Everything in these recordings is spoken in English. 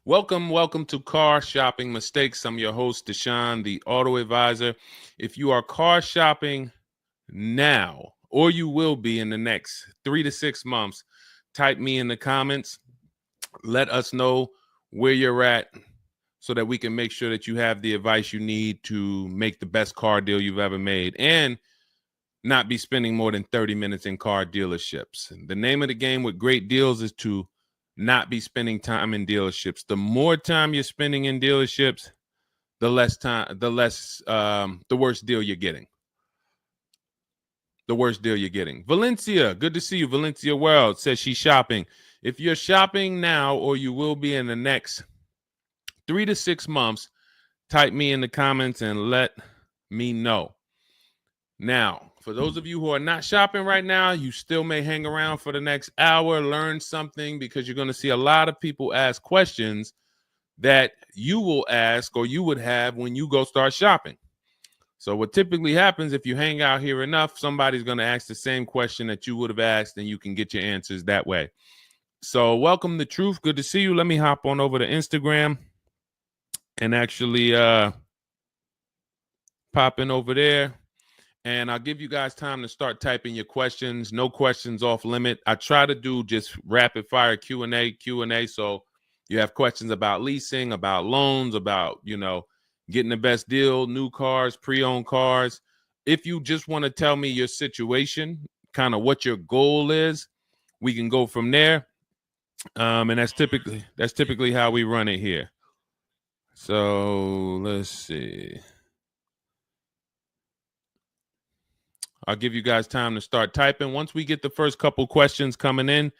Welcome to Car Shopping Mistakes. I'm your host, Deshone the Auto Advisor. If you are car shopping now, or you will be in the next 3 to 6 months, type me in the comments. Let us know where you're at so that we can make sure that you have the advice you need to make the best car deal you've ever made and not be spending more than 30 minutes in car dealerships. The name of the game with great deals is to not be spending time in dealerships. The more time you're spending in dealerships, the worse deal you're getting. The worst deal you're getting. Valencia, good to see you. Valencia World says she's shopping. If you're shopping now or you will be in the next 3 to 6 months, type me in the comments and let me know. Now, for those of you who are not shopping right now, you still may hang around for the next hour, learn something, because you're going to see a lot of people ask questions that you will ask or you would have when you go start shopping. So what typically happens if you hang out here enough, somebody's going to ask the same question that you would have asked, and you can get your answers that way. So welcome to Truth. Good to see you. Let me hop on over to Instagram and actually pop in over there. And I'll give you guys time to start typing your questions. No questions off limit. I try to do just rapid fire Q&A. So you have questions about leasing, about loans, about, getting the best deal, new cars, pre-owned cars. If you just want to tell me your situation, kind of what your goal is, we can go from there. And that's typically how we run it here. So let's see. I'll give you guys time to start typing. Once we get the first couple questions coming in,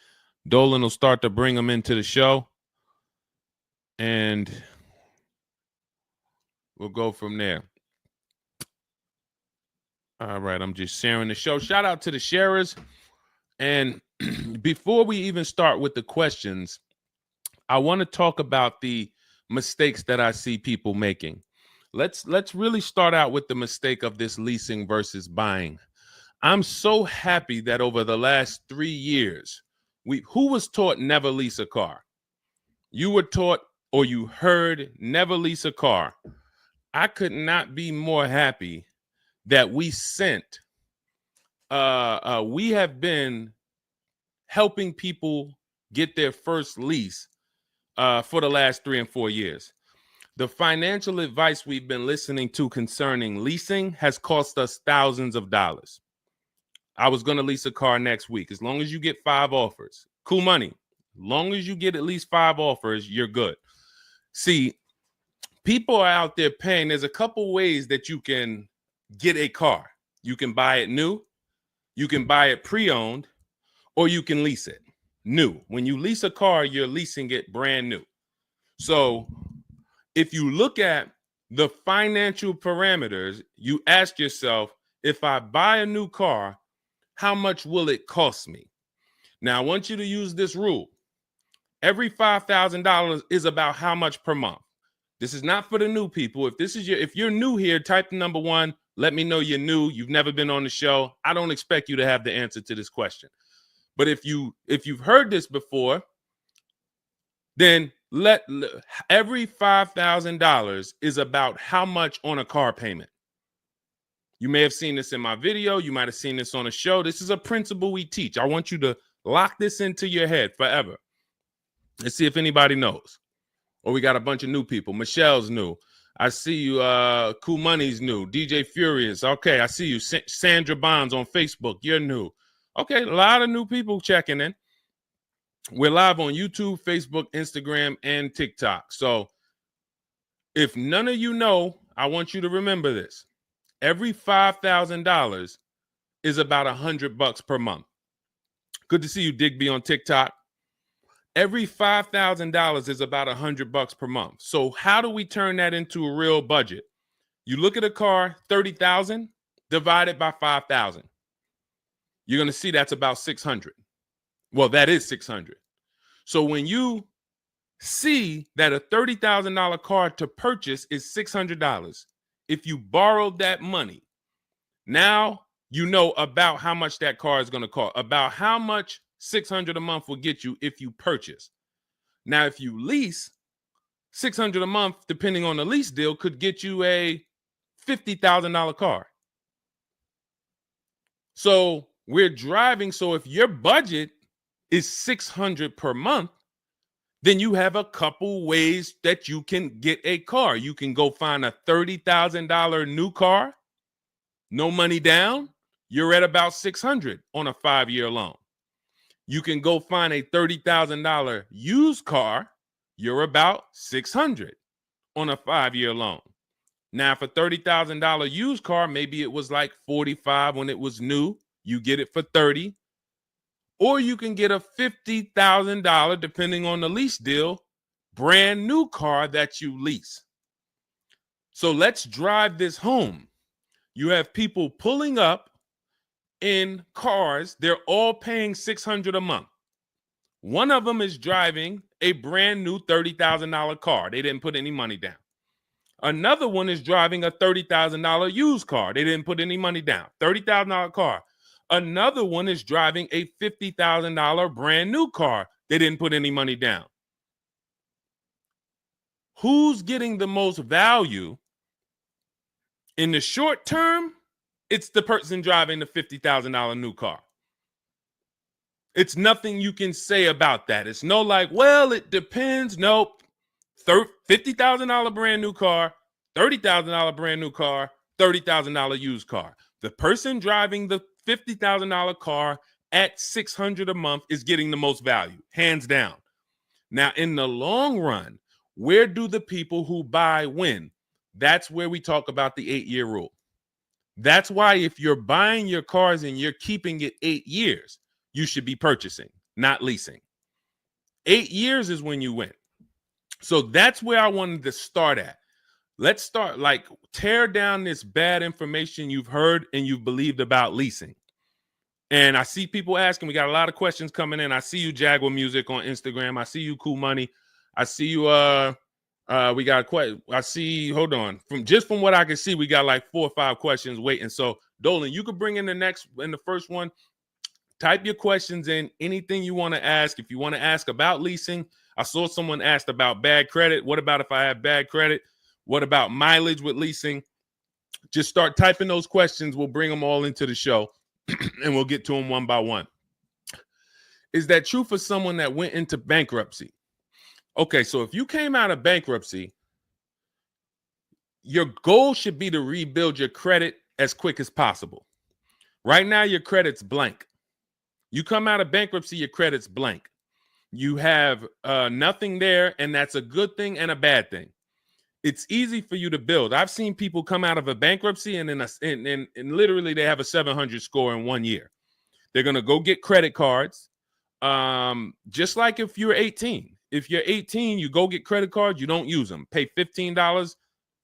Dolan will start to bring them into the show. And we'll go from there. All right, I'm just sharing the show. Shout out to the sharers. And before we even start with the questions, I want to talk about the mistakes that I see people making. Let's really start out with the mistake of this leasing versus buying. I'm so happy that over the last 3 years, who was taught never lease a car? You were taught or you heard never lease a car. I could not be more happy that we have been helping people get their first lease for the last 3 and 4 years. The financial advice we've been listening to concerning leasing has cost us thousands of dollars. I was going to lease a car next week. As long as you get 5 offers, cool money. As long as you get at least 5 offers, you're good. See, people are out there paying. There's a couple ways that you can get a car. You can buy it new, you can buy it pre-owned, or you can lease it new. When you lease a car, you're leasing it brand new. So if you look at the financial parameters, you ask yourself, if I buy a new car, how much will it cost me? Now, I want you to use this rule. Every $5,000 is about how much per month. This is not for the new people. If you're new here, type the number 1. Let me know you're new. You've never been on the show. I don't expect you to have the answer to this question. But if you've heard this before, then every $5,000 is about how much on a car payment. You may have seen this in my video. You might have seen this on a show. This is a principle we teach. I want you to lock this into your head forever. Let's see if anybody knows. Or we got a bunch of new people. Michelle's new. I see you. Cool Money's new. DJ Furious. Okay, I see you. Sandra Bonds on Facebook. You're new. Okay, a lot of new people checking in. We're live on YouTube, Facebook, Instagram, and TikTok. So if none of you know, I want you to remember this. Every $5,000 is about $100 per month. Good to see you, Digby, on TikTok. Every $5,000 is about $100 per month. So how do we turn that into a real budget? You look at a car, $30,000 divided by 5,000. You're going to see that's about 600. Well, that is 600. So when you see that a $30,000 car to purchase is $600, if you borrowed that money, now you know about how much that car is going to cost, about how much $600 a month will get you if you purchase. Now, if you lease, $600 a month, depending on the lease deal, could get you a $50,000 car. So we're driving. So if your budget is $600 per month, then you have a couple ways that you can get a car. You can go find a $30,000 new car, no money down. You're at about $600 on a 5-year loan. You can go find a $30,000 used car. You're about $600 on a 5-year loan. Now, for $30,000 used car, maybe it was like $45 when it was new. You get it for $30. Or you can get a $50,000, depending on the lease deal, brand new car that you lease. So let's drive this home. You have people pulling up in cars. They're all paying $600 a month. One of them is driving a brand new $30,000 car. They didn't put any money down. Another one is driving a $30,000 used car. They didn't put any money down. $30,000 car. Another one is driving a $50,000 brand new car. They didn't put any money down. Who's getting the most value? In the short term, it's the person driving the $50,000 new car. It's nothing you can say about that. It's no like, well, it depends. Nope. $50,000 brand new car, $30,000 brand new car, $30,000 used car. The person driving the $50,000 car at $600 a month is getting the most value, hands down. Now, in the long run, where do the people who buy win? That's where we talk about the 8-year rule. That's why if you're buying your cars and you're keeping it 8 years, you should be purchasing, not leasing. 8 years is when you win. So that's where I wanted to start at. Let's start, like, tear down this bad information you've heard and you've believed about leasing. And I see people asking, we got a lot of questions coming in. I see you, Jaguar Music, on Instagram. I see you, Cool Money. I see you, we got quite, I see, hold on. From what I can see, we got like 4 or 5 questions waiting. So Dolan, you could bring in the first one. Type your questions in, anything you want to ask. If you want to ask about leasing, I saw someone asked about bad credit. What about if I have bad credit? What about mileage with leasing? Just start typing those questions. We'll bring them all into the show and we'll get to them one by one. Is that true for someone that went into bankruptcy? Okay, so if you came out of bankruptcy, your goal should be to rebuild your credit as quick as possible. Right now, your credit's blank. You come out of bankruptcy, your credit's blank. You have nothing there, and that's a good thing and a bad thing. It's easy for you to build. I've seen people come out of a bankruptcy and literally they have a 700 score in 1 year. They're going to go get credit cards. Just like if you're 18. If you're 18, you go get credit cards, you don't use them. Pay $15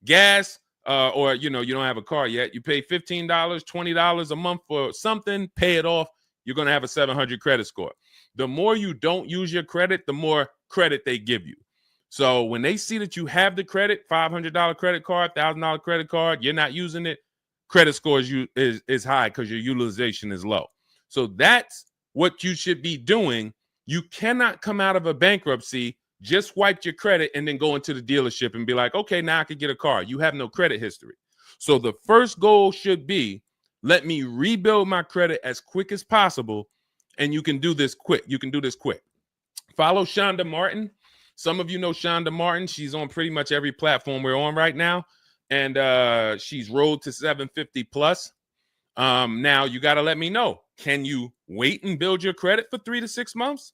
gas, or you don't have a car yet. You pay $15, $20 a month for something, pay it off. You're going to have a 700 credit score. The more you don't use your credit, the more credit they give you. So when they see that you have the credit, $500 credit card, $1,000 credit card, you're not using it, credit score is high because your utilization is low. So that's what you should be doing. You cannot come out of a bankruptcy, just wipe your credit, and then go into the dealership and be like, okay, now I can get a car. You have no credit history. So the first goal should be, let me rebuild my credit as quick as possible. And you can do this quick. Follow Shonda Martin. Some of you know Shonda Martin. She's on pretty much every platform we're on right now. And she's road to 750 plus. Now you got to let me know. Can you wait and build your credit for 3 to 6 months?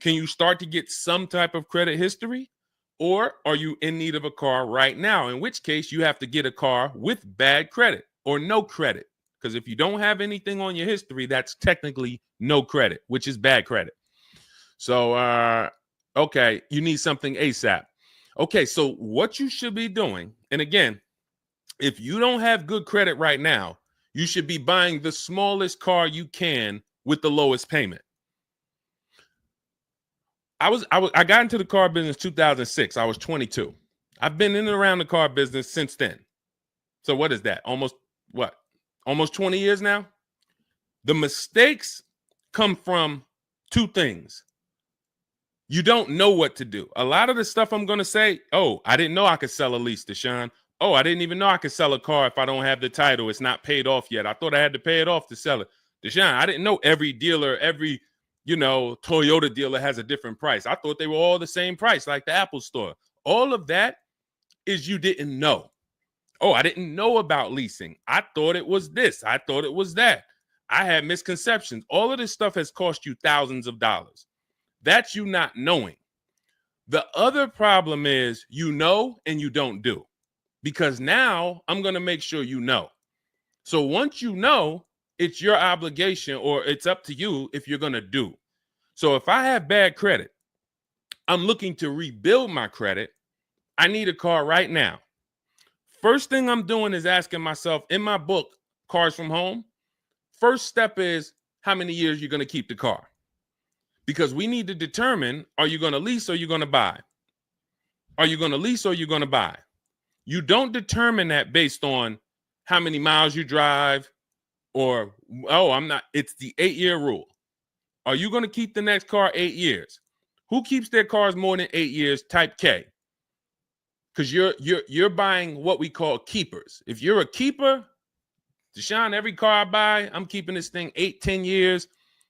Can you start to get some type of credit history? Or are you in need of a car right now? In which case you have to get a car with bad credit or no credit. Because if you don't have anything on your history, that's technically no credit, which is bad credit. So, okay, you need something ASAP. Okay, so what you should be doing, and again, if you don't have good credit right now, you should be buying the smallest car you can with the lowest payment. I got into the car business 2006. I was 22. I've been in and around the car business since then. So what is that? Almost 20 years now? The mistakes come from 2 things. You don't know what to do. A lot of the stuff I'm going to say, oh, I didn't know I could sell a lease, Deshone. Oh, I didn't even know I could sell a car if I don't have the title. It's not paid off yet. I thought I had to pay it off to sell it. Deshone, I didn't know every dealer, every, Toyota dealer has a different price. I thought they were all the same price, like the Apple store. All of that is you didn't know. Oh, I didn't know about leasing. I thought it was this. I thought it was that. I had misconceptions. All of this stuff has cost you thousands of dollars. That's you not knowing. The other problem is you know and you don't do, because now I'm going to make sure you know. So once you know, it's your obligation, or it's up to you if you're going to do. So if I have bad credit, I'm looking to rebuild my credit. I need a car right now. First thing I'm doing is asking myself, in my book, Cars from Home, first step is how many years you're going to keep the car. Because we need to determine, are you going to lease or you're going to buy? Are you going to lease or you're going to buy? You don't determine that based on how many miles you drive or, oh, I'm not. It's the 8-year rule. Are you going to keep the next car 8 years? Who keeps their cars more than 8 years? Type K. Because you're buying what we call keepers. If you're a keeper, Deshone, every car I buy, I'm keeping this thing 8, 10 years,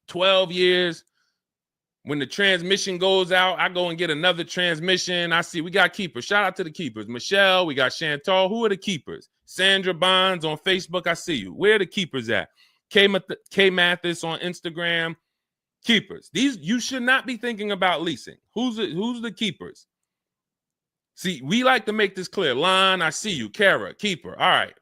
12 years. When the transmission goes out, I go and get another transmission. I see we got keepers. Shout out to the keepers. Michelle, we got Chantal. Who are the keepers? Sandra Bonds on Facebook. I see you. Where are the keepers at? K Mathis on Instagram. Keepers. These, you should not be thinking about leasing. Who's the keepers? See, we like to make this clear. Lon, I see you. Kara, keeper. All right.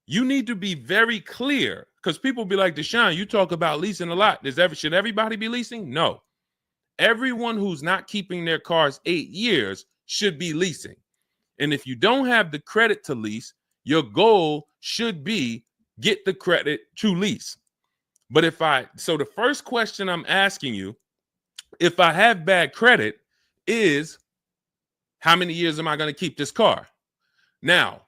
You need to be very clear, because people be like, Deshone, you talk about leasing a lot. Should everybody be leasing? No. Everyone who's not keeping their cars 8 years should be leasing. And if you don't have the credit to lease, your goal should be get the credit to lease. But so the first question I'm asking you, if I have bad credit, is how many years am I going to keep this car? Now,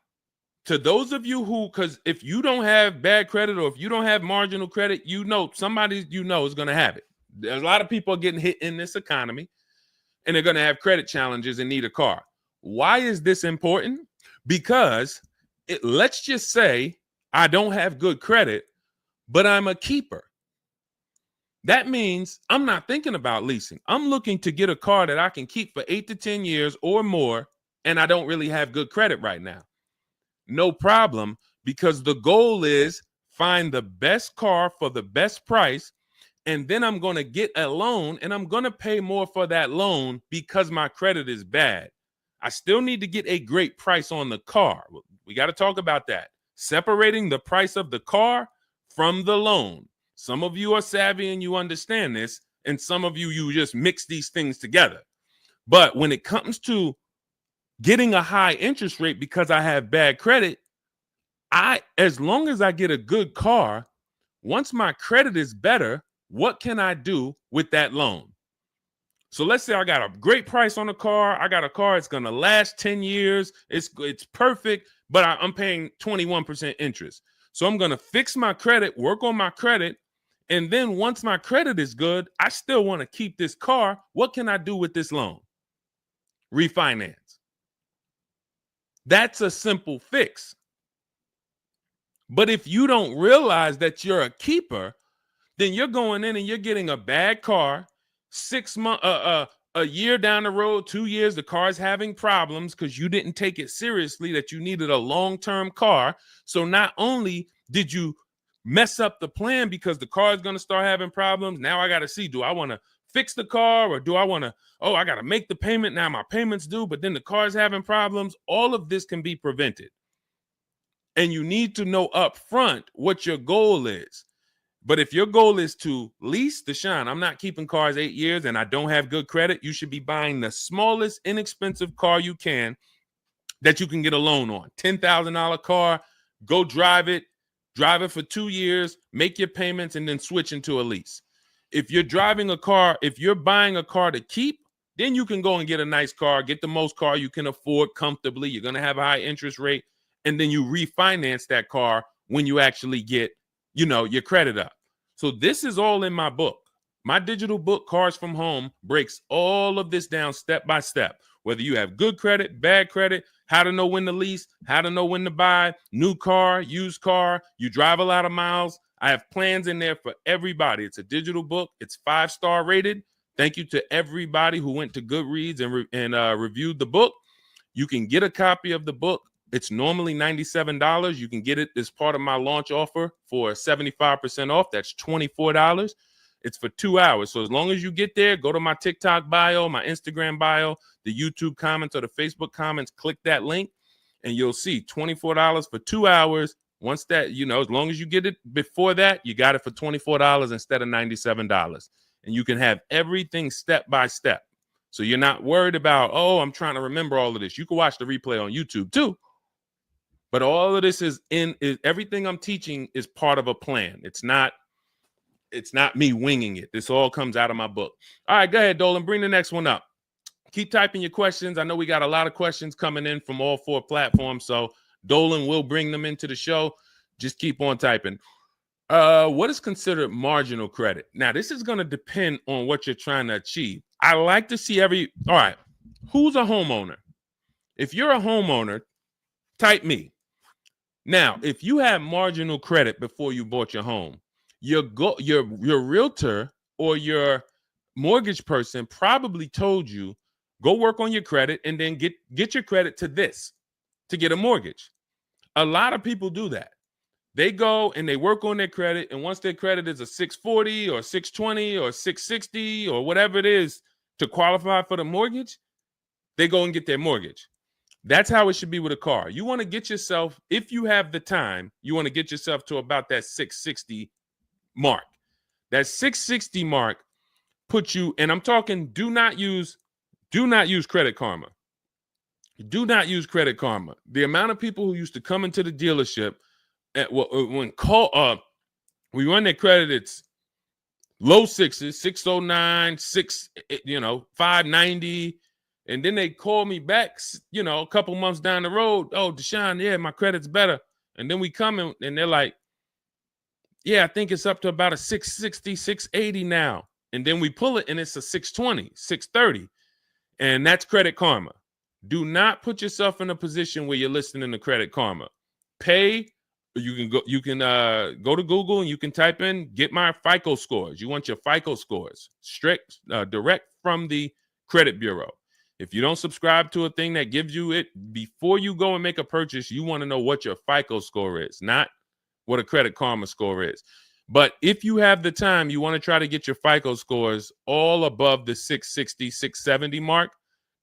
to those of you who, because if you don't have bad credit, or if you don't have marginal credit, somebody is going to have it. There's a lot of people getting hit in this economy, and they're going to have credit challenges and need a car. Why is this important? Because let's just say I don't have good credit, but I'm a keeper. That means I'm not thinking about leasing. I'm looking to get a car that I can keep for 8 to 10 years or more, and I don't really have good credit right now. No problem, because the goal is find the best car for the best price, and then I'm going to get a loan, and I'm going to pay more for that loan because my credit is bad. I still need to get a great price on the car. We got to talk about that. Separating the price of the car from the loan. Some of you are savvy and you understand this, and some of you just mix these things together. But when it comes to getting a high interest rate because I have bad credit, as long as I get a good car, once my credit is better, what can I do with that loan? So let's say I got a great price on a car. I got a car, it's going to last 10 years. It's perfect, but I'm paying 21% interest. So I'm going to fix my credit, work on my credit. And then once my credit is good, I still want to keep this car. What can I do with this loan? Refinance. That's a simple fix. But if you don't realize that you're a keeper, then you're going in and you're getting a bad car. 6 months, a year down the road, 2 years, the car's having problems because you didn't take it seriously that you needed a long-term car. So not only did you mess up the plan because the car is going to start having problems, now I got to see, do I want to fix the car, or do I want to, I got to make the payment, now my payment's due, but then the car's having problems. All of this can be prevented. And you need to know up front what your goal is. But if your goal is to lease, Deshone, I'm not keeping cars 8 years and I don't have good credit, you should be buying the smallest inexpensive car you can that you can get a loan on. $10,000 car, go drive it for 2 years, make your payments, and then switch into a lease. If you're driving a car, if you're buying a car to keep, then you can go and get a nice car, get the most car you can afford comfortably. You're going to have a high interest rate, and then you refinance that car when you actually get your credit up. So this is all in my book. My digital book, Cars from Home, breaks all of this down step by step. Whether you have good credit, bad credit, how to know when to lease, how to know when to buy, new car, used car, you drive a lot of miles. I have plans in there for everybody. It's a digital book. It's 5-star rated. Thank you to everybody who went to Goodreads and reviewed the book. You can get a copy of the book. It's normally $97. You can get it as part of my launch offer for 75% off. That's $24. It's for 2 hours. So as long as you get there, go to my TikTok bio, my Instagram bio, the YouTube comments or the Facebook comments, click that link, and you'll see $24 for 2 hours. Once that, as long as you get it before that, you got it for $24 instead of $97. And you can have everything step by step. So you're not worried about, I'm trying to remember all of this. You can watch the replay on YouTube too. But all of this is everything I'm teaching is part of a plan. It's not me winging it. This all comes out of my book. All right, go ahead, Dolan. Bring the next one up. Keep typing your questions. I know we got a lot of questions coming in from all 4 platforms, so Dolan will bring them into the show. Just keep on typing. What is considered marginal credit? Now, this is going to depend on what you're trying to achieve. I like to see all right, who's a homeowner? If you're a homeowner, type me. Now, if you have marginal credit before you bought your home, your realtor or your mortgage person probably told you, go work on your credit and then get your credit to this to get a mortgage. A lot of people do that. They go and they work on their credit, and once their credit is a 640 or 620 or 660 or whatever it is to qualify for the mortgage, they go and get their mortgage. That's how it should be with a car. You want to get yourself, if you have the time, you want to get yourself to about that 660 mark. That 660 mark puts you, and I'm talking, do not use Credit Karma. Do not use Credit Karma. The amount of people who used to come into the dealership we run their credit, it's low 6s, 609, 590, and then they call me back, a couple months down the road. Oh, Deshone, yeah, my credit's better. And then we come in and they're like, yeah, I think it's up to about a 660, 680 now. And then we pull it and it's a 620, 630. And that's Credit Karma. Do not put yourself in a position where you're listening to Credit Karma. Pay. You can go to Google and you can type in, get my FICO scores. You want your FICO scores direct from the credit bureau. If you don't subscribe to a thing that gives you it before you go and make a purchase, you want to know what your FICO score is, not what a Credit Karma score is. But if you have the time, you want to try to get your FICO scores all above the 660, 670 mark.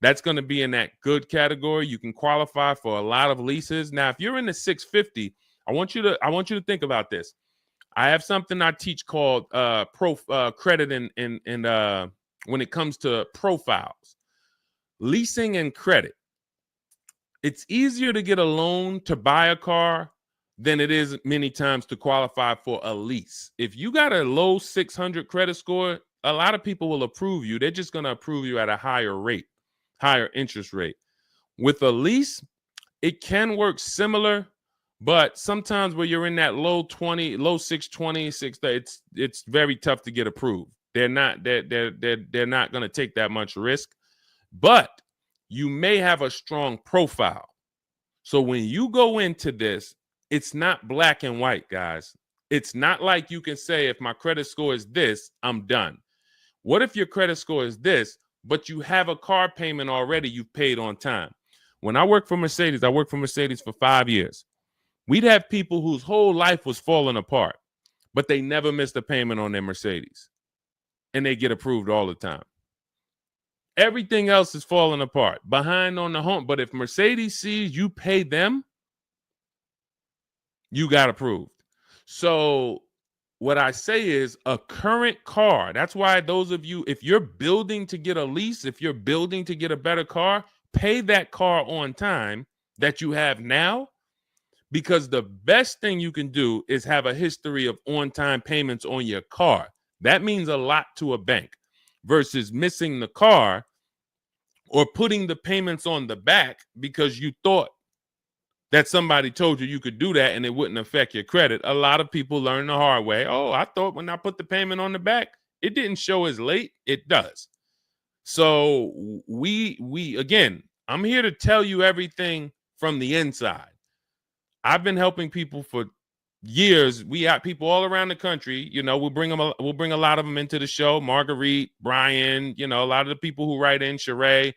That's going to be in that good category. You can qualify for a lot of leases. Now, if you're in the 650, I want you to think about this. I have something I teach called credit and when it comes to profiles, leasing and credit. It's easier to get a loan to buy a car than it is many times to qualify for a lease. If you got a low 600 credit score, a lot of people will approve you. They're just going to approve you at a higher rate, higher interest rate. With a lease, it can work similar. But sometimes when you're in that low 620, 630, it's very tough to get approved. They're not going to take that much risk, but you may have a strong profile. So when you go into this, it's not black and white, guys. It's not like you can say, if my credit score is this, I'm done. What if your credit score is this, but you have a car payment already you've paid on time? When I worked for Mercedes, I worked for Mercedes for 5 years. We'd have people whose whole life was falling apart, but they never missed a payment on their Mercedes, and they get approved all the time. Everything else is falling apart, behind on the home. But if Mercedes sees you pay them, you got approved. So what I say is a current car. That's why those of you, if you're building to get a lease, if you're building to get a better car, pay that car on time that you have now. Because the best thing you can do is have a history of on-time payments on your car. That means a lot to a bank versus missing the car or putting the payments on the back because you thought that somebody told you could do that and it wouldn't affect your credit. A lot of people learn the hard way. Oh, I thought when I put the payment on the back, it didn't show as late. It does. So we again, I'm here to tell you everything from the inside. I've been helping people for years. We have people all around the country. You know, we'll bring a lot of them into the show. Marguerite, Brian, you know, a lot of the people who write in, Sheree.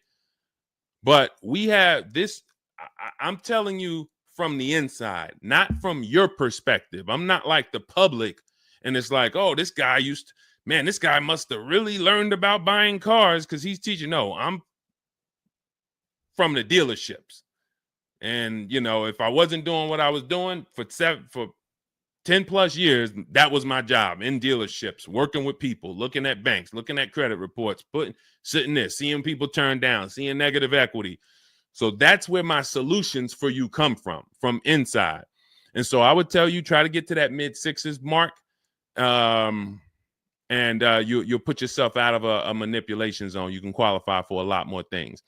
But we have this. I'm telling you from the inside, not from your perspective. I'm not like the public, and it's like, oh, this guy this guy must have really learned about buying cars because he's teaching. No, I'm from the dealerships. And, you know, if I wasn't doing what I was doing for 10 plus years, that was my job in dealerships, working with people, looking at banks, looking at credit reports, sitting there, seeing people turn down, seeing negative equity. So that's where my solutions for you come from inside. And so I would tell you, try to get to that mid sixes mark. And you'll put yourself out of a manipulation zone. You can qualify for a lot more things.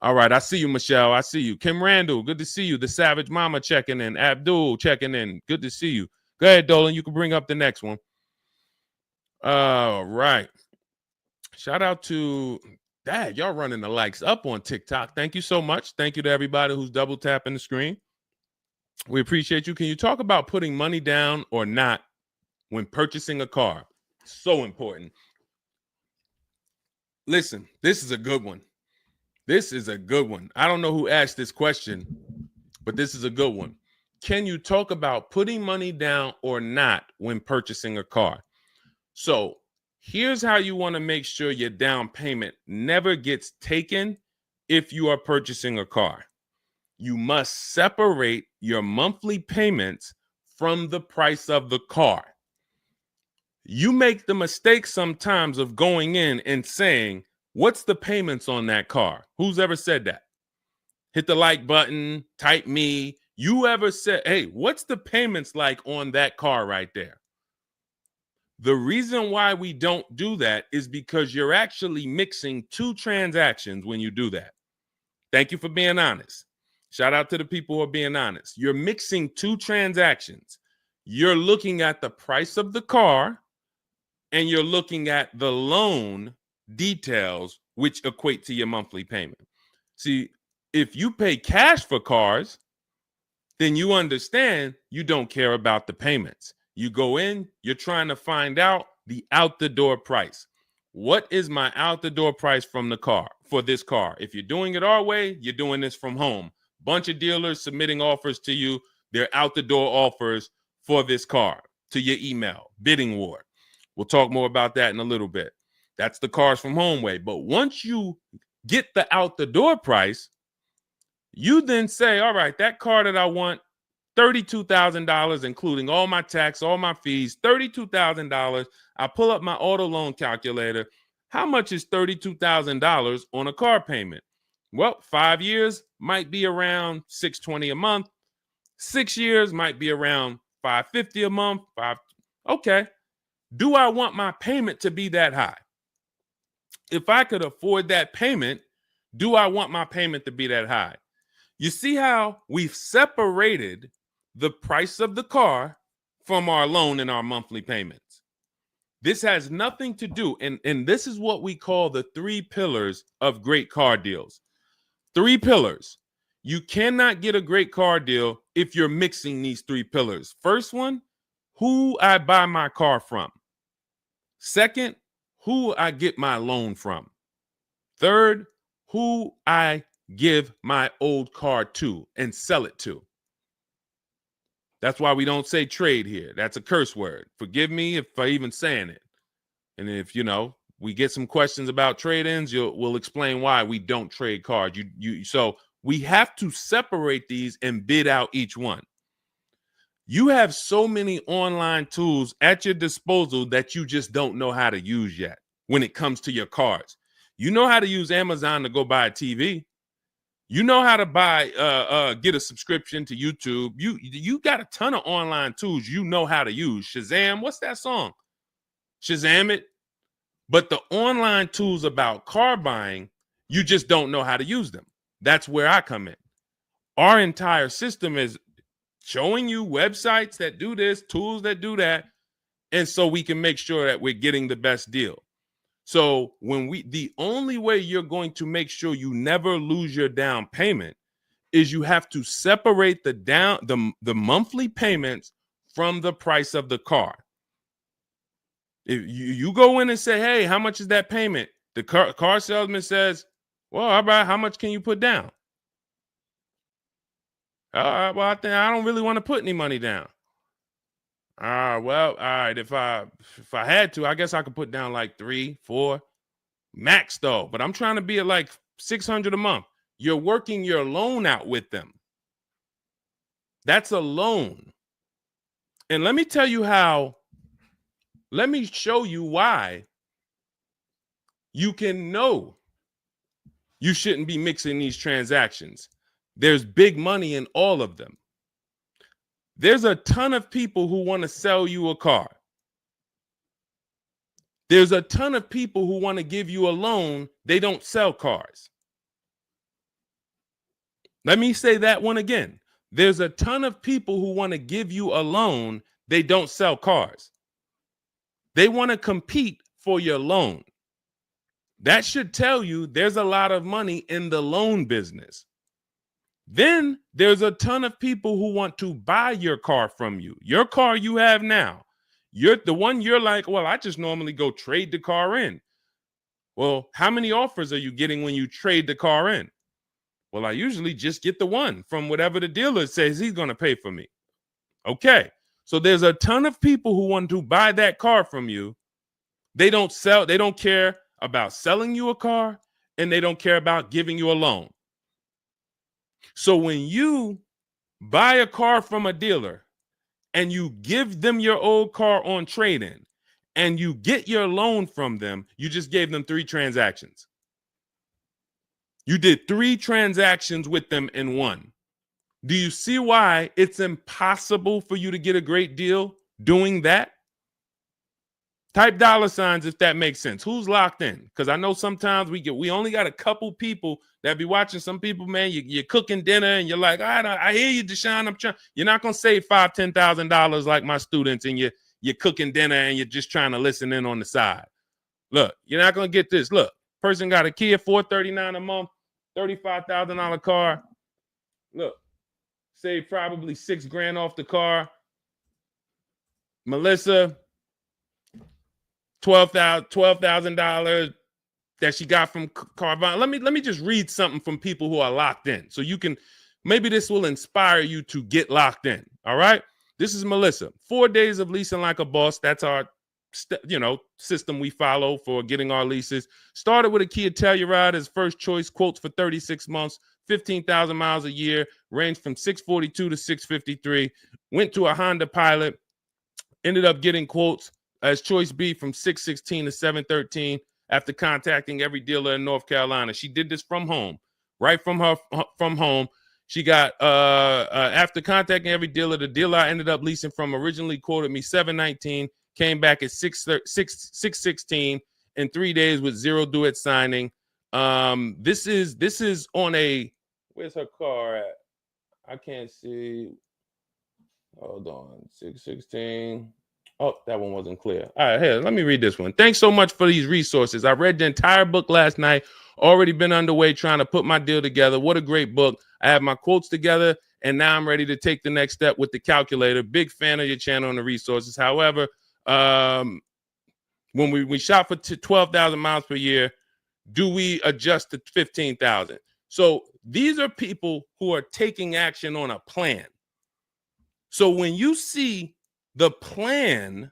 All right, I see you, Michelle. I see you. Kim Randall, good to see you. The Savage Mama checking in. Abdul checking in. Good to see you. Go ahead, Dolan. You can bring up the next one. All right. Shout out to Dad. Y'all running the likes up on TikTok. Thank you so much. Thank you to everybody who's double tapping the screen. We appreciate you. Can you talk about putting money down or not when purchasing a car? So important. Listen, this is a good one. This is a good one. I don't know who asked this question, but this is a good one. Can you talk about putting money down or not when purchasing a car? So here's how you want to make sure your down payment never gets taken if you are purchasing a car. You must separate your monthly payments from the price of the car. You make the mistake sometimes of going in and saying, what's the payments on that car? Who's ever said that? Hit the like button, type me. You ever said, hey, what's the payments like on that car right there? The reason why we don't do that is because you're actually mixing two transactions when you do that. Thank you for being honest. Shout out to the people who are being honest. You're mixing two transactions. You're looking at the price of the car and you're looking at the loan details, which equate to your monthly payment. See, if you pay cash for cars, then you understand you don't care about the payments. You go in, you're trying to find out the out the door price. What is my out the door price from the car for this car? If you're doing it our way, you're doing this from home. Bunch of dealers submitting offers to you. They're out the door offers for this car to your email, bidding war. We'll talk more about that in a little bit. That's the cars from home way. But once you get the out the door price, you then say, all right, that car that I want, $32,000, including all my tax, all my fees, $32,000. I pull up my auto loan calculator. How much is $32,000 on a car payment? Well, 5 years might be around $620 a month. 6 years might be around $550 a month. Okay. Do I want my payment to be that high? If I could afford that payment, do I want my payment to be that high? You see how we've separated the price of the car from our loan and our monthly payments. This has nothing to do, and this is what we call the 3 pillars of great car deals. 3 pillars. You cannot get a great car deal if you're mixing these 3 pillars. First one, who I buy my car from. Second, who I get my loan from. Third, who I give my old car to and sell it to. That's why we don't say trade here. That's a curse word. Forgive me if I even saying it. And if, we get some questions about trade-ins, we'll explain why we don't trade cars. So we have to separate these and bid out each one. You have so many online tools at your disposal that you just don't know how to use yet when it comes to your cars. You know how to use Amazon to go buy a TV. You know how to get a subscription to YouTube. You got a ton of online tools you know how to use. Shazam, what's that song? Shazam it. But the online tools about car buying, you just don't know how to use them. That's where I come in. Our entire system is showing you websites that do this, tools that do that. And so we can make sure that we're getting the best deal. So the only way you're going to make sure you never lose your down payment is you have to separate the monthly payments from the price of the car. If you go in and say, hey, how much is that payment? The car salesman says, well, all right, how much can you put down? All right, well, I don't really want to put any money down. Well, all right, if I had to, I guess I could put down like 3, 4 max though, but I'm trying to be at like $600 a month. You're working your loan out with them. That's a loan. And let me tell you let me show you why you can know you shouldn't be mixing these transactions. There's big money in all of them. There's a ton of people who want to sell you a car. There's a ton of people who want to give you a loan. They don't sell cars. Let me say that one again. There's a ton of people who want to give you a loan. They don't sell cars. They want to compete for your loan. That should tell you there's a lot of money in the loan business. Then there's a ton of people who want to buy your car from you. Your car you have now. You're the one you're like, well, I just normally go trade the car in. Well, how many offers are you getting when you trade the car in? Well, I usually just get the one from whatever the dealer says he's going to pay for me. Okay. So there's a ton of people who want to buy that car from you. They don't care about selling you a car, and they don't care about giving you a loan. So when you buy a car from a dealer and you give them your old car on trade-in and you get your loan from them, you just gave them 3 transactions. You did 3 transactions with them in one. Do you see why it's impossible for you to get a great deal doing that? Type $signs if that makes sense. Who's locked in? Because I know sometimes we only got a couple people that be watching. Some people, man, you're cooking dinner and you're like, all right, I hear you, Deshone. You're not gonna save $5,000, $10,000 like my students, and you're cooking dinner and you're just trying to listen in on the side. Look, you're not gonna get this. Look, person got a Kia $439 a month, $35,000 car. Look, save probably $6,000 off the car. Melissa, $12,000 that she got from Carvana. Let me just read something from people who are locked in, so you can, maybe this will inspire you to get locked in. All right, this is Melissa. 4 days of leasing like a boss. That's our system we follow for getting our leases. Started with a Kia Telluride as first choice. Quotes for 36 months, 15,000 miles a year. Ranged from 642 to 653. Went to a Honda Pilot. Ended up getting quotes as choice B from 616 to 713 after contacting every dealer in North Carolina. She did this from home, right from home. She got after contacting every dealer, the dealer I ended up leasing from originally quoted me 719, came back at 616 in 3 days with 0 due at signing. This is on a, where's her car at? I can't see. Hold on, 616. Oh, that one wasn't clear. All right, here, let me read this one. Thanks so much for these resources. I read the entire book last night. Already been underway trying to put my deal together. What a great book. I have my quotes together, and now I'm ready to take the next step with the calculator. Big fan of your channel and the resources. However, when we shop for 12,000 miles per year, do we adjust to 15,000? So these are people who are taking action on a plan. So when you see the plan,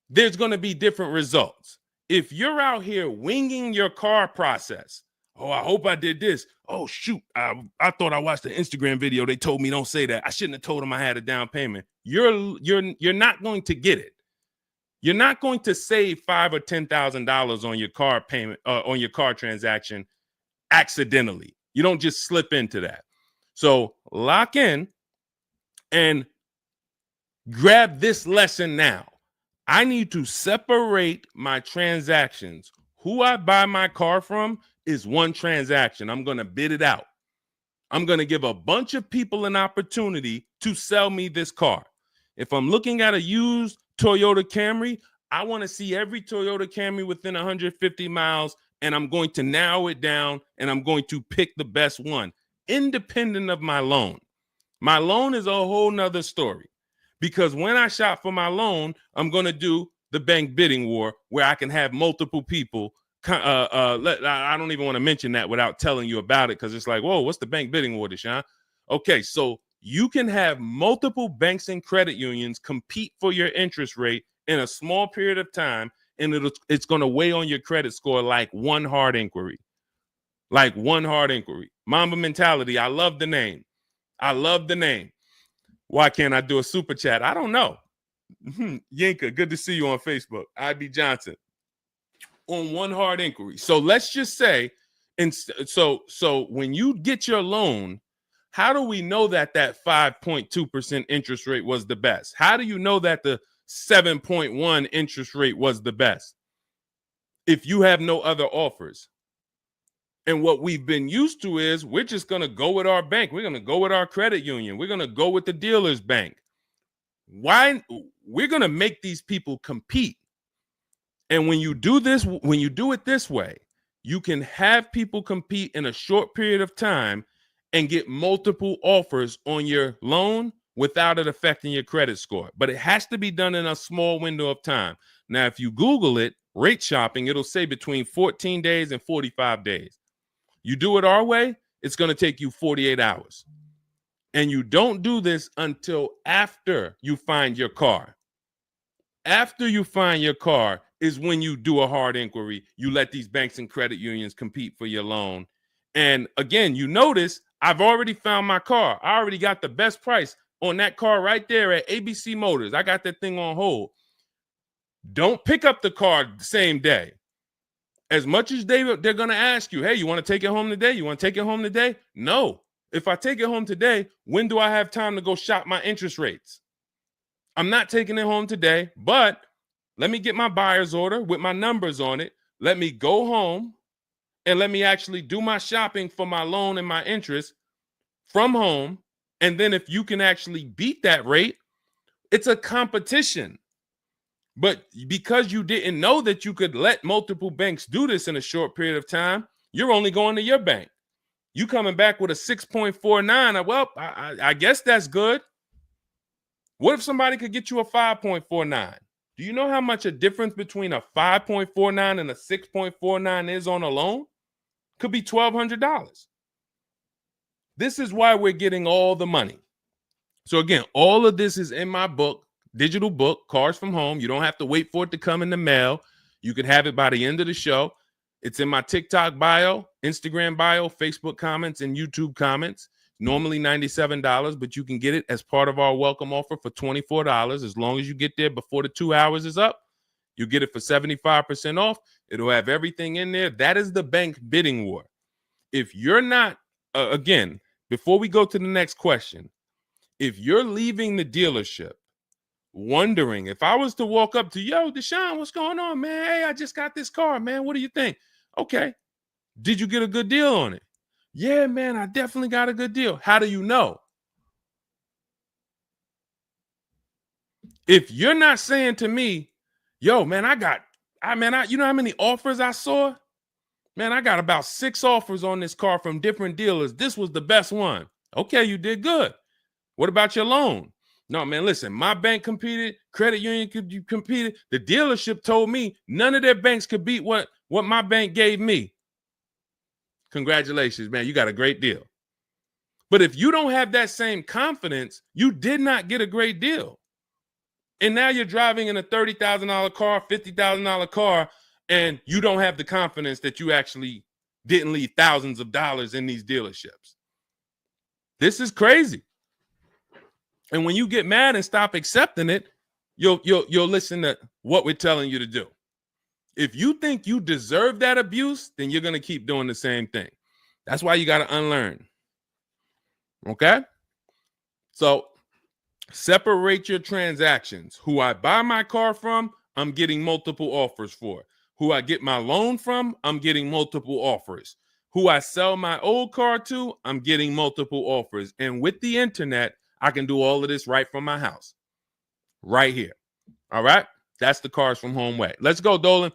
there's going to be different results. If you're out here winging your car process, oh, I hope I did this. Oh, shoot, I thought I watched the Instagram video. They told me don't say that. I shouldn't have told them I had a down payment. You're not going to get it. You're not going to save $5,000 or $10,000 on your car payment, on your car transaction accidentally. You don't just slip into that. So lock in and grab this lesson now. I need to separate my transactions. Who I buy my car from is one transaction. I'm going to bid it out. I'm going to give a bunch of people an opportunity to sell me this car. If I'm looking at a used Toyota Camry, I want to see every Toyota Camry within 150 miles, and I'm going to narrow it down, and I'm going to pick the best one, independent of my loan. My loan is a whole nother story, because when I shop for my loan, I'm going to do the bank bidding war, where I can have multiple people. I don't even want to mention that without telling you about it, because it's like, whoa, what's the bank bidding war, Deshone? Okay, so you can have multiple banks and credit unions compete for your interest rate in a small period of time, and it's going to weigh on your credit score like one hard inquiry. Like one hard inquiry. Mamba Mentality, I love the name. I love the name. Why can't I do a super chat? I don't know. Yinka, good to see you on Facebook. IB Johnson. On one hard inquiry. So let's just say, and so when you get your loan, how do we know that 5.2% interest rate was the best? How do you know that the 7.1 interest rate was the best if you have no other offers? And what we've been used to is we're just going to go with our bank. We're going to go with our credit union. We're going to go with the dealer's bank. Why? We're going to make these people compete. And when you do this, when you do it this way, you can have people compete in a short period of time and get multiple offers on your loan without it affecting your credit score. But it has to be done in a small window of time. Now, if you Google it, rate shopping, it'll say between 14 days and 45 days. You do it our way, it's going to take you 48 hours. And you don't do this until after you find your car. After you find your car is when you do a hard inquiry. You let these banks and credit unions compete for your loan. And again, you notice I've already found my car. I already got the best price on that car right there at ABC Motors. I got that thing on hold. Don't pick up the car the same day. As much as they're going to ask you, hey, you want to take it home today? You want to take it home today? No. If I take it home today, when do I have time to go shop my interest rates? I'm not taking it home today, but let me get my buyer's order with my numbers on it. Let me go home and let me actually do my shopping for my loan and my interest from home. And then if you can actually beat that rate, it's a competition. But because you didn't know that you could let multiple banks do this in a short period of time, you're only going to your bank. You coming back with a 6.49. Well, I guess that's good. What if somebody could get you a 5.49? Do you know how much a difference between a 5.49 and a 6.49 is on a loan? Could be $1,200. This is why we're getting all the money. So again, all of this is in my book, digital book, Cars from Home. You don't have to wait for it to come in the mail. You can have it by the end of the show. It's in my TikTok bio, Instagram bio, Facebook comments, and YouTube comments. Normally $97, but you can get it as part of our welcome offer for $24. As long as you get there before the 2 hours is up, you get it for 75% off. It'll have everything in there. That is the bank bidding war. If you're not, again, before we go to the next question, if you're leaving the dealership wondering, if I was to walk up to, yo, Deshone, what's going on, man? Hey, I just got this car, man. What do you think? Okay. Did you get a good deal on it? Yeah, man, I definitely got a good deal. How do you know? If you're not saying to me, yo, man, you know how many offers I saw? Man, I got about 6 offers on this car from different dealers. This was the best one. Okay, you did good. What about your loan? No, man, listen, my bank competed, credit union competed. The dealership told me none of their banks could beat what my bank gave me. Congratulations, man. You got a great deal. But if you don't have that same confidence, you did not get a great deal. And now you're driving in a $30,000 car, $50,000 car, and you don't have the confidence that you actually didn't leave thousands of dollars in these dealerships. This is crazy. And when you get mad and stop accepting it, you'll listen to what we're telling you to do. If you think you deserve that abuse, then you're going to keep doing the same thing. That's why you got to unlearn. Okay? So separate your transactions. Who I buy my car from, I'm getting multiple offers for. Who I get my loan from, I'm getting multiple offers. Who I sell my old car to, I'm getting multiple offers. And with the internet, I can do all of this right from my house. Right here. All right. That's the Cars from Home way. Let's go, Dolan.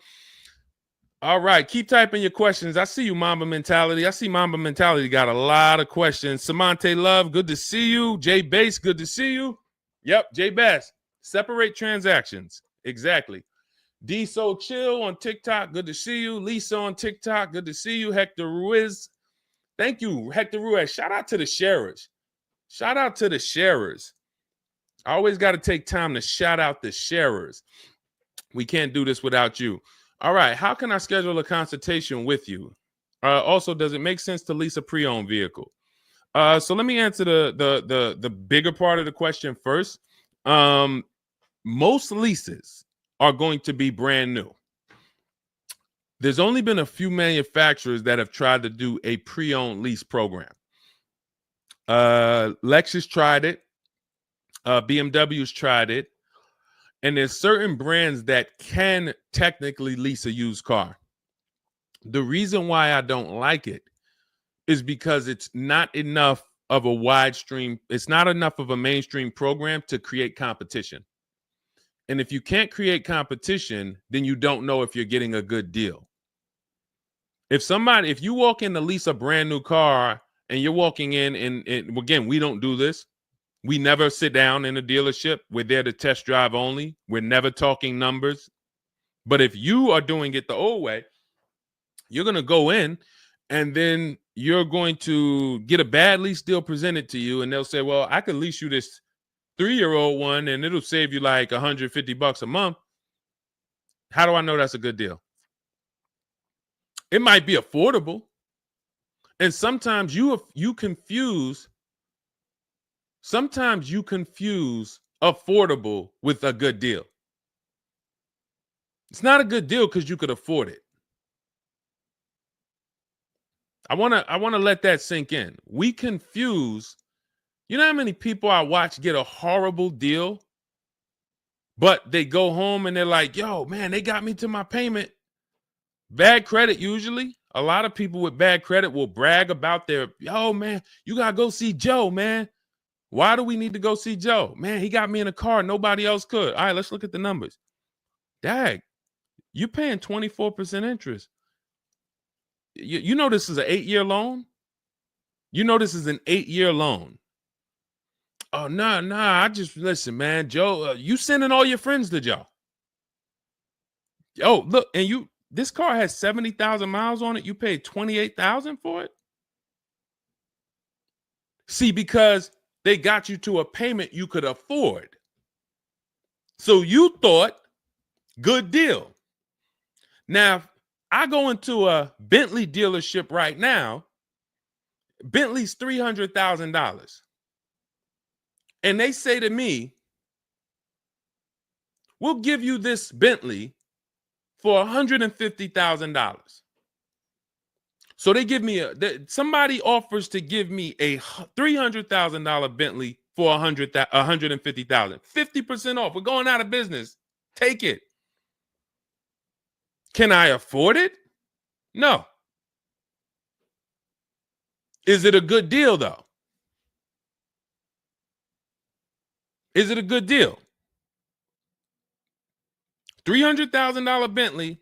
All right. Keep typing your questions. I see you, Mamba Mentality. I see Mamba Mentality got a lot of questions. Samante Love, good to see you. Jay Bass, good to see you. Yep, Jay Bass. Separate transactions. Exactly. D So Chill on TikTok, good to see you. Lisa on TikTok, good to see you. Hector Ruiz, thank you, Hector Ruiz. Shout out to the sharers. Shout out to the sharers. I always got to take time to shout out the sharers. We can't do this without you. All right, how can I schedule a consultation with you? Also, does it make sense to lease a pre-owned vehicle? So let me answer the bigger part of the question first. Most leases are going to be brand new. There's only been a few manufacturers that have tried to do a pre-owned lease program. Lexus tried it. BMW's tried it. And there's certain brands that can technically lease a used car. The reason why I don't like it is because it's not enough of a wide stream. It's not enough of a mainstream program to create competition. And if you can't create competition, then you don't know if you're getting a good deal. If you walk in to lease a brand new car and you're walking in and again, we don't do this. We never sit down in a dealership. We're there to test drive only. We're never talking numbers. But if you are doing it the old way, you're going to go in and then you're going to get a bad lease deal presented to you. And they'll say, well, I could lease you this 3-year-old one and it'll save you like $150 a month. How do I know that's a good deal? It might be affordable. And sometimes you confuse affordable with a good deal. It's not a good deal because you could afford it. I want to let that sink in. We confuse, you know how many people I watch get a horrible deal, but they go home and they're like, yo, man, they got me to my payment. Bad credit usually. A lot of people with bad credit will brag about yo, man, you got to go see Joe, man. Why do we need to go see Joe? Man, he got me in a car. Nobody else could. All right, let's look at the numbers. Dag, you're paying 24% interest. You know this is an 8-year loan? You know this is an 8-year loan. Oh, nah, I just, listen, man, Joe, you sending all your friends to Joe. Oh, look, and this car has 70,000 miles on it. You paid 28,000 for it? See, because they got you to a payment you could afford. So you thought, good deal. Now, I go into a Bentley dealership right now. Bentley's $300,000. And they say to me, we'll give you this Bentley for $150,000. So they give me somebody offers to give me a $300,000 Bentley for $150,000. 50% off. We're going out of business. Take it. Can I afford it? No. Is it a good deal, though? Is it a good deal? $300,000 Bentley,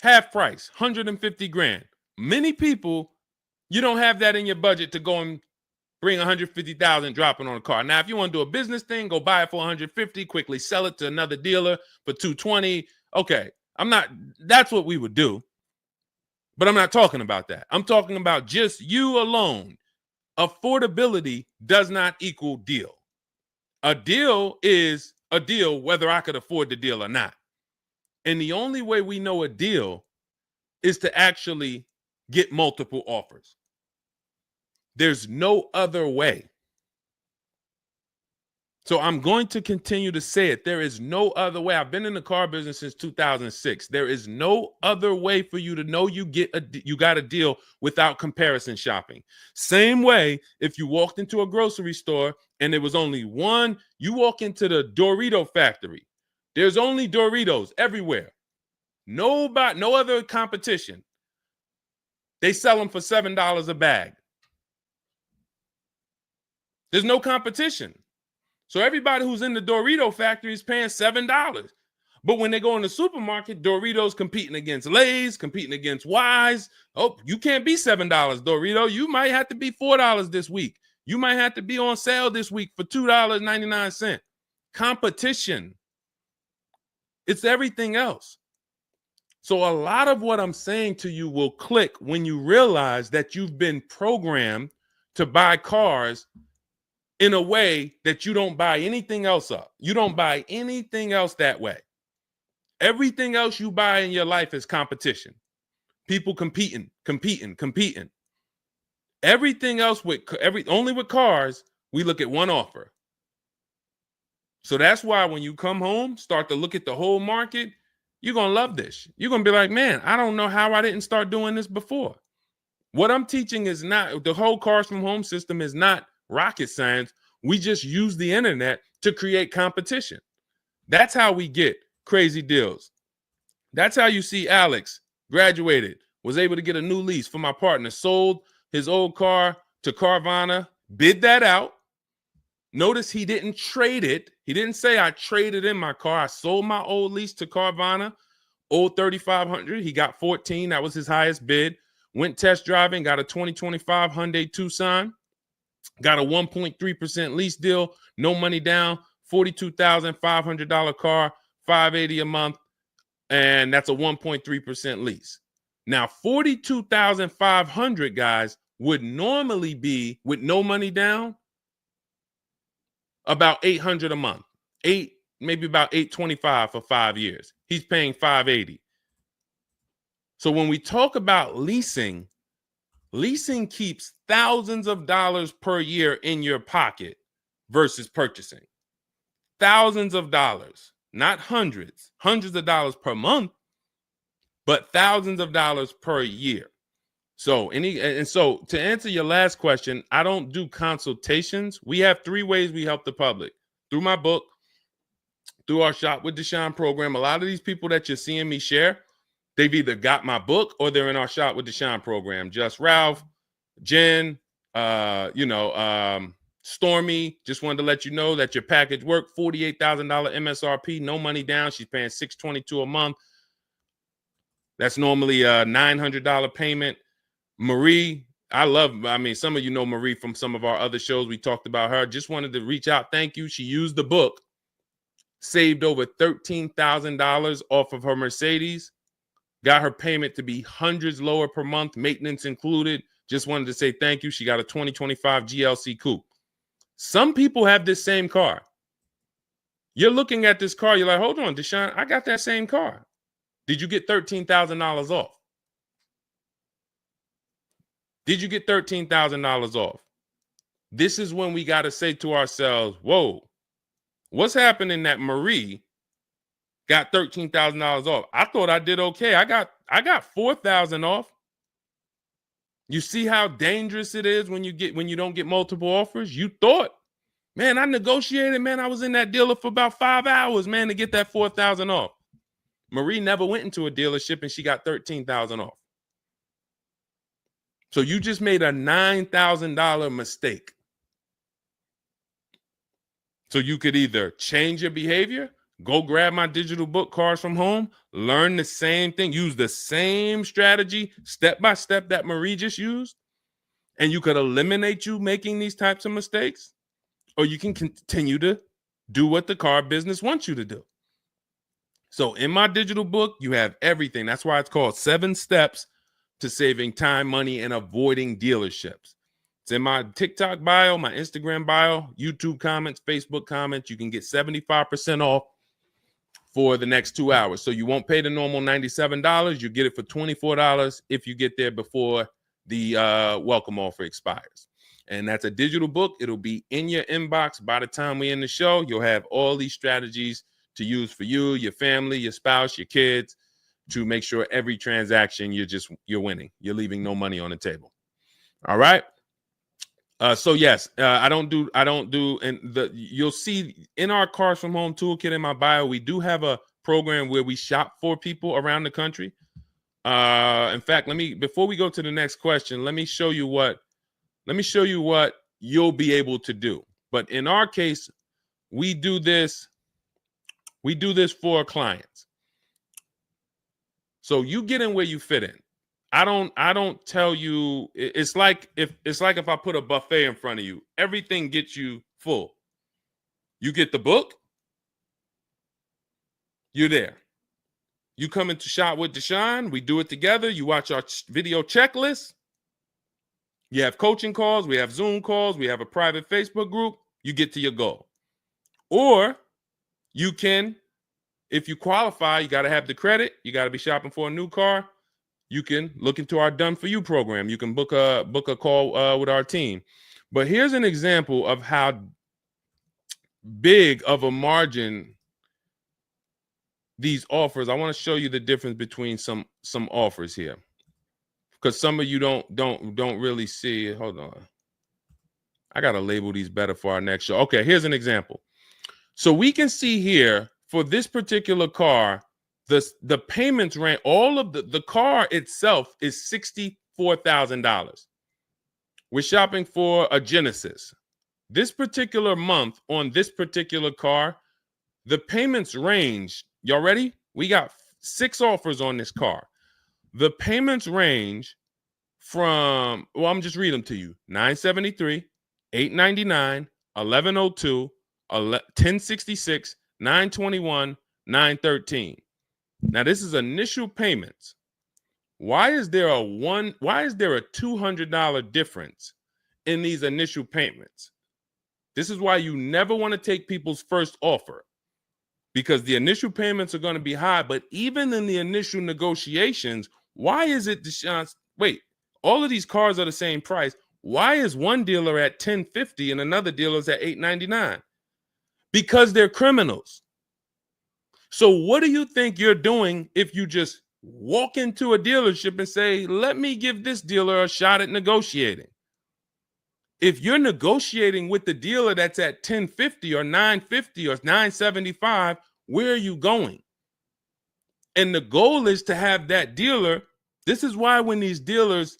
half price, 150 grand. Many people, you don't have that in your budget to go and bring 150,000 dropping on a car. Now, if you want to do a business thing, go buy it for 150, quickly sell it to another dealer for 220. Okay, that's what we would do. But I'm not talking about that. I'm talking about just you alone. Affordability does not equal deal. A deal is a deal whether I could afford the deal or not. And the only way we know a deal is to actually get multiple offers. There's no other way. So I'm going to continue to say it. There is no other way. I've been in the car business since 2006. There is no other way for you to know you got a deal without comparison shopping. Same way if you walked into a grocery store and there was only one, you walk into the Dorito factory. There's only Doritos everywhere. No other competition. They sell them for $7 a bag. There's no competition. So everybody who's in the Dorito factory is paying $7. But when they go in the supermarket, Doritos competing against Lay's, competing against Wise. Oh, you can't be $7, Dorito. You might have to be $4 this week. You might have to be on sale this week for $2.99. Competition. It's everything else. So a lot of what I'm saying to you will click when you realize that you've been programmed to buy cars in a way that you don't buy anything else up. You don't buy anything else that way. Everything else you buy in your life is competition. People competing. Everything else only with cars, we look at one offer. So that's why when you come home, start to look at the whole market, you're going to love this. You're going to be like, man, I don't know how I didn't start doing this before. What I'm teaching is not, the whole Cars from Home system is not rocket science. We just use the internet to create competition. That's how we get crazy deals. That's how you see Alex graduated, was able to get a new lease for my partner, sold his old car to Carvana, bid that out. Notice he didn't trade it. He didn't say I traded in my car. I sold my old lease to Carvana, old 3,500. He got 14. That was his highest bid. Went test driving, got a 2025 Hyundai Tucson, got a 1.3% lease deal, no money down, $42,500 car, $580 a month, and that's a 1.3% lease. Now, $42,500, guys, would normally be, with no money down, about $800 a month. Maybe about $825 for 5 years. He's paying $580. So when we talk about leasing keeps thousands of dollars per year in your pocket versus purchasing. Thousands of dollars, not hundreds of dollars per month, but thousands of dollars per year. So to answer your last question, I don't do consultations. We have 3 ways we help the public: through my book, through our Shop with Deshone program. A lot of these people that you're seeing me share, they've either got my book or they're in our Shop with Deshone program. Just Ralph, Jen, Stormy. Just wanted to let you know that your package worked. $48,000 MSRP, no money down. She's paying $622 a month. That's normally a $900 payment. Marie, some of you know Marie from some of our other shows. We talked about her. Just wanted to reach out. Thank you. She used the book, saved over $13,000 off of her Mercedes, got her payment to be hundreds lower per month, maintenance included. Just wanted to say thank you. She got a 2025 GLC Coupe. Some people have this same car. You're looking at this car. You're like, hold on, Deshone, I got that same car. Did you get $13,000 off? Did you get $13,000 off? This is when we got to say to ourselves, whoa, what's happening that Marie got $13,000 off? I thought I did okay. I got $4,000 off. You see how dangerous it is when you don't get multiple offers? You thought, man, I negotiated, man. I was in that dealer for about 5 hours, man, to get that $4,000 off. Marie never went into a dealership and she got $13,000 off. So you just made a $9,000 mistake. So you could either change your behavior, go grab my digital book, Cars from Home, learn the same thing, use the same strategy step by step that Marie just used, and you could eliminate you making these types of mistakes, or you can continue to do what the car business wants you to do. So in my digital book, you have everything. That's why it's called 7 Steps to Saving Time, Money, and Avoiding Dealerships. It's in my TikTok bio, my Instagram bio, YouTube comments, Facebook comments. You can get 75% off for the next 2 hours. So you won't pay the normal $97. You get it for $24 if you get there before the welcome offer expires. And that's a digital book. It'll be in your inbox by the time we end the show. You'll have all these strategies to use for you, your family, your spouse, your kids, to make sure every transaction you're winning. You're leaving no money on the table. All right. So yes, I don't do, and you'll see in our Cars from Home toolkit in my bio, we do have a program where we shop for people around the country. In fact, before we go to the next question, let me show you what you'll be able to do. But in our case, we do this for clients. So you get in where you fit in. I don't tell you, it's like if I put a buffet in front of you, everything gets you full. You get the book, you're there. You come into Shop with Deshone, we do it together. You watch our video checklist. You have coaching calls, we have Zoom calls, we have a private Facebook group. You get to your goal. Or you can, if you qualify, you got to have the credit. You got to be shopping for a new car. You can look into our Done For You program. You can book a call with our team. But here's an example of how big of a margin these offers. I want to show you the difference between some offers here, because some of you don't really see it. Hold on. I got to label these better for our next show. Okay, here's an example. So we can see here for this particular car, the payments range, all of the car itself is $64,000. We're shopping for a Genesis. This particular month on this particular car, the payments range. Y'all ready? We got 6 offers on this car. The payments range from, well, I'm just reading them to you. $973, $899, $1,102, $1,066, $921, $913. Now this is initial payments. Why is there a $200 difference in these initial payments? This is why you never want to take people's first offer, because the initial payments are going to be high. But even in the initial negotiations, why is it, Deshone? Wait, all of these cars are the same price. Why is one dealer at $1,050 and another dealer is at $899? Because they're criminals. So what do you think you're doing if you just walk into a dealership and say, let me give this dealer a shot at negotiating? If you're negotiating with the dealer that's at $1,050 or $950 or $975, where are you going? And the goal is to have that dealer. This is why when these dealers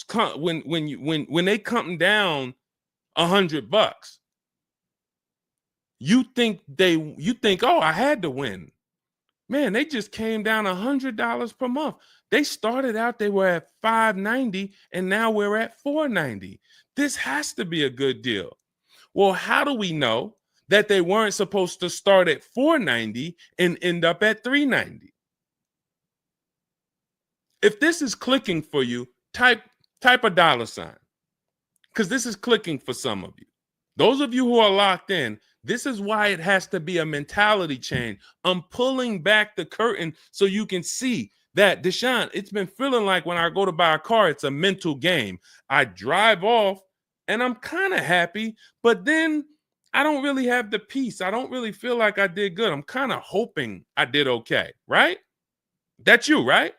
come, when they come down $100, you think, oh, I had to win. Man, they just came down $100 per month. They started out, they were at $590, and now we're at $490. This has to be a good deal. Well, how do we know that they weren't supposed to start at $490 and end up at $390? If this is clicking for you, type a $, because this is clicking for some of you. Those of you who are locked in, this is why it has to be a mentality change. I'm pulling back the curtain so you can see that, Deshone, it's been feeling like when I go to buy a car, it's a mental game. I drive off and I'm kind of happy, but then I don't really have the peace. I don't really feel like I did good. I'm kind of hoping I did okay, right? That's you, right?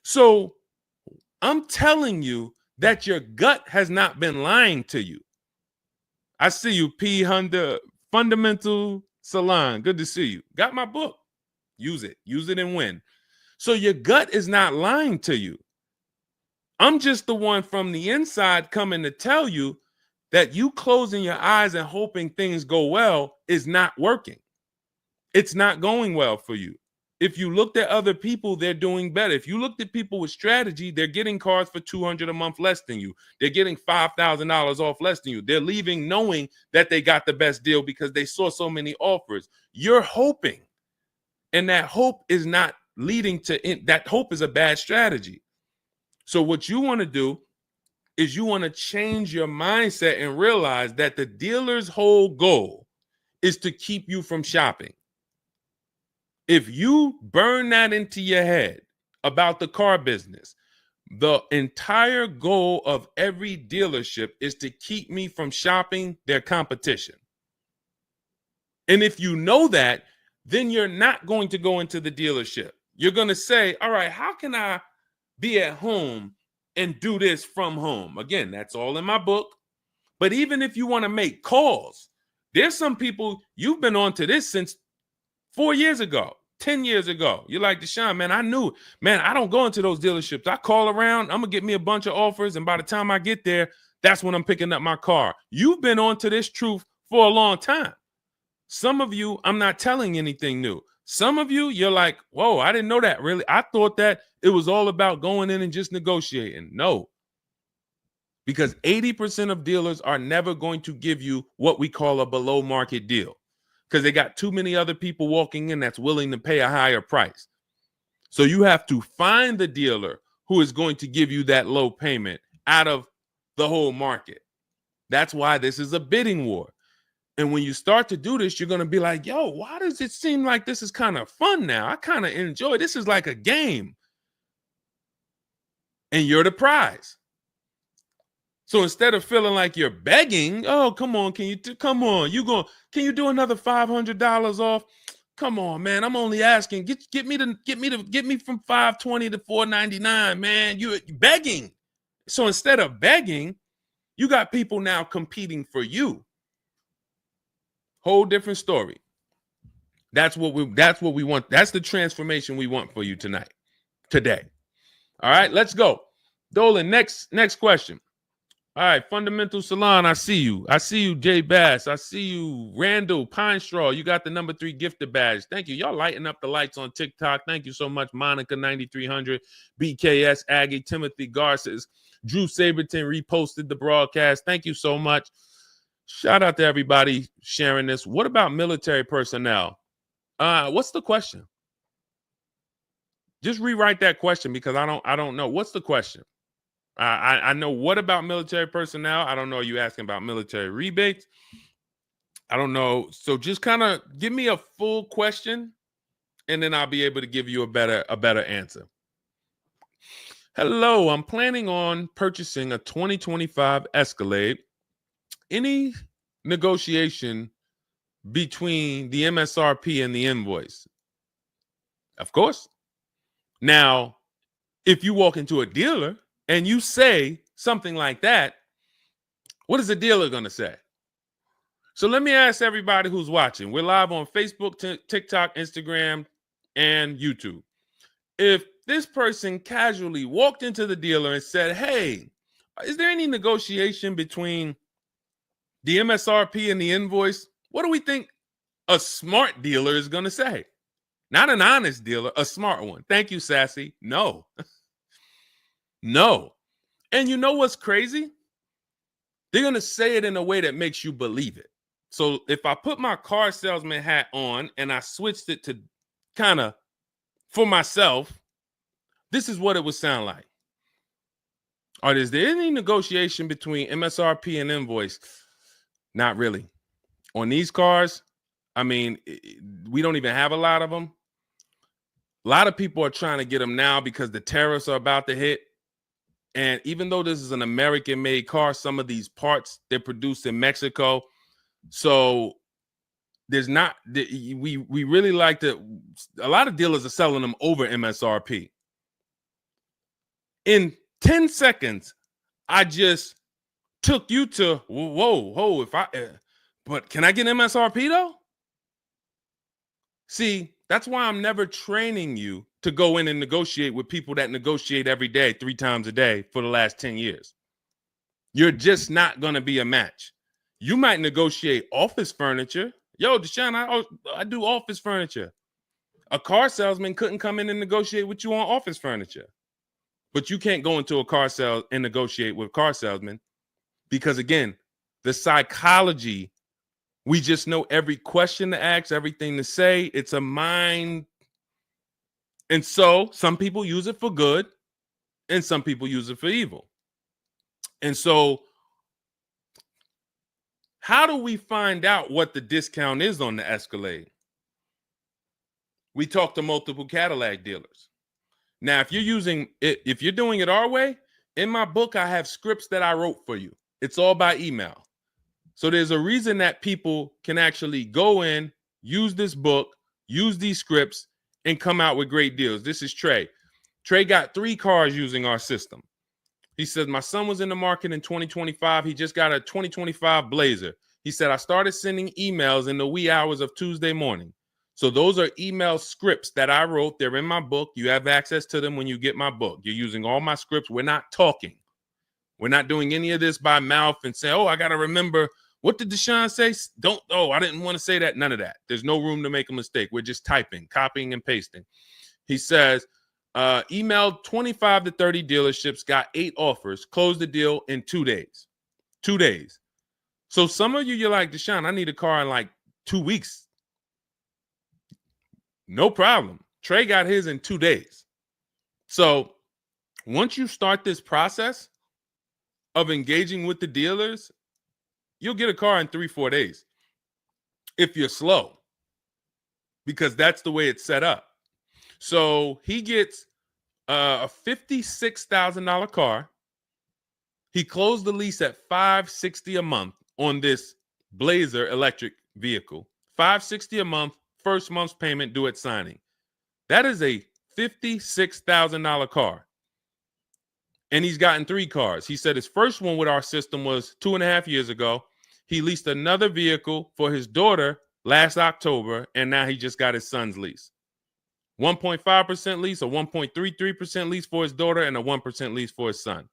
So I'm telling you that your gut has not been lying to you. I see you, P. Honda Fundamental Salon. Good to see you. Got my book. Use it. Use it and win. So your gut is not lying to you. I'm just the one from the inside coming to tell you that you closing your eyes and hoping things go well is not working. It's not going well for you. If you looked at other people, they're doing better. If you looked at people with strategy, they're getting cars for $200 a month less than you. They're getting $5,000 off less than you. They're leaving knowing that they got the best deal because they saw so many offers. You're hoping, and that hope is not leading to that. Hope is a bad strategy. So what you want to do is you want to change your mindset and realize that the dealer's whole goal is to keep you from shopping. If you burn that into your head about the car business, the entire goal of every dealership is to keep me from shopping their competition. And if you know that, then you're not going to go into the dealership. You're going to say, all right, how can I be at home and do this from home? Again, that's all in my book. But even if you want to make calls, there's some people, you've been on to this since 4 years ago, 10 years ago. You're like, Deshone, man, I knew, man, I don't go into those dealerships. I call around, I'm going to get me a bunch of offers. And by the time I get there, that's when I'm picking up my car. You've been on to this truth for a long time. Some of you, I'm not telling anything new. Some of you, you're like, whoa, I didn't know that really. I thought that it was all about going in and just negotiating. No, because 80% of dealers are never going to give you what we call a below market deal because they got too many other people walking in that's willing to pay a higher price. So you have to find the dealer who is going to give you that low payment out of the whole market. That's why this is a bidding war. And when you start to do this, you're going to be like, yo, why does it seem like this is kind of fun now? I kind of enjoy this. Is like a game. And you're the prize. So instead of feeling like you're begging, oh, come on, can you do another $500 off? Come on, man. I'm only asking. Get me from 520 to 499, man. You're begging. So instead of begging, you got people now competing for you. Whole different story. That's what we want. That's the transformation we want for you today. All right, let's go. Dolan, next question. All right, Fundamental Salon, I see you. I see you, Jay Bass. I see you, Randall Pine Straw. You got the number 3 gifted badge. Thank you. Y'all lighting up the lights on TikTok. Thank you so much. Monica 9300, BKS Aggie, Timothy Garces, Drew Saberton reposted the broadcast. Thank you so much. Shout out to everybody sharing this. What about military personnel? What's the question? Just rewrite that question because I don't know. What's the question? I know what about military personnel. I don't know. Are you asking about military rebates? I don't know. So just kind of give me a full question, and then I'll be able to give you a better answer. Hello, I'm planning on purchasing a 2025 Escalade. Any negotiation between the MSRP and the invoice? Of course. Now, if you walk into a dealer and you say something like that, what is the dealer going to say? So let me ask everybody who's watching. We're live on Facebook, TikTok, Instagram, and YouTube. If this person casually walked into the dealer and said, hey, is there any negotiation between the MSRP and the invoice? What do we think a smart dealer is going to say? Not an honest dealer, a smart one. Thank you, Sassy. No. No. And you know what's crazy? They're going to say it in a way that makes you believe it. So if I put my car salesman hat on and I switched it to kind of for myself, this is what it would sound like. Or is there any negotiation between MSRP and invoice? Not really. On these cars, I mean, we don't even have a lot of them. A lot of people are trying to get them now because the tariffs are about to hit. And even though this is an American-made car, some of these parts, they're produced in Mexico. So there's not, we really like to, a lot of dealers are selling them over MSRP. In 10 seconds, I just took you to, whoa, but can I get MSRP though? See, that's why I'm never training you to go in and negotiate with people that negotiate every day, 3 times a day for the last 10 years. You're just not going to be a match. You might negotiate office furniture. Yo, Deshone, I do office furniture. A car salesman couldn't come in and negotiate with you on office furniture. But you can't go into a car sale and negotiate with car salesmen because, again, the psychology, we just know every question to ask, everything to say. It's a mind. And so some people use it for good and some people use it for evil. And so how do we find out what the discount is on the Escalade? We talk to multiple Cadillac dealers. Now, if you're doing it our way, in my book, I have scripts that I wrote for you. It's all by email. So there's a reason that people can actually go in, use this book, use these scripts, and come out with great deals. This is Trey. Trey got 3 cars using our system. He says, my son was in the market in 2025. He just got a 2025 Blazer. He said, I started sending emails in the wee hours of Tuesday morning. So those are email scripts that I wrote. They're in my book. You have access to them when you get my book. You're using all my scripts. We're not talking. We're not doing any of this by mouth and saying, oh, I got to remember What did Deshone say? Don't, oh, I didn't want to say that. None of that. There's no room to make a mistake. We're just typing, copying, and pasting. He says, emailed 25 to 30 dealerships, got 8 offers, closed the deal in 2 days. 2 days. So some of you, you're like, Deshone, I need a car in like 2 weeks. No problem. Trey got his in 2 days. So once you start this process of engaging with the dealers, you'll get a car in 3-4 days if you're slow, because that's the way it's set up. So he gets a $56,000 car. He closed the lease at $560 a month on this Blazer electric vehicle. $560 a month, first month's payment due at signing. That is a $56,000 car. And he's gotten 3 cars. He said his first one with our system was 2.5 years ago. He leased another vehicle for his daughter last October, and now he just got his son's lease. 1.5% lease, a 1.33% lease for his daughter, and a 1% lease for his son.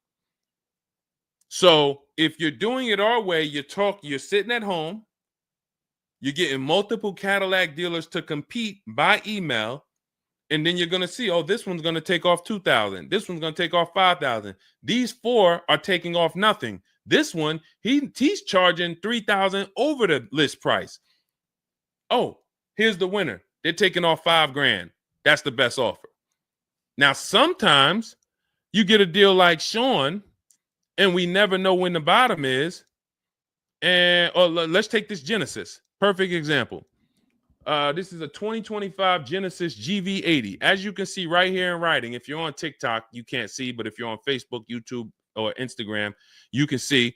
So if you're doing it our way, you're sitting at home, you're getting multiple Cadillac dealers to compete by email, and then you're going to see, oh, this one's going to take off $2,000. This one's going to take off $5,000. These 4 are taking off nothing. This one, he's charging $3,000 over the list price. Oh, here's the winner. They're taking off $5,000. That's the best offer. Now, sometimes you get a deal like Sean, and we never know when the bottom is. And let's take this Genesis. Perfect example. This is a 2025 Genesis GV80. As you can see right here in writing, if you're on TikTok, you can't see, but if you're on Facebook, YouTube, or Instagram, you can see.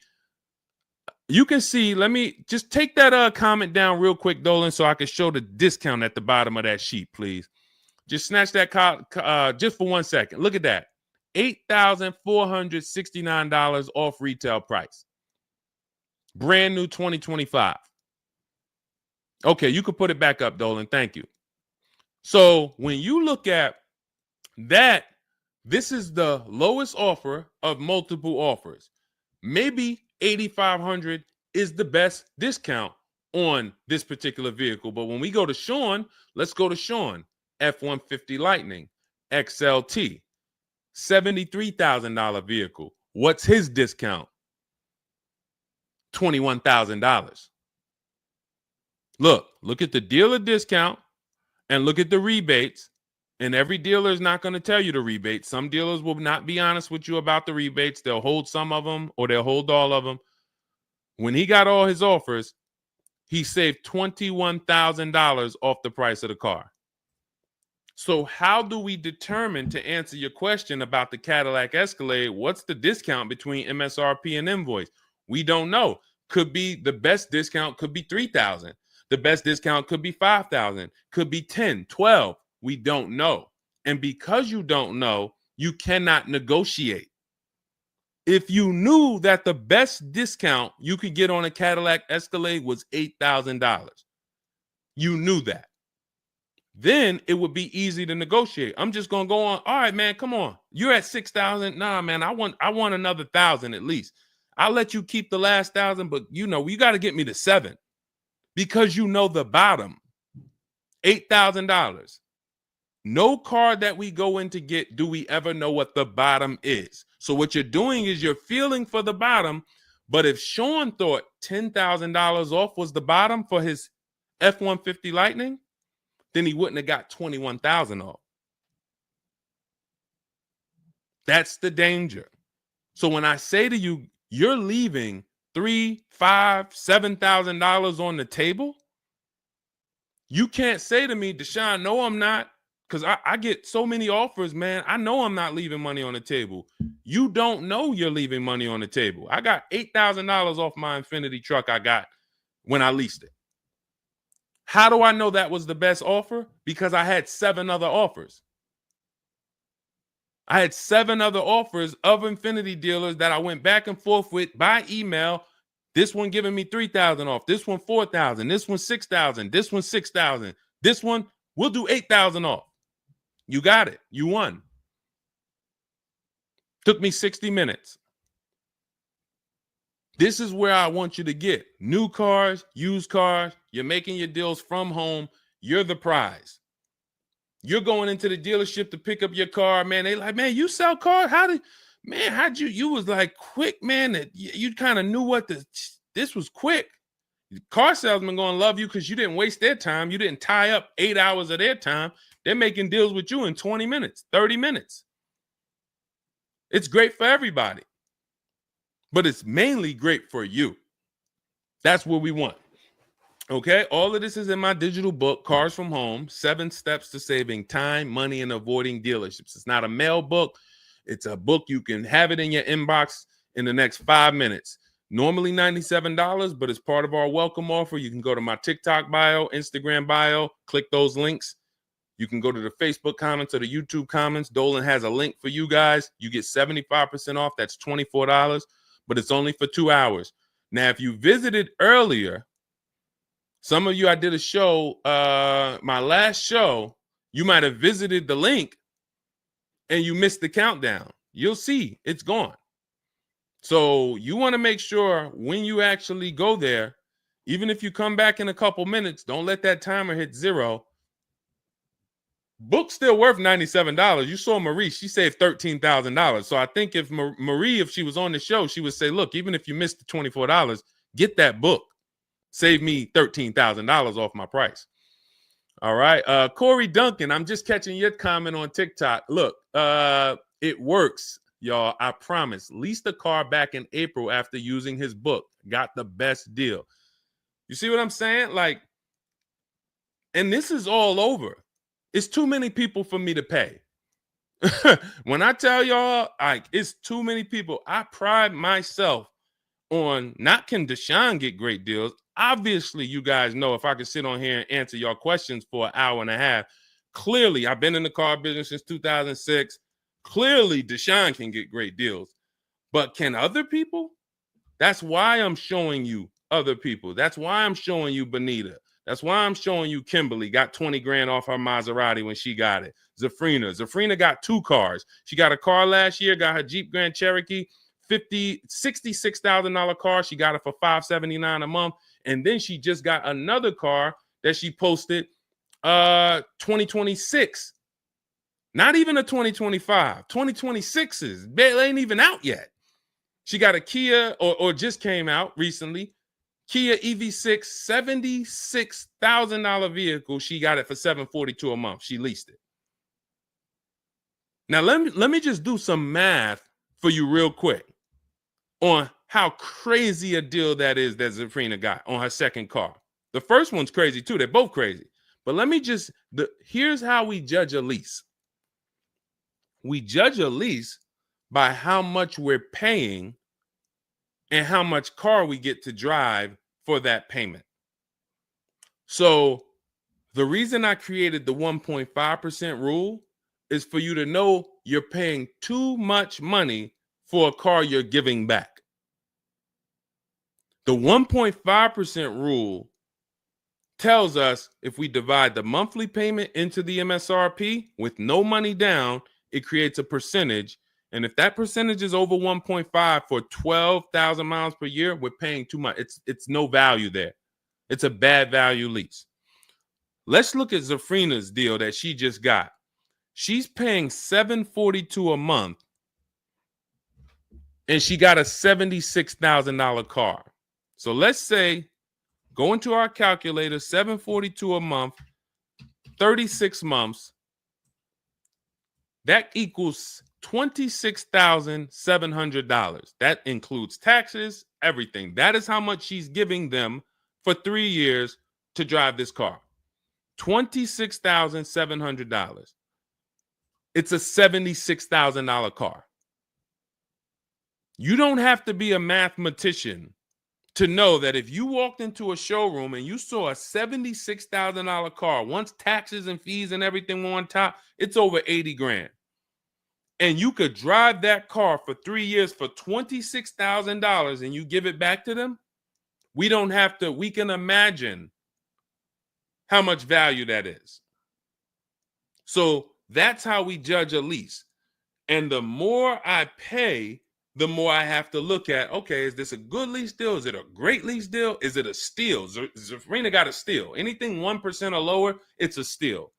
You can see, let me just take that comment down real quick, Dolan, so I can show the discount at the bottom of that sheet, please. Just snatch that just for 1 second. Look at that. $8,469 off retail price. Brand new 2025. Okay, you can put it back up, Dolan. Thank you. So when you look at that, this is the lowest offer of multiple offers. Maybe $8,500 is the best discount on this particular vehicle. But when we go to Sean, let's go to Sean. F-150 Lightning XLT, $73,000 vehicle. What's his discount? $21,000. Look at the dealer discount and look at the rebates. And every dealer is not going to tell you the rebates. Some dealers will not be honest with you about the rebates. They'll hold some of them or they'll hold all of them. When he got all his offers, he saved $21,000 off the price of the car. So how do we determine, to answer your question about the Cadillac Escalade, what's the discount between MSRP and invoice? We don't know. Could be the best discount could be $3,000. The best discount could be $5,000, could be $10,000, $12,000. We don't know. And because you don't know, you cannot negotiate. If you knew that the best discount you could get on a Cadillac Escalade was $8,000, you knew that, then it would be easy to negotiate. I'm just going to go on. All right, man, come on. You're at $6,000. Nah, man, I want another $1,000 at least. I'll let you keep the last $1,000, but you got to get me to $7,000 because you know the bottom, $8,000. No car that we go in to get do we ever know what the bottom is. So what you're doing is you're feeling for the bottom. But if Sean thought $10,000 off was the bottom for his F-150 Lightning, then he wouldn't have got $21,000 off. That's the danger. So when I say to you, you're leaving $3,000, $5,000, $7,000 on the table, you can't say to me, Deshone, no, I'm not. Because I get so many offers, man. I know I'm not leaving money on the table. You don't know you're leaving money on the table. I got $8,000 off my Infinity truck I got when I leased it. How do I know that was the best offer? Because I had 7 other offers. I had 7 other offers of Infinity dealers that I went back and forth with by email. This one giving me $3,000 off. This one $4,000. This one $6,000. This one $6,000. This one, we'll do $8,000 off. You got it. You won. Took me 60 minutes. This is where I want you to get new cars, used cars. You're making your deals from home. You're the prize. You're going into the dealership to pick up your car, man. They like, man, you sell cars? How'd you was like quick, man, that you kind of knew what this was quick. Car salesmen going to love you because you didn't waste their time. You didn't tie up 8 hours of their time. They're making deals with you in 20 minutes, 30 minutes. It's great for everybody, but it's mainly great for you. That's what we want. Okay, all of this is in my digital book, Cars from Home, 7 Steps to Saving Time, Money, and Avoiding Dealerships. It's not a mail book. It's a book. You can have it in your inbox in the next 5 minutes. Normally $97, but as part of our welcome offer, you can go to my TikTok bio, Instagram bio, click those links. You can go to the Facebook comments or the YouTube comments. Dolan has a link for you guys. You get 75% off. That's $24, but it's only for 2 hours. Now, if you visited earlier, some of you, I did a show, my last show, you might have visited the link and you missed the countdown. You'll see it's gone. So you want to make sure when you actually go there, even if you come back in a couple minutes, don't let that timer hit 0. Book's still worth $97. You saw Marie, she saved $13,000. So I think if Marie, if she was on the show, she would say, look, even if you missed the $24, get that book. Save me $13,000 off my price. All right. Corey Duncan, I'm just catching your comment on TikTok. Look, it works, y'all. I promise. Leased a car back in April after using his book. Got the best deal. You see what I'm saying? Like, and this is all over. It's too many people for me to pay. When I tell y'all, like, it's too many people. I pride myself on not can Deshone get great deals. Obviously, you guys know if I could sit on here and answer your questions for an hour and a half, clearly I've been in the car business since 2006. Clearly, Deshone can get great deals. But can other people? That's why I'm showing you other people. That's why I'm showing you Benita. That's why I'm showing you Kimberly got 20 grand off her Maserati when she got it. Zafrina got 2 cars. She got a car last year, got her Jeep Grand Cherokee, $66,000 car. She got it for $579 a month. And then she just got another car that she posted 2026. Not even a 2025. 2026s. They ain't even out yet. She got a Kia or just came out recently. Kia EV6, $76,000 vehicle. She got it for $742 a month. She leased it. Now let me just do some math for you real quick on how crazy a deal that is that Zafrina got on her second car. The first one's crazy too. They're both crazy. But let me just, here's how we judge a lease. We judge a lease by how much we're paying and how much car we get to drive for that payment. So the reason I created the 1.5% rule is for you to know you're paying too much money for a car you're giving back. The 1.5% rule tells us if we divide the monthly payment into the MSRP with no money down, it creates a percentage. And if that percentage is over 1.5 for 12,000 miles per year, we're paying too much. It's no value there. It's a bad value lease. Let's look at Zafrina's deal that she just got. She's paying $742 a month, and she got a $76,000 car. So let's say, go into our calculator, $742 a month, 36 months. That equals $26,700. That includes taxes, everything. That is how much she's giving them for 3 years to drive this car. $26,700. It's a $76,000 car. You don't have to be a mathematician to know that if you walked into a showroom and you saw a $76,000 car, once taxes and fees and everything were on top, it's over 80 grand. And you could drive that car for 3 years for $26,000 and you give it back to them, we don't have to, we can imagine how much value that is. So that's how we judge a lease. And the more I pay, the more I have to look at, okay, is this a good lease deal? Is it a great lease deal? Is it a steal? Zafrina got a steal. Anything 1% or lower, it's a steal.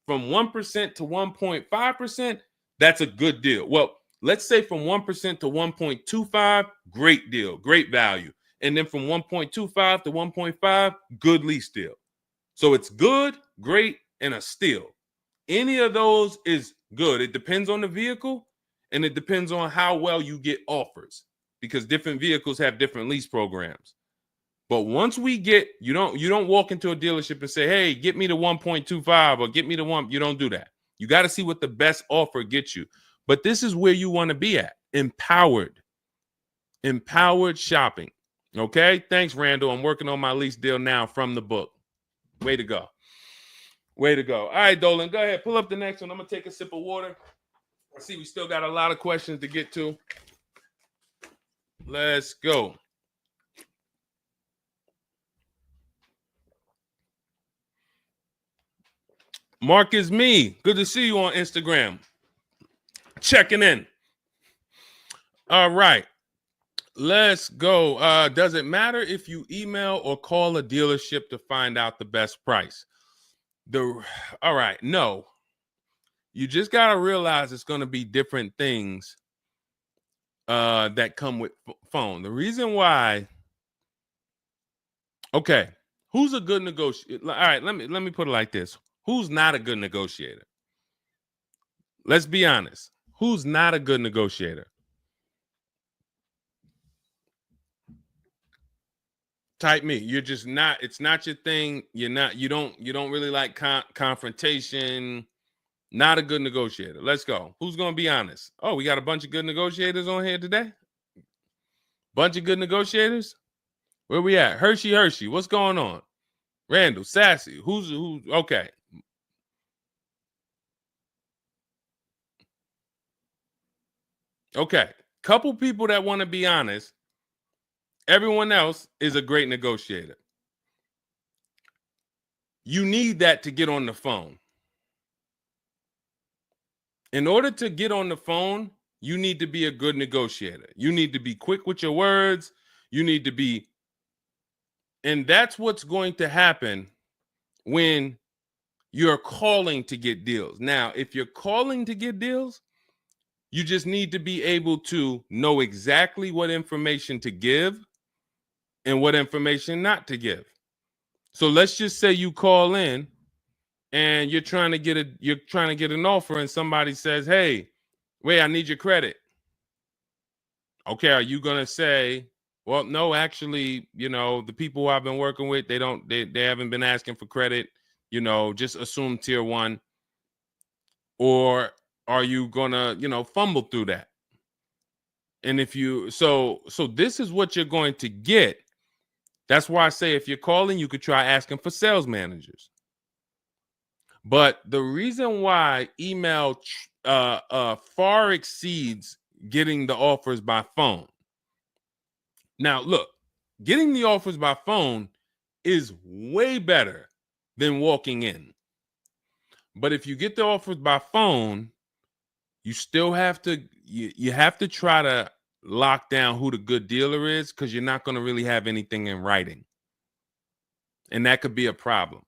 From 1% to 1.5%, that's a good deal. Well, let's say from 1% to 1.25, great deal, great value. And then from 1.25 to 1.5, good lease deal. So it's good, great, and a steal. Any of those is good. It depends on the vehicle and it depends on how well you get offers because different vehicles have different lease programs. But once we get, you don't walk into a dealership and say, hey, get me to 1.25 or get me to 1. You don't do that. You got to see what the best offer gets you. But this is where you want to be at. Empowered shopping. Okay. Thanks, Randall. I'm working on my lease deal now from the book. Way to go. Way to go. All right, Dolan, go ahead. Pull up the next one. I'm going to take a sip of water. I see we still got a lot of questions to get to. Let's go. Mark is me. Good to see you on Instagram. Checking in. All right. Let's go. Does it matter if you email or call a dealership to find out the best price? All right. No. You just got to realize it's going to be different things that come with phone. The reason why. Okay. Who's a good negotiator? All right. Let me put it like this. Who's not a good negotiator? Let's be honest. Who's not a good negotiator? Type me. You're just not. It's not your thing. You don't really like confrontation. Not a good negotiator. Let's go. Who's going to be honest? Oh, we got a bunch of good negotiators on here today. Bunch of good negotiators. Where we at? Hershey. What's going on? Randall, Sassy. Who's okay. Okay. Couple people that want to be honest. Everyone else is a great negotiator. You need that to get on the phone. In order to get on the phone, you need to be a good negotiator. You need to be quick with your words. You need to be, and that's what's going to happen when you're calling to get deals. Now, if you're calling to get deals, you just need to be able to know exactly what information to give and what information not to give. So let's just say you call in and you're trying to get an offer and somebody says, "Hey, wait, I need your credit." Okay, are you going to say, "Well, no, actually, the people I've been working with, they haven't been asking for credit, just assume tier 1." Or are you going to, fumble through that? And if you so this is what you're going to get. That's why I say if you're calling, you could try asking for sales managers. But the reason why email far exceeds getting the offers by phone. Now, look, getting the offers by phone is way better than walking in. But if you get the offers by phone, you still have to you have to try to lock down who the good dealer is because you're not going to really have anything in writing. And that could be a problem.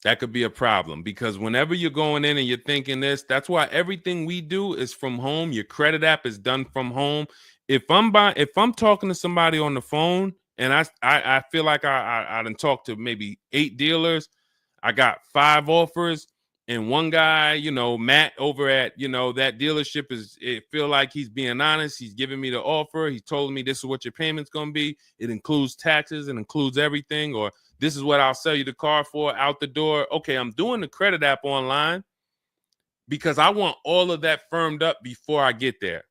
That could be a problem because whenever you're going in and you're thinking this, that's why everything we do is from home. Your credit app is done from home. If I'm talking to somebody on the phone and I feel like I done talked to maybe 8 dealers, I got 5 offers, and one guy, Matt over at that dealership it feel like he's being honest. He's giving me the offer. He told me this is what your payment's gonna be. It includes taxes, it includes everything, or this is what I'll sell you the car for out the door. Okay, I'm doing the credit app online because I want all of that firmed up before I get there.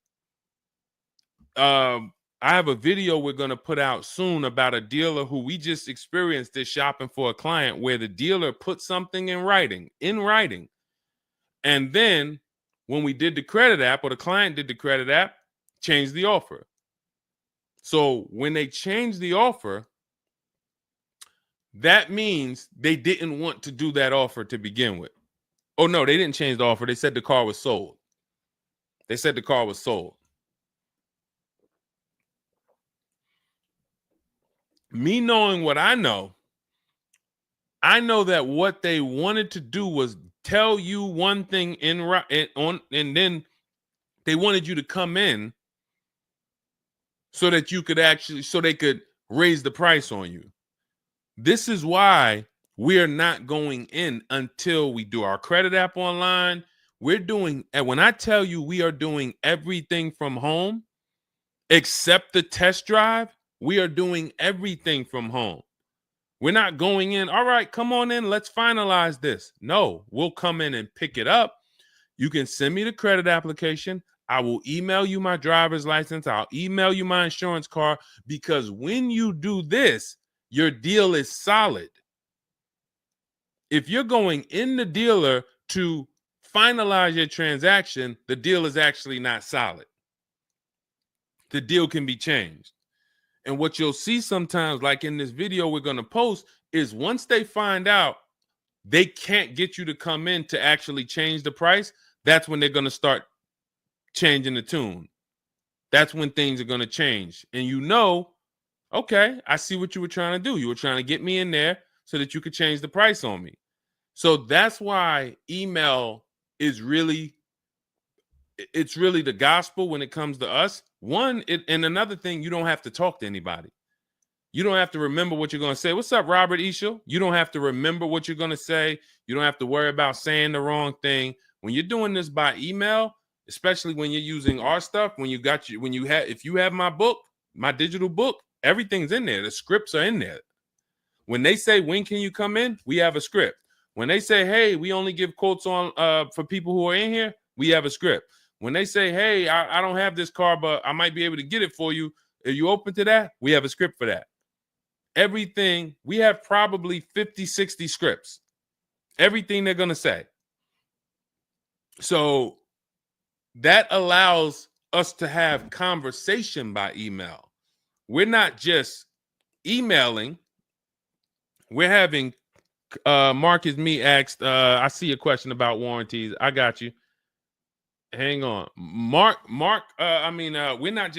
I have a video we're going to put out soon about a dealer who we just experienced this shopping for a client where the dealer put something in writing. And then when we did the credit app or the client did the credit app, changed the offer. So when they changed the offer, that means they didn't want to do that offer to begin with. Oh, no, they didn't change the offer. They said the car was sold. Me knowing what I know that what they wanted to do was tell you one thing and then they wanted you to come in so that you could so they could raise the price on you. This is why we are not going in until we do our credit app online. And when I tell you we are doing everything from home, except the test drive, we are doing everything from home. We're not going in, all right, come on in, let's finalize this. No, we'll come in and pick it up. You can send me the credit application. I will email you my driver's license. I'll email you my insurance card, because when you do this, your deal is solid. If you're going in the dealer to finalize your transaction, the deal is actually not solid. The deal can be changed. And what you'll see sometimes, like in this video we're going to post, is once they find out they can't get you to come in to actually change the price, that's when they're going to start changing the tune. That's when things are going to change. And okay, I see what you were trying to do. You were trying to get me in there so that you could change the price on me. So that's why email is really the gospel when it comes to us. And another thing, you don't have to talk to anybody. You don't have to remember what you're going to say. What's up, Robert Ishel? You don't have to remember what you're going to say. You don't have to worry about saying the wrong thing. When you're doing this by email, especially when you're using our stuff, if you have my book, my digital book, everything's in there. The scripts are in there. When they say, when can you come in? We have a script. When they say, hey, we only give quotes on for people who are in here, we have a script. When they say, hey, I don't have this car, but I might be able to get it for you. Are you open to that? We have a script for that. Everything, we have probably 50, 60 scripts. Everything they're going to say. So that allows us to have conversation by email. We're not just emailing. We're having, Marcus Me asked, I see a question about warranties. I got you. Hang on. Mark, we're not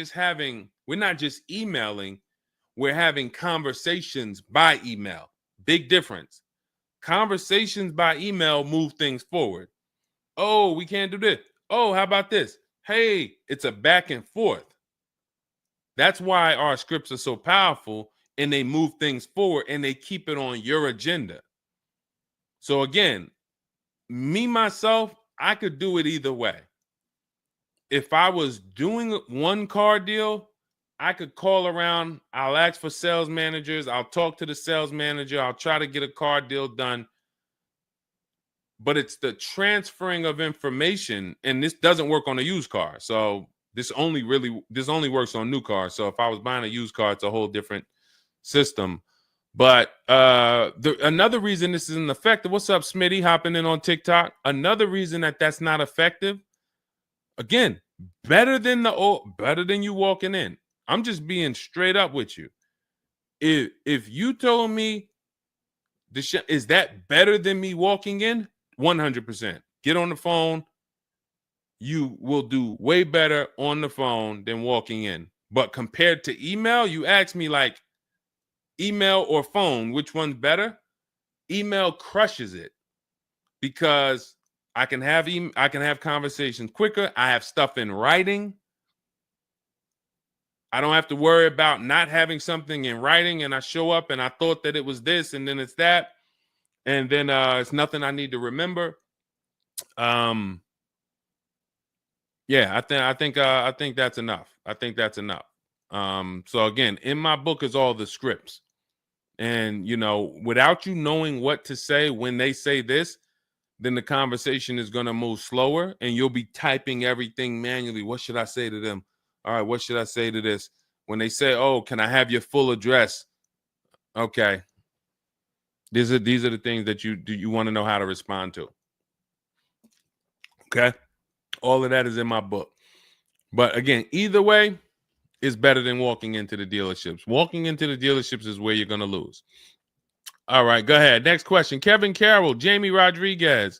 just emailing. We're having conversations by email. Big difference. Conversations by email move things forward. Oh, we can't do this. Oh, how about this? Hey, it's a back and forth. That's why our scripts are so powerful, and they move things forward, and they keep it on your agenda. So again, myself, I could do it either way. If I was doing one car deal, I could call around. I'll ask for sales managers. I'll talk to the sales manager. I'll try to get a car deal done. But it's the transferring of information, and this doesn't work on a used car. So this only works on new cars. So if I was buying a used car, it's a whole different system. But another reason this isn't effective. What's up, Smitty? Hopping in on TikTok. Another reason that's not effective. Again, better than you walking in. I'm just being straight up with you. If you told me is that better than me walking in? 100%. Get on the phone. You will do way better on the phone than walking in. But compared to email, you ask me like email or phone, which one's better? Email crushes it because I can have conversations quicker. I have stuff in writing. I don't have to worry about not having something in writing, and I show up and I thought that it was this and then it's that, and then it's nothing I need to remember. Yeah, I think that's enough. I think that's enough. So again, in my book is all the scripts. And without you knowing what to say when they say this, then the conversation is going to move slower and you'll be typing everything manually. What should I say to them? All right, what should I say to this? When they say, "Oh, can I have your full address?" Okay. These are the things that you want to know how to respond to. Okay? All of that is in my book. But again, either way is better than walking into the dealerships. Walking into the dealerships is where you're going to lose. All right, go ahead. Next question. Kevin Carroll, Jamie Rodriguez.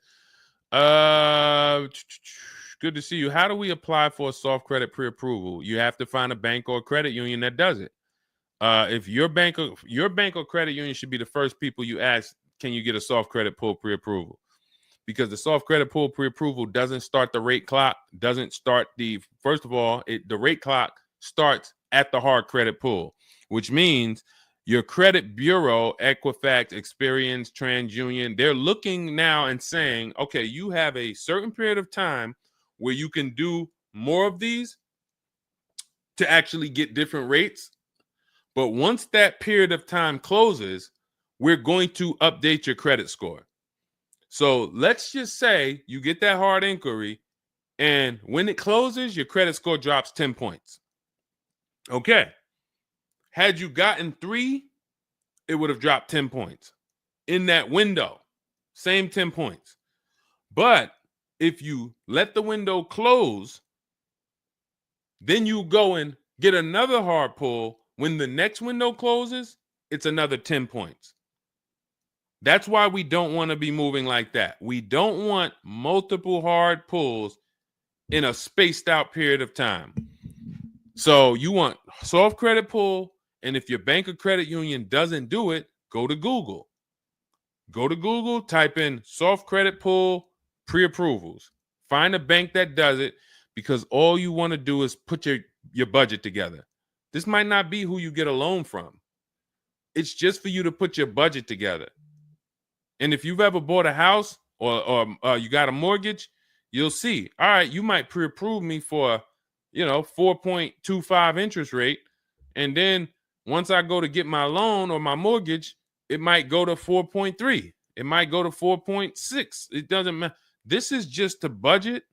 Good to see you. How do we apply for a soft credit pre-approval? You have to find a bank or a credit union that does it. If your bank or credit union should be the first people you ask, can you get a soft credit pull pre-approval? Because the soft credit pull pre-approval doesn't start the rate clock, doesn't start first of all, the rate clock starts at the hard credit pull, which means your credit bureau, Equifax, Experian, TransUnion, they're looking now and saying, okay, you have a certain period of time where you can do more of these to actually get different rates. But once that period of time closes, we're going to update your credit score. So let's just say you get that hard inquiry, and when it closes, your credit score drops 10 points. Okay. Had you gotten 3, it would have dropped 10 points. In that window, same 10 points. But if you let the window close, then you go and get another hard pull. When the next window closes, it's another 10 points. That's why we don't want to be moving like that. We don't want multiple hard pulls in a spaced out period of time. So you want soft credit pull, and if your bank or credit union doesn't do it, go to Google. Go to Google, type in soft credit pull pre-approvals. Find a bank that does it, because all you want to do is put your budget together. This might not be who you get a loan from. It's just for you to put your budget together. And if you've ever bought a house or you got a mortgage, you'll see, all right, you might pre-approve me for, 4.25 interest rate. And then once I go to get my loan or my mortgage, it might go to 4.3. It might go to 4.6. It doesn't matter. This is just to budget.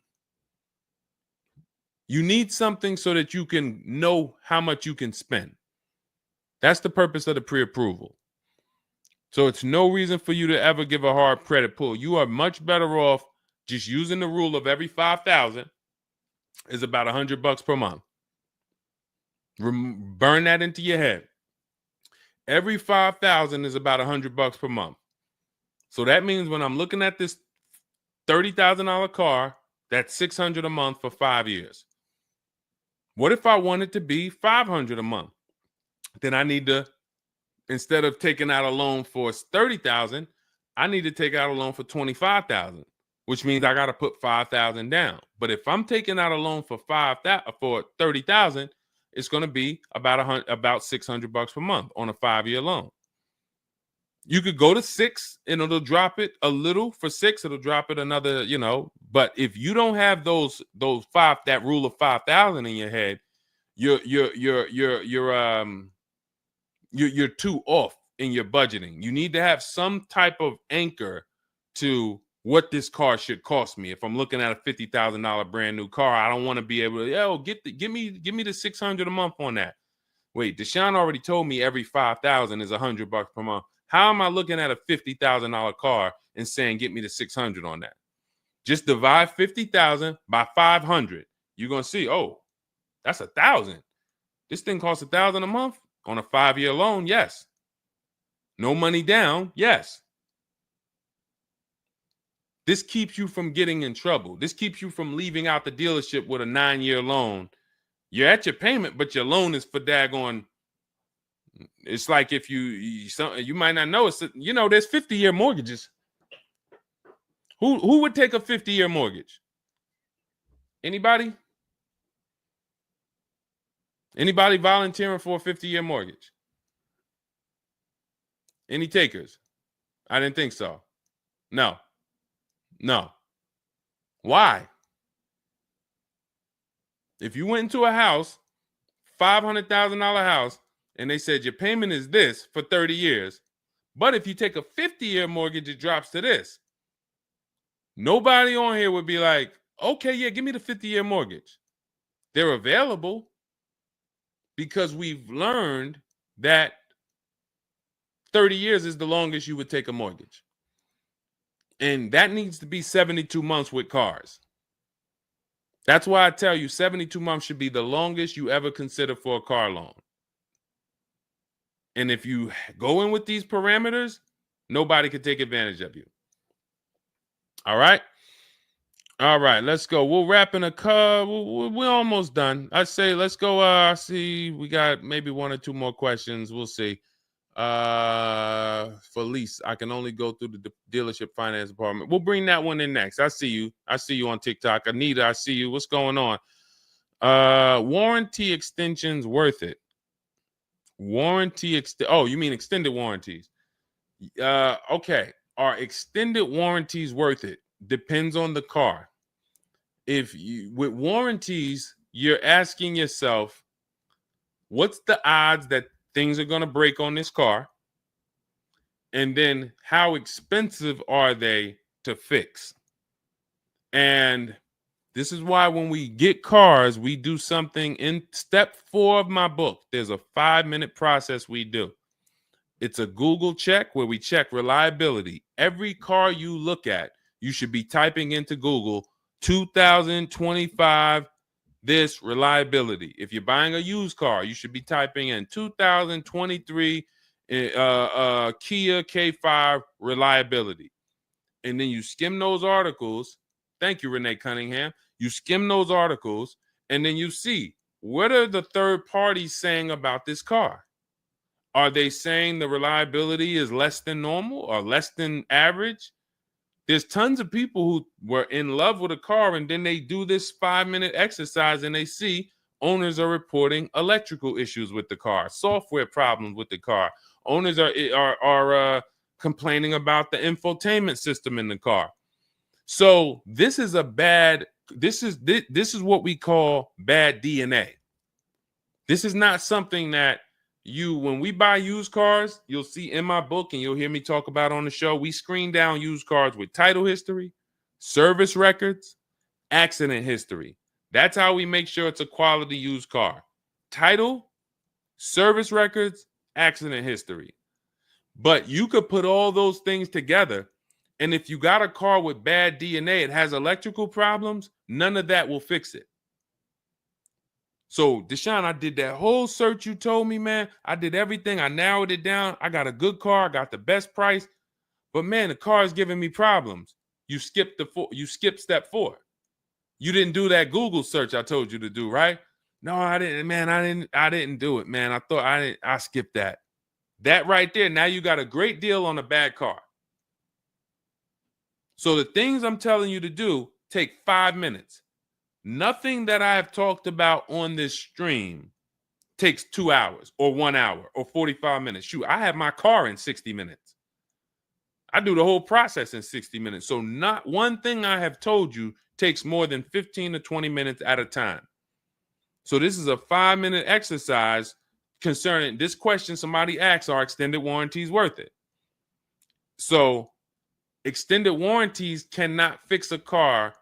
You need something so that you can know how much you can spend. That's the purpose of the pre-approval. So it's no reason for you to ever give a hard credit pull. You are much better off just using the rule of every 5,000 is about $100 per month. Burn that into your head. Every 5,000 is about $100 per month. So that means when I'm looking at this $30,000 car, that's $600 a month for 5 years. What if I want it to be $500 a month? Then I need to, instead of taking out a loan for $30,000, I need to take out a loan for $25,000, which means I got to put $5,000 down. But if I'm taking out a loan for $30,000, it's going to be about $600 per month on a 5-year loan. You could go to 6 and it'll drop it a little. For 6, it'll drop it another, But if you don't have that rule of 5,000 in your head, you're too off in your budgeting. You need to have some type of anchor to what this car should cost me. If I'm looking at a $50,000 brand new car, I don't want to be able to, give me the $600 a month on that. Wait, Deshone already told me every 5,000 is $100 per month. How am I looking at a $50,000 car and saying get me the 600 on that? Just divide 50,000 by 500. You're gonna see, oh, that's 1,000. This thing costs 1,000 a month on a 5-year loan. Yes. No money down. Yes. This keeps you from getting in trouble. This keeps you from leaving out the dealership with a 9-year loan. You're at your payment, but your loan is for daggone. It's like if you might not know, it's there's 50-year mortgages. Who would take a 50-year mortgage? Anybody? Anybody volunteering for a 50-year mortgage? Any takers? I didn't think so. No. Why? If you went into a house, $500,000 house, and they said your payment is this for 30 years, but if you take a 50-year mortgage, it drops to this. Nobody on here would be like, okay, yeah, give me the 50-year mortgage. They're available because we've learned that 30 years is the longest you would take a mortgage. And that needs to be 72 months with cars. That's why I tell you 72 months should be the longest you ever consider for a car loan. And if you go in with these parameters, nobody can take advantage of you. All right. All right, let's go. We'll wrap in a car. We're almost done. I say let's go. I see we got maybe one or two more questions. We'll see. For lease, I can only go through the dealership finance department. We'll bring that one in next. I see you. I see you on TikTok. Anita, I see you. What's going on? Warranty extensions worth it? Oh, you mean extended warranties? Okay. Are extended warranties worth it? Depends on the car. If you with warranties, you're asking yourself, what's the odds that things are going to break on this car? And then how expensive are they to fix? And this is why when we get cars, we do something in step 4 of my book. There's a 5-minute process we do. It's a Google check where we check reliability. Every car you look at, you should be typing into Google 2025 this reliability. If you're buying a used car, you should be typing in 2023 Kia K5 reliability. And then you skim those articles. Thank you, Renee Cunningham. You skim those articles, and then you see, what are the third parties saying about this car? Are they saying the reliability is less than normal or less than average? There's tons of people who were in love with a car, and then they do this 5-minute exercise and they see owners are reporting electrical issues with the car, software problems with the car. Owners are complaining about the infotainment system in the car. So this is this is what we call bad DNA. This is not something that when we buy used cars, you'll see in my book and you'll hear me talk about on the show. We screen down used cars with title history, service records, accident history. That's how we make sure it's a quality used car. Title, service records, accident history. But you could put all those things together, and if you got a car with bad DNA, it has electrical problems, none of that will fix it. So, Deshone, I did that whole search you told me, man. I did everything. I narrowed it down. I got a good car. I got the best price. But, man, the car is giving me problems. You skipped step 4. You didn't do that Google search I told you to do, right? No, I didn't, man. I didn't do it, man. I skipped that. That right there, now you got a great deal on a bad car. So the things I'm telling you to do take 5 minutes. Nothing that I have talked about on this stream takes 2 hours or 1 hour or 45 minutes. Shoot, I have my car in 60 minutes. I do the whole process in 60 minutes. So not one thing I have told you takes more than 15 to 20 minutes at a time. So this is a 5-minute exercise concerning this question somebody asks, are extended warranties worth it? So extended warranties cannot fix a car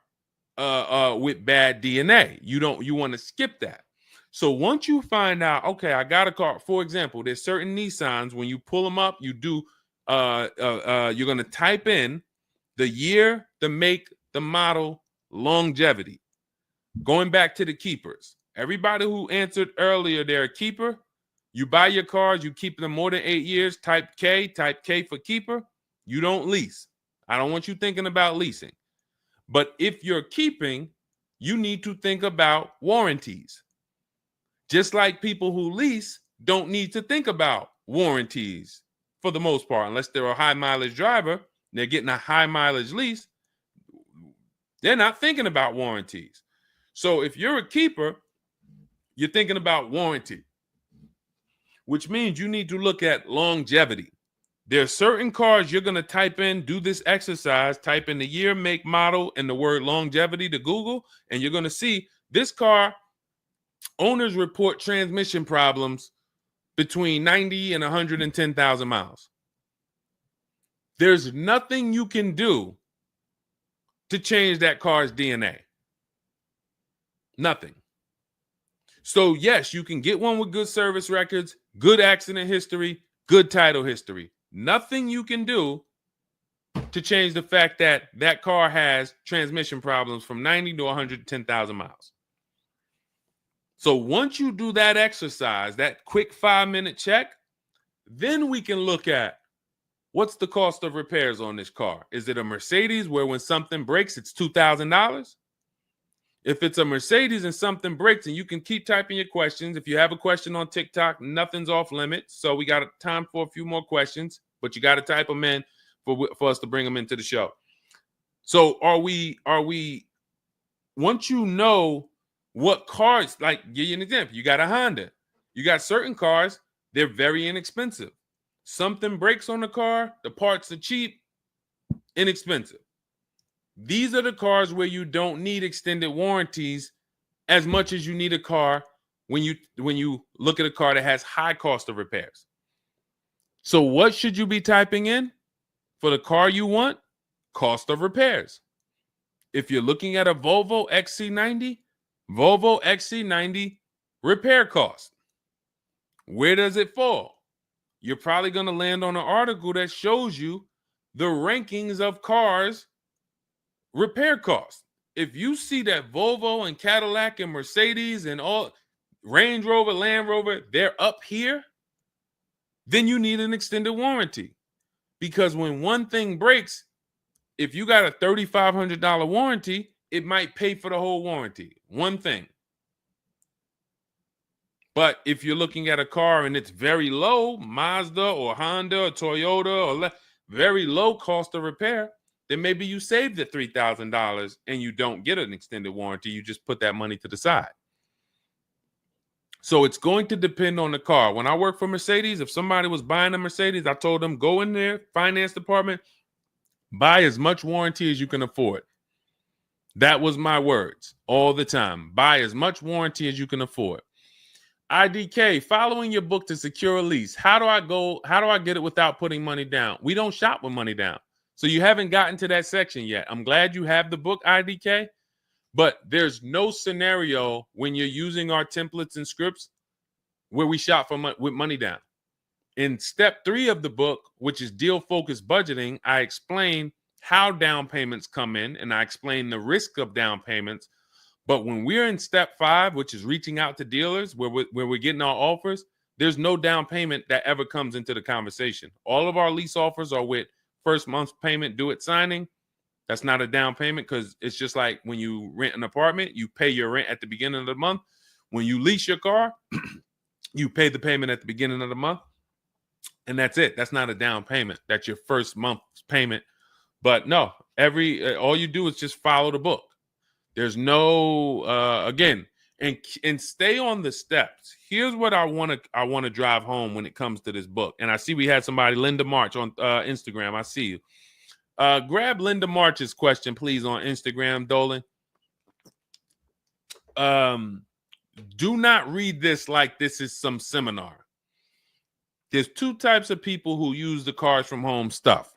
with bad DNA. You want to skip that. So once you find out, okay, I got a car. For example, there's certain Nissans, when you pull them up, you do you're going to type in the year, the make, the model, longevity. Going back to the keepers. Everybody who answered earlier, they're a keeper. You buy your cars, you keep them more than 8 years, type K for keeper. You don't lease. I don't want you thinking about leasing. But if you're keeping, you need to think about warranties. Just like people who lease don't need to think about warranties for the most part, unless they're a high mileage driver, they're getting a high mileage lease, they're not thinking about warranties. So if you're a keeper, you're thinking about warranty, which means you need to look at longevity. There are certain cars you're going to type in, do this exercise, type in the year, make, model, and the word longevity to Google, and you're going to see this car, owners report transmission problems between 90 and 110,000 miles. There's nothing you can do to change that car's DNA. Nothing. So, yes, you can get one with good service records, good accident history, good title history. Nothing you can do to change the fact that that car has transmission problems from 90 to 110,000 miles. So once you do that exercise, that quick 5-minute check, then we can look at what's the cost of repairs on this car? Is it a Mercedes where when something breaks, it's $2,000? If it's a Mercedes and something breaks, and you can keep typing your questions. If you have a question on TikTok, nothing's off limits. So we got time for a few more questions, but you got to type them in for us to bring them into the show. So are we, once you know what cars, like give you an example, you got a Honda, you got certain cars, they're very inexpensive. Something breaks on the car, the parts are cheap, inexpensive. These are the cars where you don't need extended warranties as much as you need a car when you look at a car that has high cost of repairs. So what should you be typing in for the car you want? Cost of repairs. If you're looking at a Volvo XC90, Volvo XC90 repair cost. Where does it fall? You're probably going to land on an article that shows you the rankings of cars repair costs. If you see that Volvo and Cadillac and Mercedes and all Range Rover, Land Rover, they're up here, then you need an extended warranty. Because when one thing breaks, if you got a $3,500 warranty, it might pay for the whole warranty. One thing. But if you're looking at a car and it's very low, Mazda or Honda or Toyota or very low cost of repair, then maybe you save the $3,000 and you don't get an extended warranty. You just put that money to the side. So it's going to depend on the car. When I worked for Mercedes, if somebody was buying a Mercedes, I told them, go in there, finance department, buy as much warranty as you can afford. That was my words all the time. Buy as much warranty as you can afford. IDK, following your book to secure a lease. How do I get it without putting money down? We don't shop with money down. So you haven't gotten to that section yet. I'm glad you have the book, IDK, but there's no scenario when you're using our templates and scripts where we shop with money down. In step 3 of the book, which is deal focused budgeting, I explain how down payments come in and I explain the risk of down payments. But when we're in step 5, which is reaching out to dealers where we're getting our offers, there's no down payment that ever comes into the conversation. All of our lease offers are with first month's payment due at signing. That's not a down payment because it's just like when you rent an apartment, you pay your rent at the beginning of the month. When you lease your car, you pay the payment at the beginning of the month. And that's it. That's not a down payment. That's your first month's payment. But no, all you do is just follow the book. There's no again, and stay on the steps. Here's what I want to drive home when it comes to this book. And I see we had somebody, Linda March, on Instagram. I see you. Grab Linda March's question, please, on Instagram, Dolan. Do not read this like this is some seminar. There's 2 types of people who use the Cars from Home stuff.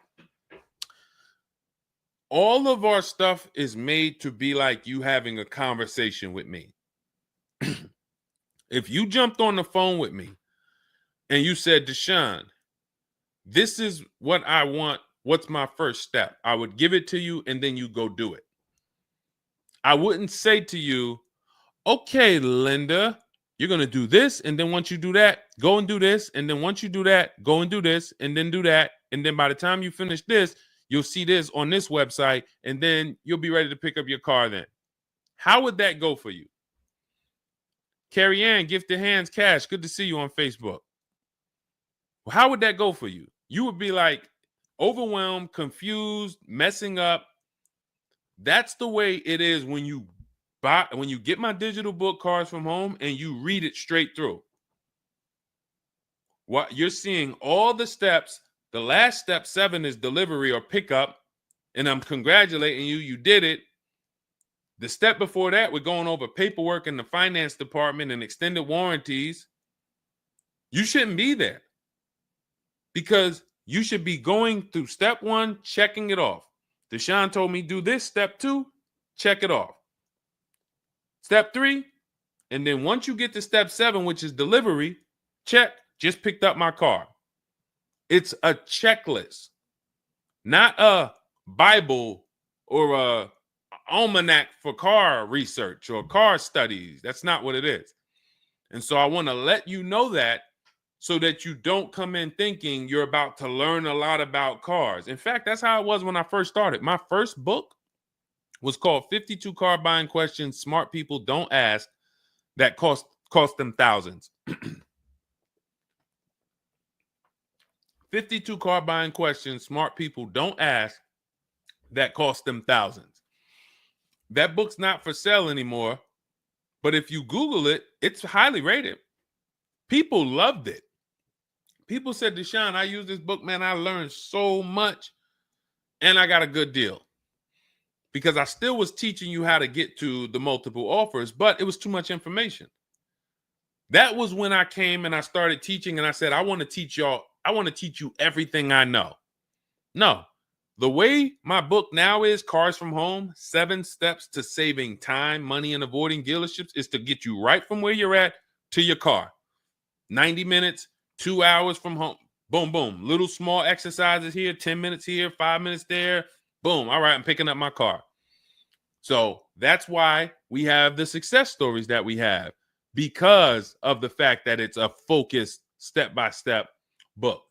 All of our stuff is made to be like you having a conversation with me. If you jumped on the phone with me and you said, Deshone, this is what I want. What's my first step? I would give it to you and then you go do it. I wouldn't say to you, okay, Linda, you're going to do this. And then once you do that, go and do this. And then once you do that, go and do this and then do that. And then by the time you finish this, you'll see this on this website, and then you'll be ready to pick up your car then. How would that go for you? Carrie Ann, Gifted Hands Cash, good to see you on Facebook. Well, how would that go for you? You would be like overwhelmed, confused, messing up. That's the way it is when you get my digital book, Cars from Home, and you read it straight through. What you're seeing all the steps. The last step 7 is delivery or pickup, and I'm congratulating you. You did it. The step before that, we're going over paperwork in the finance department and extended warranties. You shouldn't be there because you should be going through step 1, checking it off. Deshone told me do this. Step 2, check it off. Step 3, and then once you get to step 7, which is delivery, check, just picked up my car. It's a checklist, not a Bible or a almanac for car research or car studies. That's not what it is. And so I want to let you know that so that you don't come in thinking you're about to learn a lot about cars. In fact, that's how it was when I first started. My first book was called 52 Car Buying Questions Smart People Don't Ask that cost them thousands. 52 car buying questions smart people don't ask that cost them thousands. That book's not for sale anymore, but if you Google it, it's highly rated. People loved it. People said, Deshone, I use this book, man. I learned so much and I got a good deal. Because I still was teaching you how to get to the multiple offers, but it was too much information. That was when I came and I started teaching and I said, I want to teach y'all. I want to teach you everything I know. No, the way my book now is, Cars from Home, 7 Steps to Saving Time, Money, and Avoiding Dealerships, is to get you right from where you're at to your car. 90 minutes, 2 hours from home. Boom, boom. Little small exercises here, 10 minutes here, 5 minutes there. Boom. All right, I'm picking up my car. So that's why we have the success stories that we have, because of the fact that it's a focused step-by-step book.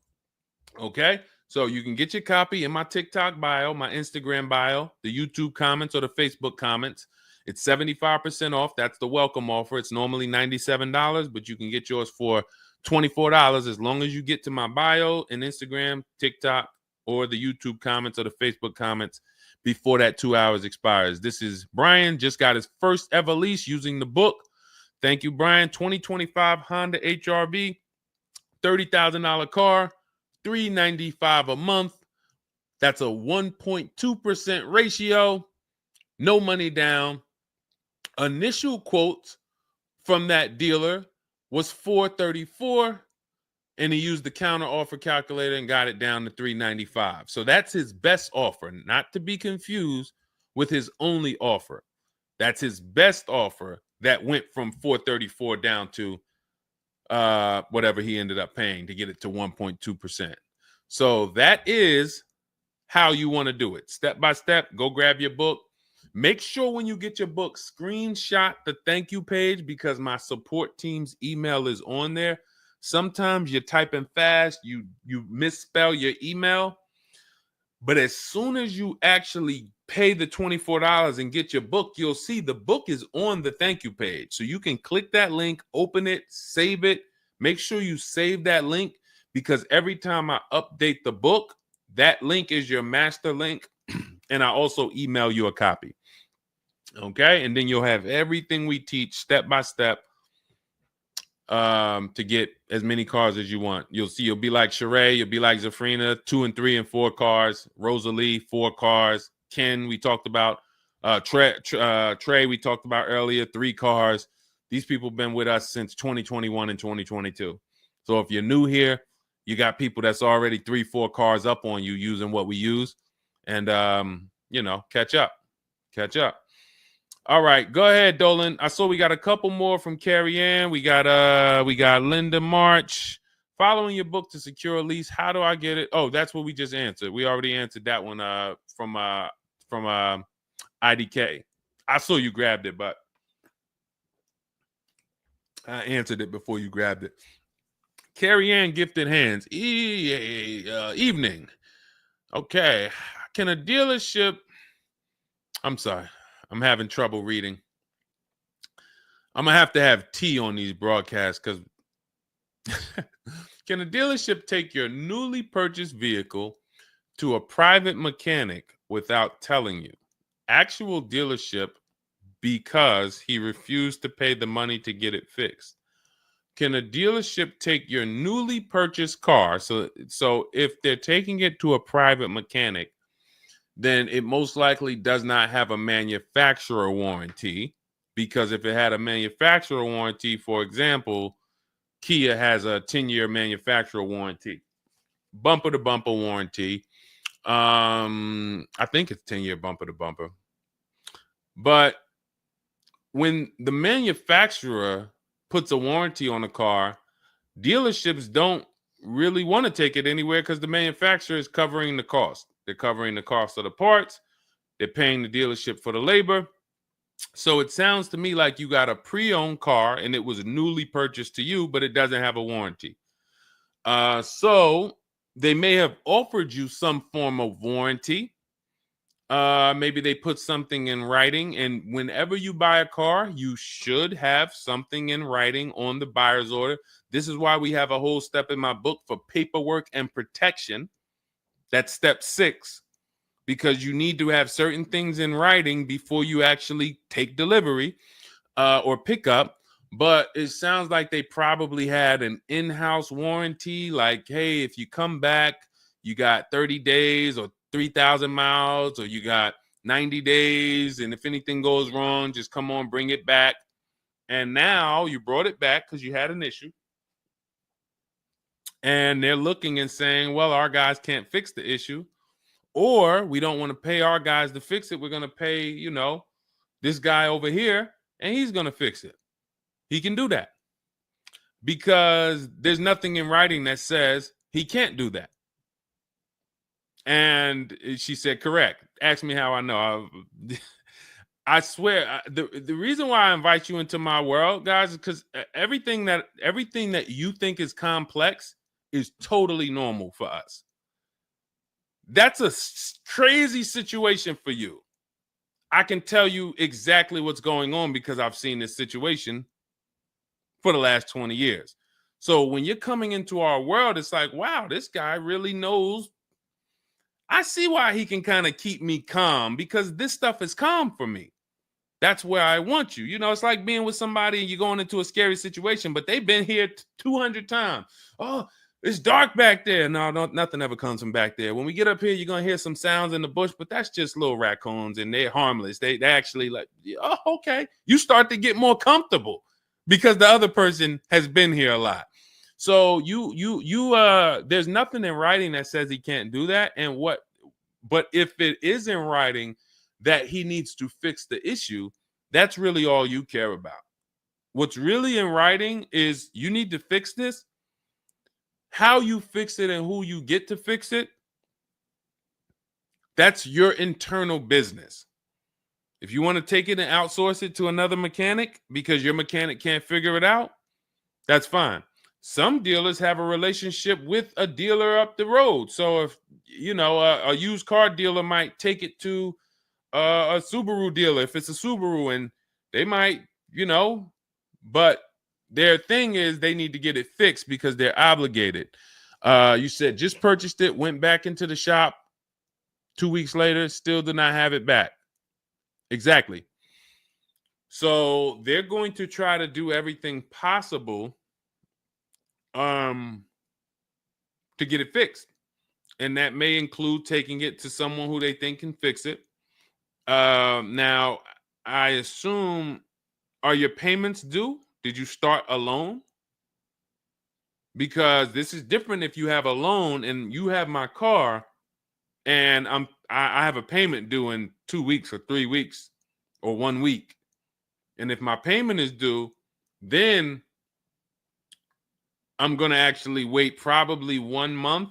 Okay? So you can get your copy in my TikTok bio, my Instagram bio, the YouTube comments, or the Facebook comments. It's 75% off. That's the welcome offer. It's normally $97, but you can get yours for $24 as long as you get to my bio and Instagram, TikTok, or the YouTube comments or the Facebook comments before that 2 hours expires. This is Brian, just got his first ever lease using the book. Thank you, Brian. 2025 Honda HRV, $30,000 car, $395 a month. That's a 1.2% ratio. No money down. Initial quotes from that dealer was $434, and he used the counter offer calculator and got it down to $395. So that's his best offer, not to be confused with his only offer. That's his best offer that went from $434 down to whatever he ended up paying to get it to 1.2%. So that is how you want to do it. Step by step, go grab your book. Make sure when you get your book, screenshot the thank you page, because my support team's email is on there. Sometimes you're typing fast, you misspell your email, but as soon as you actually pay the $24 and get your book, you'll see the book is on the thank you page. So you can click that link, open it, save it. Make sure you save that link, because every time I update the book, that link is your master link, and I also email you a copy. Okay, and then you'll have everything we teach step by step to get as many cars as you want. You'll see, you'll be like Sheree, you'll be like Zafrina, 2 and 3 and 4 cars. Rosalie, 4 cars. Ken, we talked about. Trey, we talked about earlier, 3 cars. These people have been with us since 2021 and 2022. So if you're new here, you got people that's already 3, 4 cars up on you using what we use. And, catch up. All right, go ahead, Dolan. I saw we got a couple more from Carrie Ann. We got Linda March. Following your book to secure a lease, how do I get it? Oh, that's what we just answered. We already answered that one from IDK. I saw you grabbed it, but I answered it before you grabbed it. Carrie Ann Gifted Hands. Evening. Okay. Can a dealership... I'm sorry. I'm having trouble reading. I'm going to have tea on these broadcasts, because can a dealership take your newly purchased vehicle to a private mechanic without telling you? Actual dealership, because he refused to pay the money to get it fixed. Can a dealership take your newly purchased car? So if they're taking it to a private mechanic, then it most likely does not have a manufacturer warranty, because if it had a manufacturer warranty, for example, Kia has a 10-year manufacturer warranty, bumper-to-bumper warranty. I think it's 10-year bumper-to-bumper. But when the manufacturer puts a warranty on a car, dealerships don't really want to take it anywhere, because the manufacturer is covering the cost. They're covering the cost of the parts. They're paying the dealership for the labor. So it sounds to me like you got a pre-owned car and it was newly purchased to you, but it doesn't have a warranty. So they may have offered you some form of warranty. Maybe they put something in writing, and whenever you buy a car, you should have something in writing on the buyer's order. This is why we have a whole step in my book for paperwork and protection. That's step 6, because you need to have certain things in writing before you actually take delivery or pick up. But it sounds like they probably had an in-house warranty, like, hey, if you come back, you got 30 days or 3,000 miles, or you got 90 days, and if anything goes wrong, just come on, bring it back. And now you brought it back because you had an issue, and they're looking and saying, well, our guys can't fix the issue, or we don't want to pay our guys to fix it. We're going to pay, this guy over here, and he's going to fix it. He can do that because there's nothing in writing that says he can't do that. And she said, correct. Ask me how I know. I swear, the reason why I invite you into my world, guys, is because everything that you think is complex is totally normal for us. That's a crazy situation for you. I can tell you exactly what's going on because I've seen this situation for the last 20 years. So when you're coming into our world, it's like, wow, this guy really knows. I see why he can kind of keep me calm, because this stuff is calm for me. That's where I want you. It's like being with somebody and you're going into a scary situation, but they've been here 200 times. Oh, it's dark back there. No, nothing ever comes from back there. When we get up here, you're going to hear some sounds in the bush, but that's just little raccoons and they're harmless. They actually like, oh, okay. You start to get more comfortable because the other person has been here a lot. So there's nothing in writing that says he can't do that. But if it is in writing that he needs to fix the issue, that's really all you care about. What's really in writing is you need to fix this. How you fix it and who you get to fix it, that's your internal business. If you want to take it and outsource it to another mechanic because your mechanic can't figure it out, that's fine. Some dealers have a relationship with a dealer up the road. So if, a used car dealer might take it to a Subaru dealer if it's a Subaru, and they might, but their thing is they need to get it fixed because they're obligated. You said just purchased it, went back into the shop 2 weeks later, still did not have it back. Exactly. So they're going to try to do everything possible to get it fixed. And that may include taking it to someone who they think can fix it. Now, I assume, are your payments due? Did you start a loan? Because this is different if you have a loan and you have my car and I have a payment due in 2 weeks or 3 weeks or 1 week. And if my payment is due, then I'm going to actually wait probably 1 month.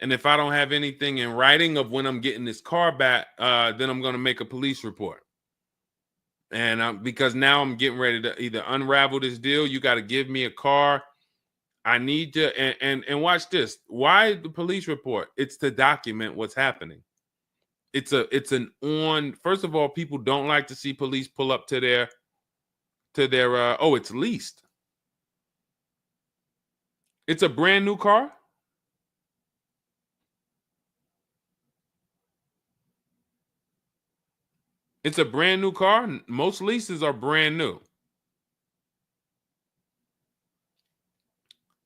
And if I don't have anything in writing of when I'm getting this car back, then I'm going to make a police report. And because now I'm getting ready to either unravel this deal, you got to give me a car. I need to, and watch this. Why the police report? It's to document what's happening. First of all, people don't like to see police pull up to their, it's leased. It's a brand new car. It's a brand new car. Most leases are brand new.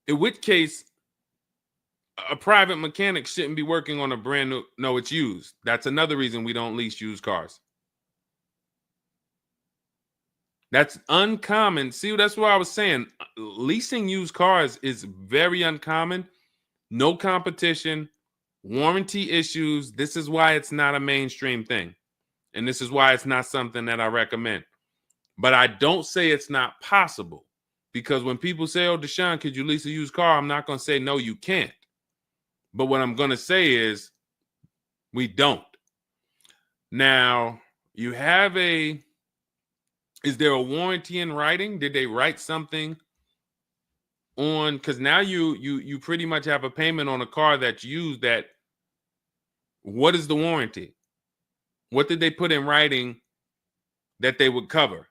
In which case, a private mechanic shouldn't be working on a brand new. No, it's used. That's another reason we don't lease used cars. That's uncommon. See, that's what I was saying. Leasing used cars is very uncommon. No competition, warranty issues. This is why it's not a mainstream thing. And this is why it's not something that I recommend. But I don't say it's not possible. Because when people say, oh, Deshone, could you lease a used car? I'm not going to say, no, you can't. But what I'm going to say is we don't. Now, you have is there a warranty in writing? Did they write something on, because now you pretty much have a payment on a car that's used. That what is the warranty? What did they put in writing that they would cover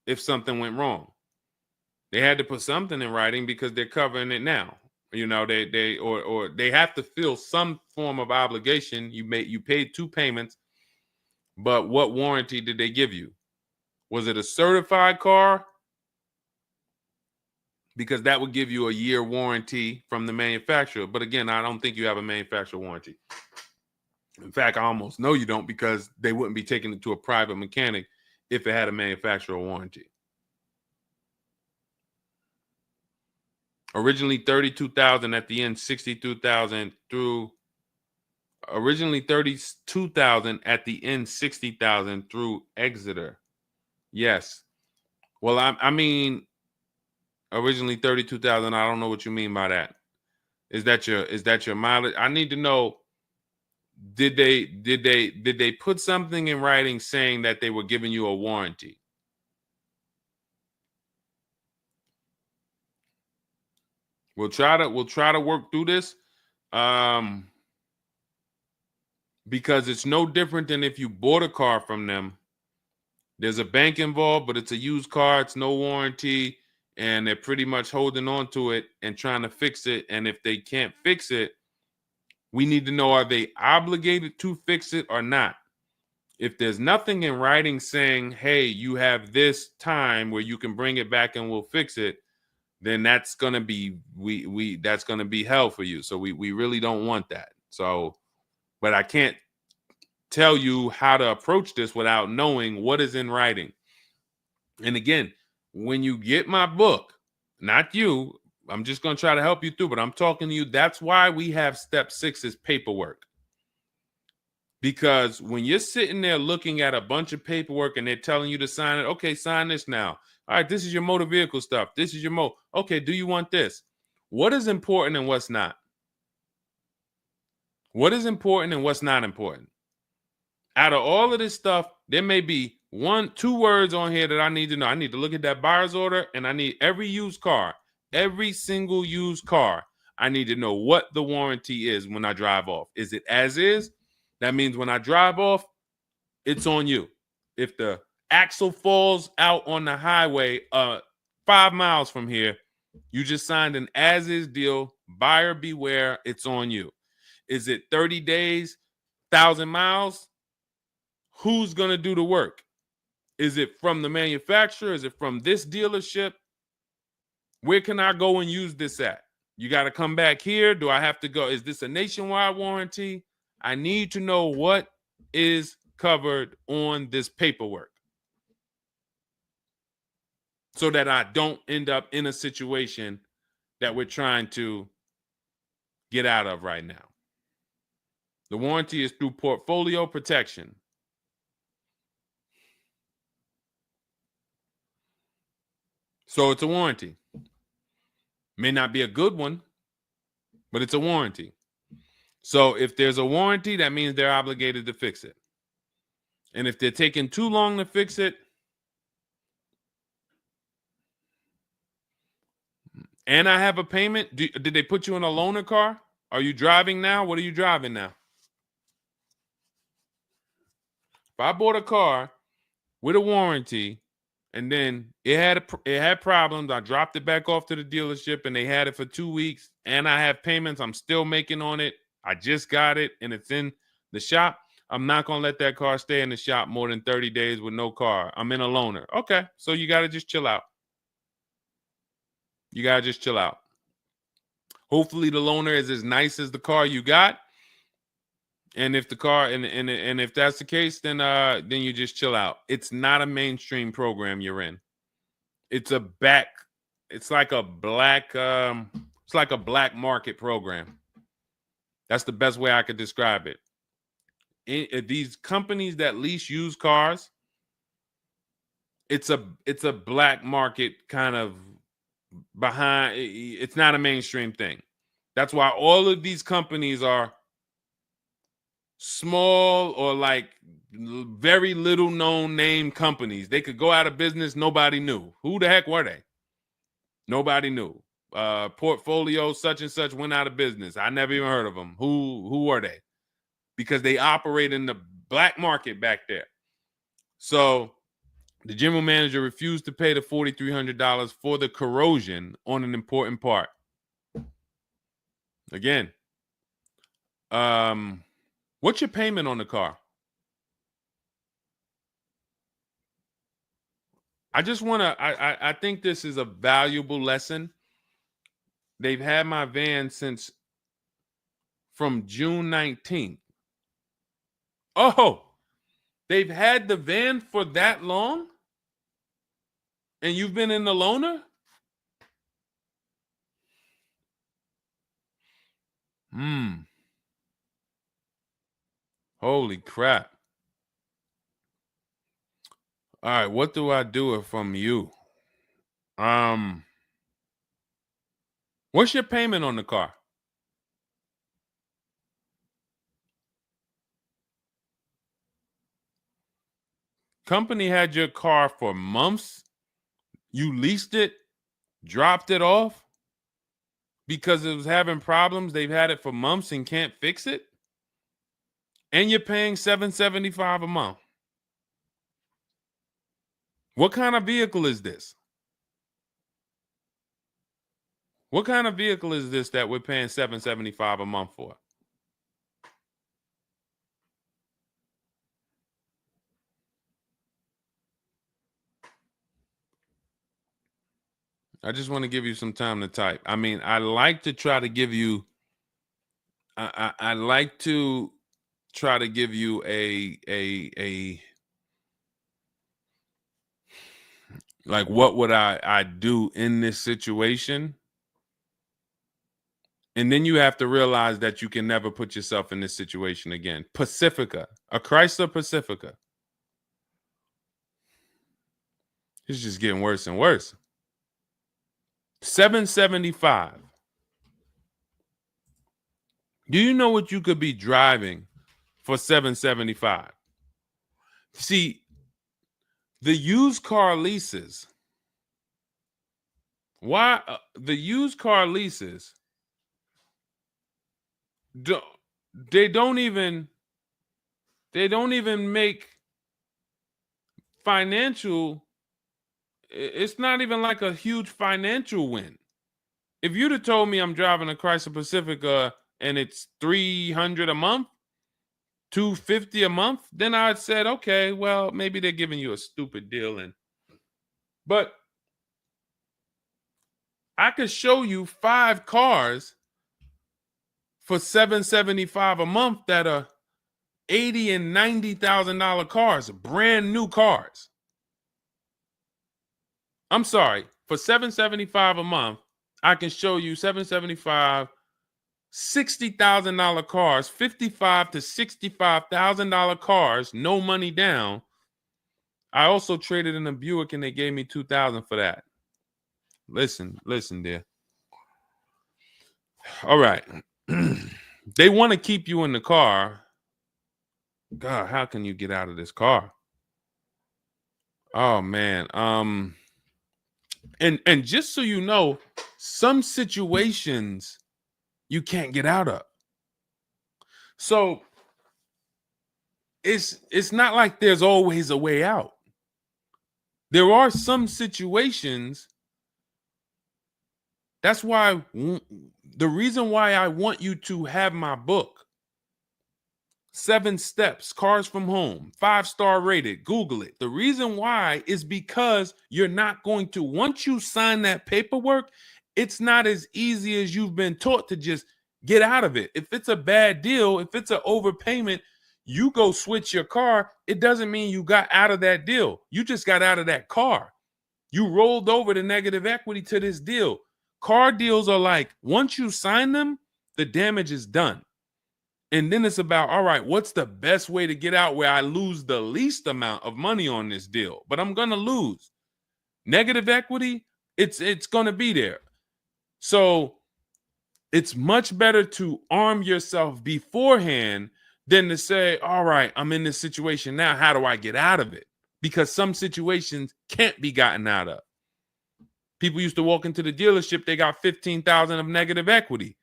if something went wrong? They had to put something in writing because they're covering it now. Or they have to fill some form of obligation. You paid 2 payments, but what warranty did they give you? Was it a certified car? Because that would give you a year warranty from the manufacturer. But again, I don't think you have a manufacturer warranty. In fact, I almost know you don't, because they wouldn't be taking it to a private mechanic if it had a manufacturer warranty. Originally 32,000, at the end 62,000 through. Originally 32,000, at the end 60,000 through Exeter. Yes. Well, I mean, originally 32,000. I don't know what you mean by that. Is that your mileage? I need to know. Did they put something in writing saying that they were giving you a warranty? We'll try to work through this, because it's no different than if you bought a car from them. There's a bank involved, but it's a used car. It's no warranty, and they're pretty much holding on to it and trying to fix it. And if they can't fix it, we need to know, are they obligated to fix it or not? If there's nothing in writing saying, hey, you have this time where you can bring it back and we'll fix it, then that's gonna be that's gonna be hell for you. So we really don't want that. So, but I can't tell you how to approach this without knowing what is in writing. And again, when you get my book, not you, I'm just gonna try to help you through, but I'm talking to you. That's why we have step 6 is paperwork. Because when you're sitting there looking at a bunch of paperwork and they're telling you to sign it, okay, sign this now. All right, this is your motor vehicle stuff. This is your okay, do you want this? What is important and what's not? What is important and what's not important? Out of all of this stuff, there may be 1-2 words on here that I need to know. I need to look at that buyer's order, and I need every used car, every single used car. I need to know what the warranty is when I drive off. Is it as is? That means when I drive off, it's on you. If the axle falls out on the highway 5 miles from here, you just signed an as-is deal. Buyer beware, it's on you. Is it 30 days, 1,000 miles? Who's going to do the work? Is it from the manufacturer? Is it from this dealership? Where can I go and use this at? You got to come back here. Do I have to go? Is this a nationwide warranty? I need to know what is covered on this paperwork so that I don't end up in a situation that we're trying to get out of right now. The warranty is through portfolio protection. So it's a warranty. May not be a good one, but it's a warranty. So if there's a warranty, that means they're obligated to fix it. And if they're taking too long to fix it, and I have a payment, did they put you in a loaner car? Are you driving now? What are you driving now? If I bought a car with a warranty and then it had problems, I dropped it back off to the dealership and they had it for 2 weeks, and I have payments I'm still making on it, I just got it and it's in the shop, I'm not going to let that car stay in the shop more than 30 days with no car. I'm in a loaner. Okay, so you got to just chill out. You got to just chill out. Hopefully the loaner is as nice as the car you got. And if the car and if that's the case, then you just chill out. It's not a mainstream program you're in. It's like a black market program. That's the best way I could describe it. These companies that lease used cars, it's a black market kind of behind. It's not a mainstream thing. That's why all of these companies are small or like very little known name companies. They could go out of business. Nobody knew. Who the heck were they? Nobody knew. portfolio such and such went out of business. I never even heard of them. Who are they? Because they operate in the black market back there. So the general manager refused to pay the $4,300 for the corrosion on an important part. Again, what's your payment on the car? I just want to, I think this is a valuable lesson. They've had my van since from June 19th. Oh, they've had the van for that long? And you've been in the loaner? Holy crap. All right, what do I do from you? What's your payment on the car? Company had your car for months. You leased it, dropped it off because it was having problems. They've had it for months and can't fix it. And you're paying $775 a month. What kind of vehicle is this? What kind of vehicle is this that we're paying $775 a month for? I just want to give you some time to type. I mean, I like to try to give you, I like to try to give you a like, what would I do in this situation? And then you have to realize that you can never put yourself in this situation again. Pacifica, a Chrysler Pacifica. It's just getting worse and worse. $775. Do you know what you could be driving for $775? See, the used car leases. Why the used car leases? They don't even make financial. It's not even like a huge financial win. If you'd have told me I'm driving a Chrysler Pacifica and it's $300 a month, $250 a month, then I'd said, okay, well, maybe they're giving you a stupid deal. But I could show you 5 cars for $775 a month that are $80,000 and $90,000 cars, brand new cars. I'm sorry, for $775 a month, I can show you $775, $60,000 cars, $55,000 to $65,000 cars, no money down. I also traded in a Buick and they gave me $2,000 for that. Listen, dear. All right. They want to keep you in the car. God, how can you get out of this car? Oh man. And just so you know, some situations you can't get out of. So it's not like there's always a way out. There are some situations. That's why the reason why I want you to have my book, 7 Steps, Cars from Home, 5-star rated, Google it. The reason why is because you're not going to, once you sign that paperwork, it's not as easy as you've been taught to just get out of it. If it's a bad deal, if it's an overpayment, you go switch your car, it doesn't mean you got out of that deal. You just got out of that car. You rolled over the negative equity to this deal. Car deals are like, once you sign them, the damage is done. And then it's about, all right, what's the best way to get out where I lose the least amount of money on this deal? But I'm going to lose. Negative equity, it's going to be there. So it's much better to arm yourself beforehand than to say, all right, I'm in this situation now. How do I get out of it? Because some situations can't be gotten out of. People used to walk into the dealership, they got 15,000 of negative equity.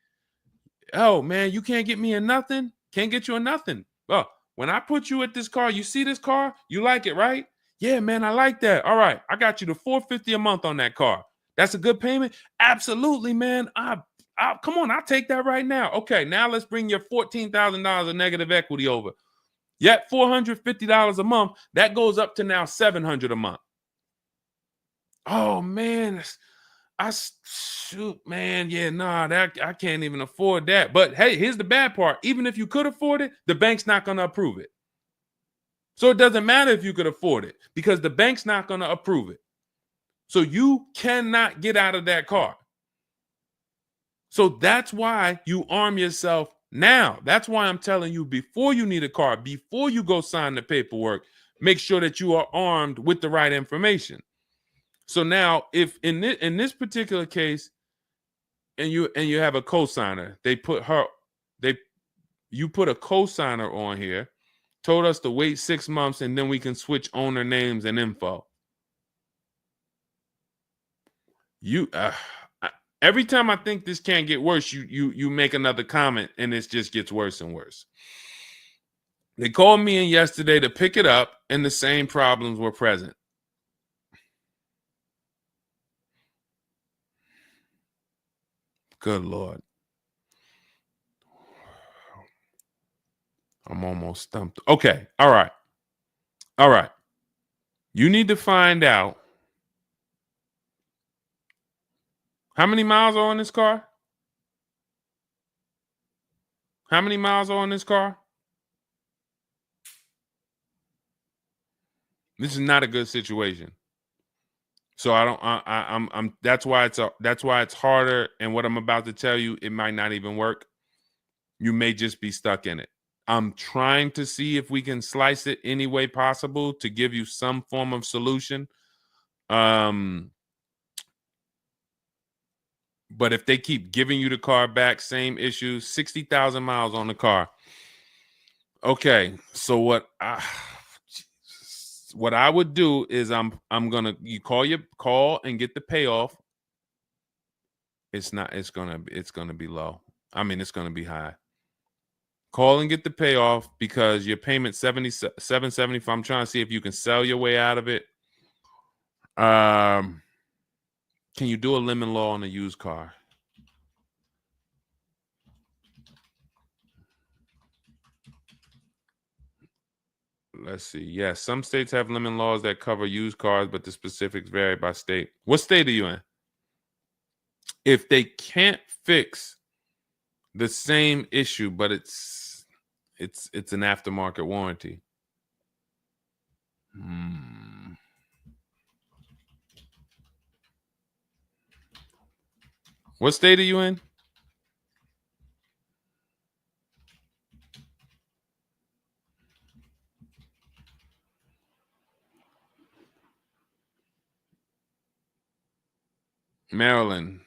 Oh man, you can't get me in nothing. Can't get you in nothing. Well, when I put you at this car, you see this car, you like it, right? Yeah, man, I like that. All right, I got you the $450 a month on that car. That's a good payment. Absolutely, man. Come on, I'll take that right now. Okay, now let's bring your $14,000 of negative equity over. Yet $450 a month. That goes up to now $700 a month. Oh man, shoot, man, yeah, nah, that I can't even afford that. But hey, here's the bad part. Even if you could afford it, the bank's not going to approve it. So it doesn't matter if you could afford it because the bank's not going to approve it. So you cannot get out of that car. So that's why you arm yourself now. That's why I'm telling you, before you need a car, before you go sign the paperwork, make sure that you are armed with the right information. So now, if in this particular case, and you have a cosigner, you put a cosigner on here, told us to wait 6 months, and then we can switch owner names and info. Every time I think this can't get worse, you make another comment, and it just gets worse and worse. They called me in yesterday to pick it up, and the same problems were present. Good Lord. I'm almost stumped. Okay. All right. All right. You need to find out how many miles are on this car? How many miles are on this car? This is not a good situation. So that's why it's harder. And what I'm about to tell you, it might not even work. You may just be stuck in it. I'm trying to see if we can slice it any way possible to give you some form of solution. But if they keep giving you the car back, same issues, 60,000 miles on the car. Okay, so what I would do is you call and get the payoff. It's gonna be low. I mean, it's gonna be high. Call and get the payoff because your payment $775. I'm trying to see if you can sell your way out of it. Can you do a lemon law on a used car? Let's see. Yes, some states have lemon laws that cover used cars, but the specifics vary by state. What state are you in? If they can't fix the same issue, but it's an aftermarket warranty. What state are you in? Maryland.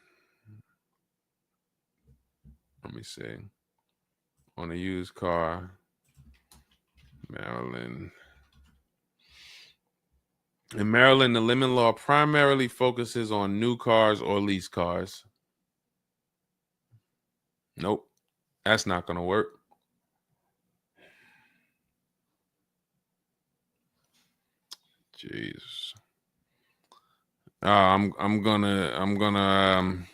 Let me see. On a used car, Maryland. In Maryland, the lemon law primarily focuses on new cars or lease cars. Nope, that's not going to work. Jeez. I'm gonna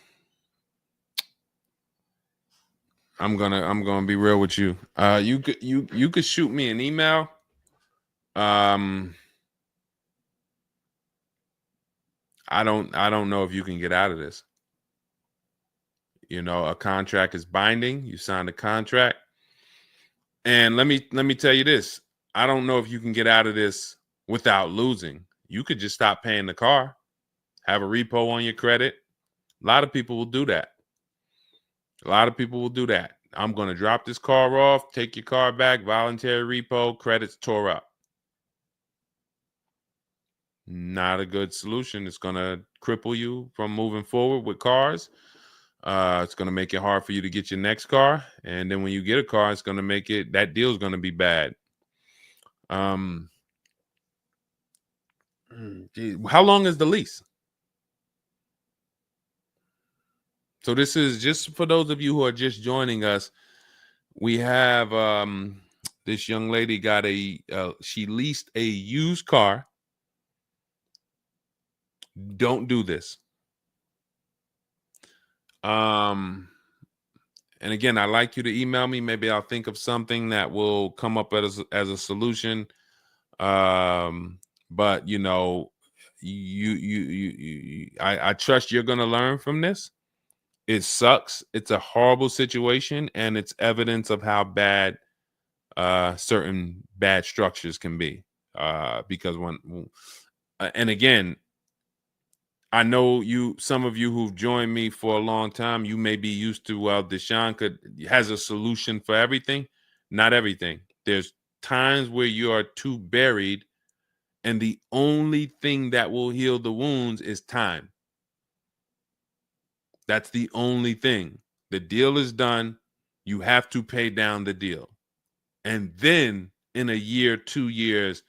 be real with you. You could shoot me an email. I don't know if you can get out of this. You know, a contract is binding. You signed a contract. And let me tell you this. I don't know if you can get out of this without losing. You could just stop paying the car, have a repo on your credit. A lot of people will do that. I'm going to drop this car off, take your car back, voluntary repo, credits tore up. Not a good solution. It's going to cripple you from moving forward with cars. It's going to make it hard for you to get your next car. And then when you get a car, it's going to make that deal is going to be bad. Geez, how long is the lease? So this is just for those of you who are just joining us. We have this young lady got she leased a used car. Don't do this. And again, I'd like you to email me. Maybe I'll think of something that will come up as a solution. But you know, I trust you're gonna learn from this. It sucks. It's a horrible situation, and it's evidence of how bad certain bad structures can be. Because and again, I know some of you who've joined me for a long time, you may be used to, well, Deshone has a solution for everything. Not everything. There's times where you are too buried, and the only thing that will heal the wounds is time. That's the only thing. The deal is done. You have to pay down the deal. And then in a year, 2 years,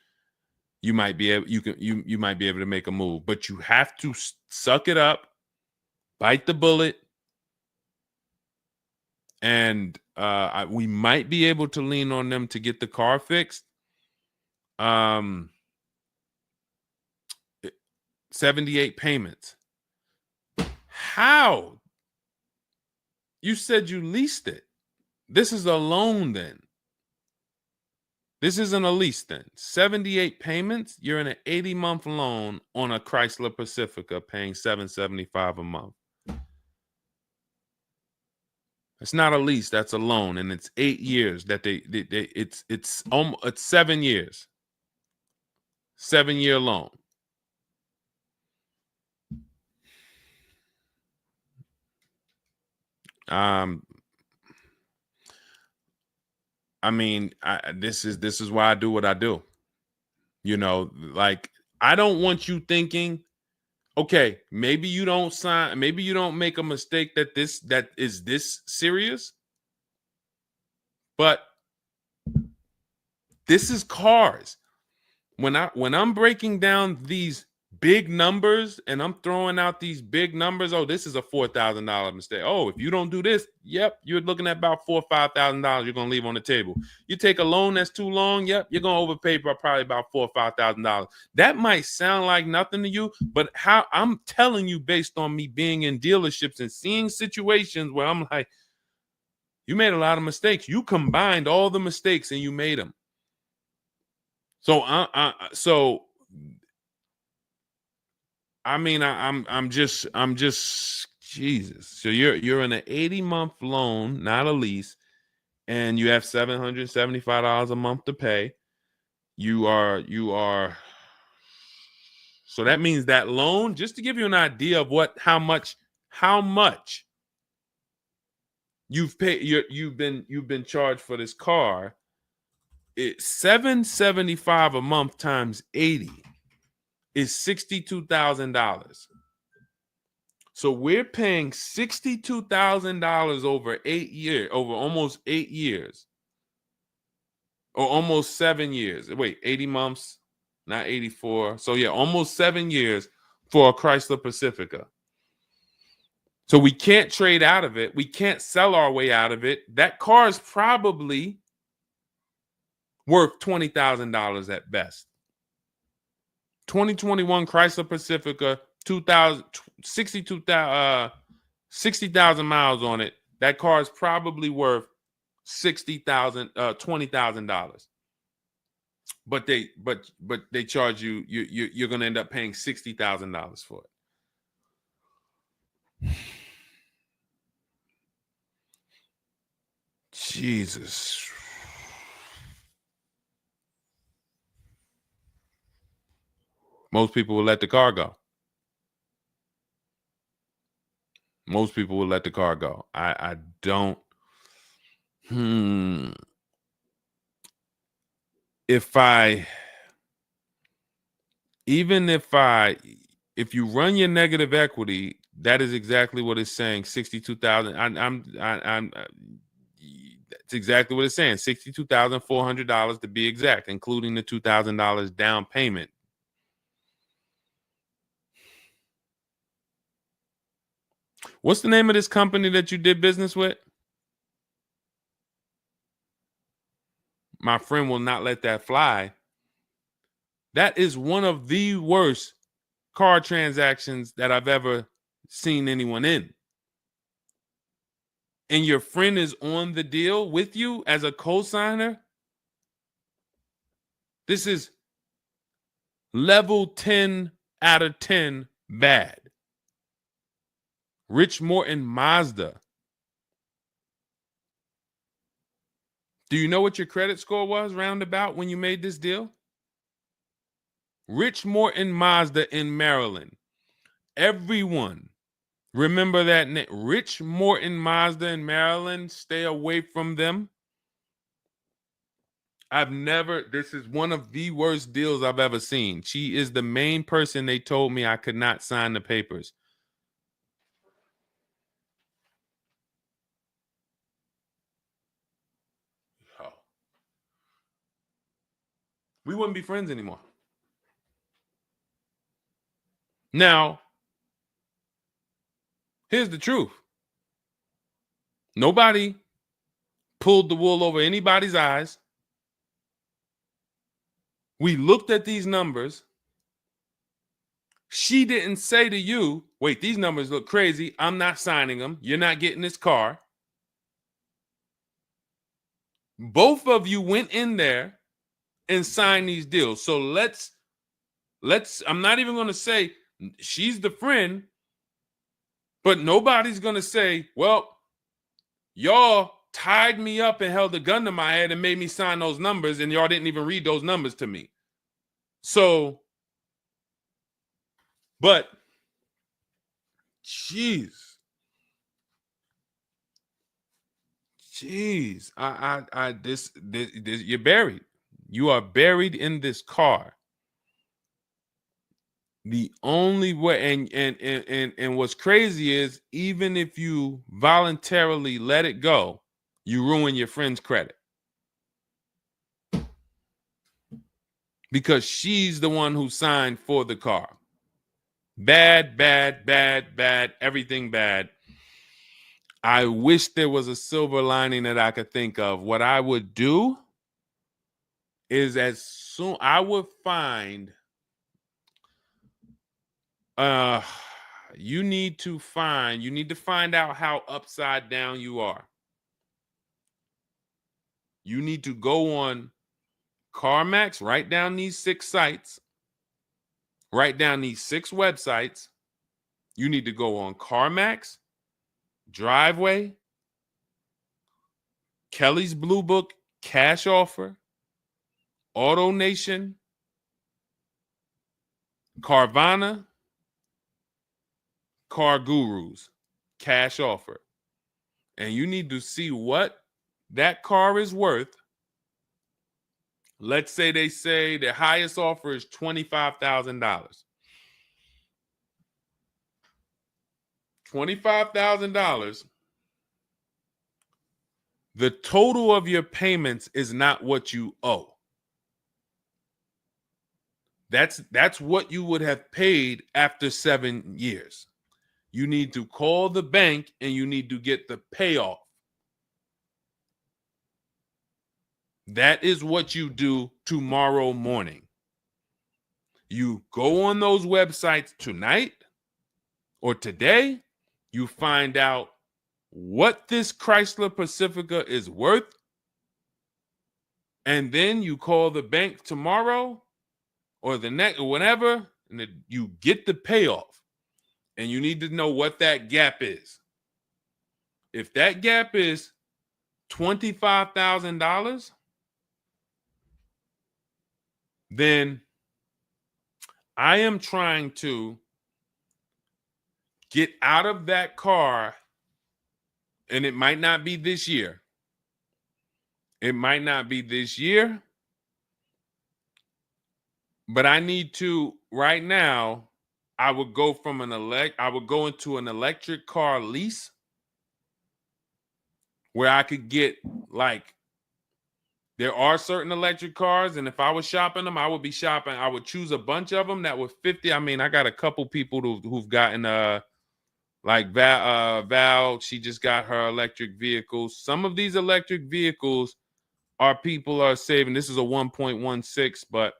you might be able you might be able to make a move, but you have to suck it up, bite the bullet, and we might be able to lean on them to get the car fixed. 78 payments. How? You said you leased it. This is a loan then. This isn't a lease then. 78 payments. You're in an 80-month loan on a Chrysler Pacifica paying $775 a month. It's not a lease, that's a loan, and it's 8 years that it's 7 years. 7-year loan. I mean, this is why I do what I do. You know, like, I don't want you thinking, okay, maybe you don't sign, maybe you don't make a mistake that is this serious, but this is cars. When I'm breaking down these big numbers and I'm throwing out these big numbers, oh, this is a $4,000 mistake. Oh, if you don't do this, yep, you're looking at about $4,000 or $5,000 you're gonna leave on the table. You take a loan that's too long, yep, you're gonna overpay by probably about $4,000 or $5,000. That might sound like nothing to you, but how I'm telling you based on me being in dealerships and seeing situations where I'm like, you made a lot of mistakes. You combined all the mistakes and you made them. So I'm just Jesus. So you're in an 80-month loan, not a lease, and you have $775 a month to pay. You are so that means that loan, just to give you an idea of how much you've paid, you've been charged for this car. It's $775 a month times 80 is $62,000. So we're paying $62,000 over 8 years, over almost 8 years, or almost 7 years. Wait, 80 months, not 84. So yeah, almost 7 years for a Chrysler Pacifica. So we can't trade out of it. We can't sell our way out of it. That car is probably worth $20,000 at best. 2021 Chrysler Pacifica, 60,000 miles on it. That car is probably worth $20,000. But they charge you're gonna end up paying $60,000 for it. Jesus. Most people will let the car go. Most people will let the car go. I don't. If you run your negative equity, that is exactly what it's saying. 62,000. It's exactly what it's saying. $62,400 to be exact, including the $2,000 down payment. What's the name of this company that you did business with? My friend will not let that fly. That is one of the worst car transactions that I've ever seen anyone in. And your friend is on the deal with you as a co-signer. This is level 10 out of 10 bad. Rich Morton Mazda. Do you know what your credit score was roundabout when you made this deal? Rich Morton Mazda in Maryland. Everyone remember that name. Rich Morton Mazda in Maryland. Stay away from them. This is one of the worst deals I've ever seen. She is the main person they told me I could not sign the papers. Oh. We wouldn't be friends anymore. Now, here's the truth. Nobody pulled the wool over anybody's eyes. We looked at these numbers. She didn't say to you, wait, these numbers look crazy. I'm not signing them. You're not getting this car. Both of you went in there and signed these deals. So let's I'm not even going to say she's the friend, but nobody's going to say, well, y'all tied me up and held a gun to my head and made me sign those numbers, and y'all didn't even read those numbers to me. So, but, jeez, this, you're buried. You are buried in this car. The only way, and what's crazy is, even if you voluntarily let it go, you ruin your friend's credit. Because she's the one who signed for the car. Bad, bad, bad, bad, everything bad. I wish there was a silver lining that I could think of. What I would do is I would find, you need to find out how upside down you are. You need to go on CarMax, write down these 6 sites, write down these 6 websites. You need to go on CarMax, Driveway, Kelly's Blue Book, Cash Offer, Auto Nation, Carvana, Car Gurus, Cash Offer. And you need to see what that car is worth. Let's say they say the highest offer is $25,000. $25,000. The total of your payments is not what you owe. That's what you would have paid after 7 years. You need to call the bank and you need to get the payoff. That is what you do tomorrow morning. You go on those websites tonight or today. You find out what this Chrysler Pacifica is worth. And then you call the bank tomorrow or the next or whenever, and you get the payoff. And you need to know what that gap is. If that gap is $25,000, then I am trying to get out of that car, and it might not be this year. It might not be this year, but I need to right now. I would go into an electric car lease where I could get, like, there are certain electric cars, and if I was shopping them, I would choose a bunch of them that were 50. I mean, I got a couple people who've gotten Like Val, she just got her electric vehicle. Some of these electric vehicles people are saving. This is a 1.16, but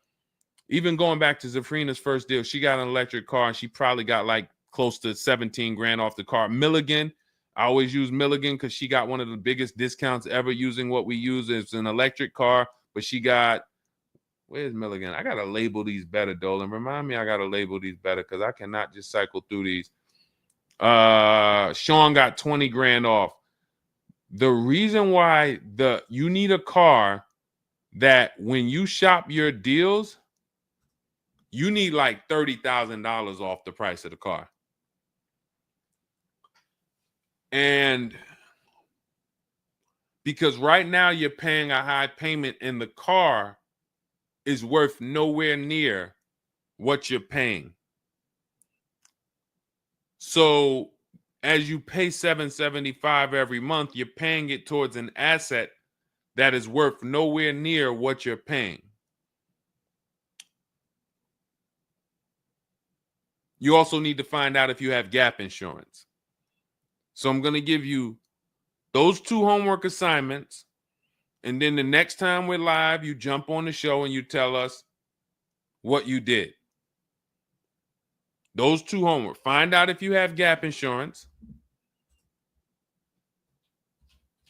even going back to Zafrina's first deal, she got an electric car and she probably got like close to 17 grand off the car. Milligan, I always use Milligan because she got one of the biggest discounts ever using what we use. It's an electric car, but she got, where's Milligan? I got to label these better, Dolan. Remind me I got to label these better because I cannot just cycle through these. Sean got 20 grand off. The reason why you need a car that when you shop your deals, you need like $30,000 off the price of the car. And because right now you're paying a high payment and the car is worth nowhere near what you're paying. So as you pay $775 every month, you're paying it towards an asset that is worth nowhere near what you're paying. You also need to find out if you have gap insurance. So I'm going to give you those 2 homework assignments. And then the next time we're live, you jump on the show and you tell us what you did. Those 2 homework. Find out if you have gap insurance.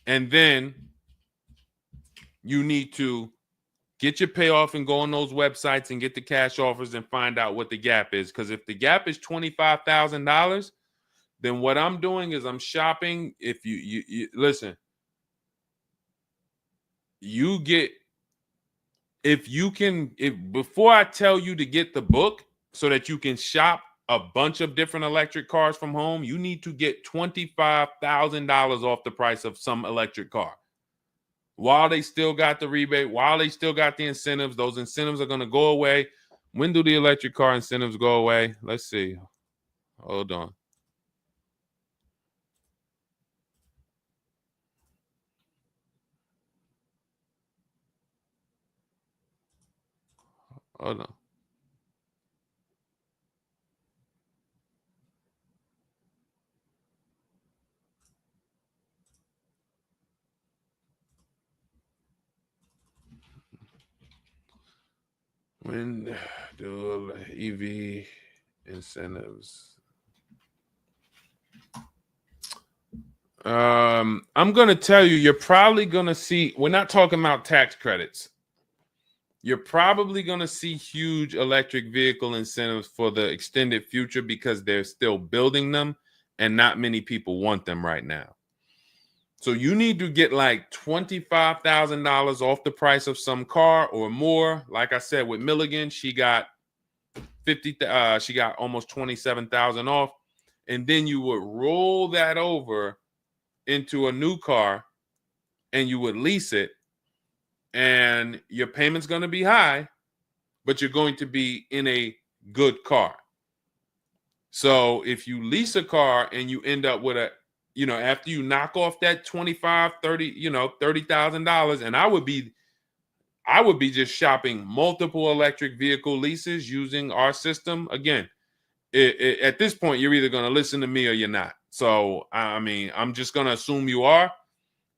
And then you need to get your payoff and go on those websites and get the cash offers and find out what the gap is. Because if the gap is $25,000, then what I'm doing is I'm shopping. If you listen, you get, before I tell you to get the book so that you can shop a bunch of different electric cars from home, you need to get $25,000 off the price of some electric car. While they still got the rebate, while they still got the incentives, those incentives are going to go away. When do the electric car incentives go away? Let's see. Hold on. Hold on. When do EV incentives? I'm going to tell you, you're probably going to see, we're not talking about tax credits. You're probably going to see huge electric vehicle incentives for the extended future because they're still building them and not many people want them right now. So you need to get like $25,000 off the price of some car or more. Like I said, with Milligan, she got she got almost 27,000 off. And then you would roll that over into a new car and you would lease it. And your payment's going to be high, but you're going to be in a good car. So if you lease a car and you end up with after you knock off that $30,000, and I would be just shopping multiple electric vehicle leases using our system. Again, at this point, you're either going to listen to me or you're not. So, I mean, I'm just going to assume you are.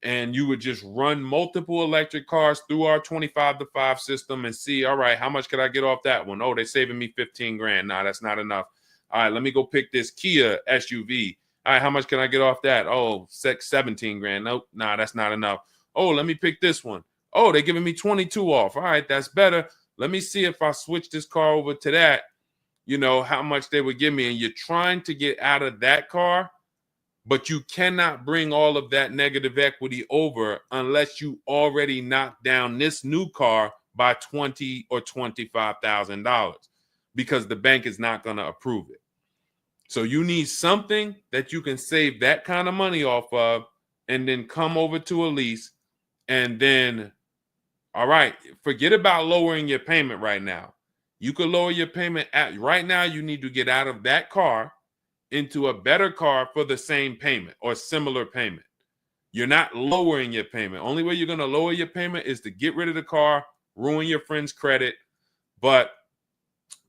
And you would just run multiple electric cars through our 25-to-5 system and see, all right, how much could I get off that one? Oh, they're saving me 15 grand. Nah, that's not enough. All right, let me go pick this Kia SUV. All right, how much can I get off that? Oh, 17 grand. Nope, nah, that's not enough. Oh, let me pick this one. Oh, they're giving me 22 off. All right, that's better. Let me see if I switch this car over to that, how much they would give me. And you're trying to get out of that car, but you cannot bring all of that negative equity over unless you already knock down this new car by $20,000 or $25,000 because the bank is not going to approve it. So you need something that you can save that kind of money off of and then come over to a lease and then, all right, forget about lowering your payment right now. You could lower your payment right now. You need to get out of that car into a better car for the same payment or similar payment. You're not lowering your payment. Only way you're going to lower your payment is to get rid of the car, ruin your friend's credit. But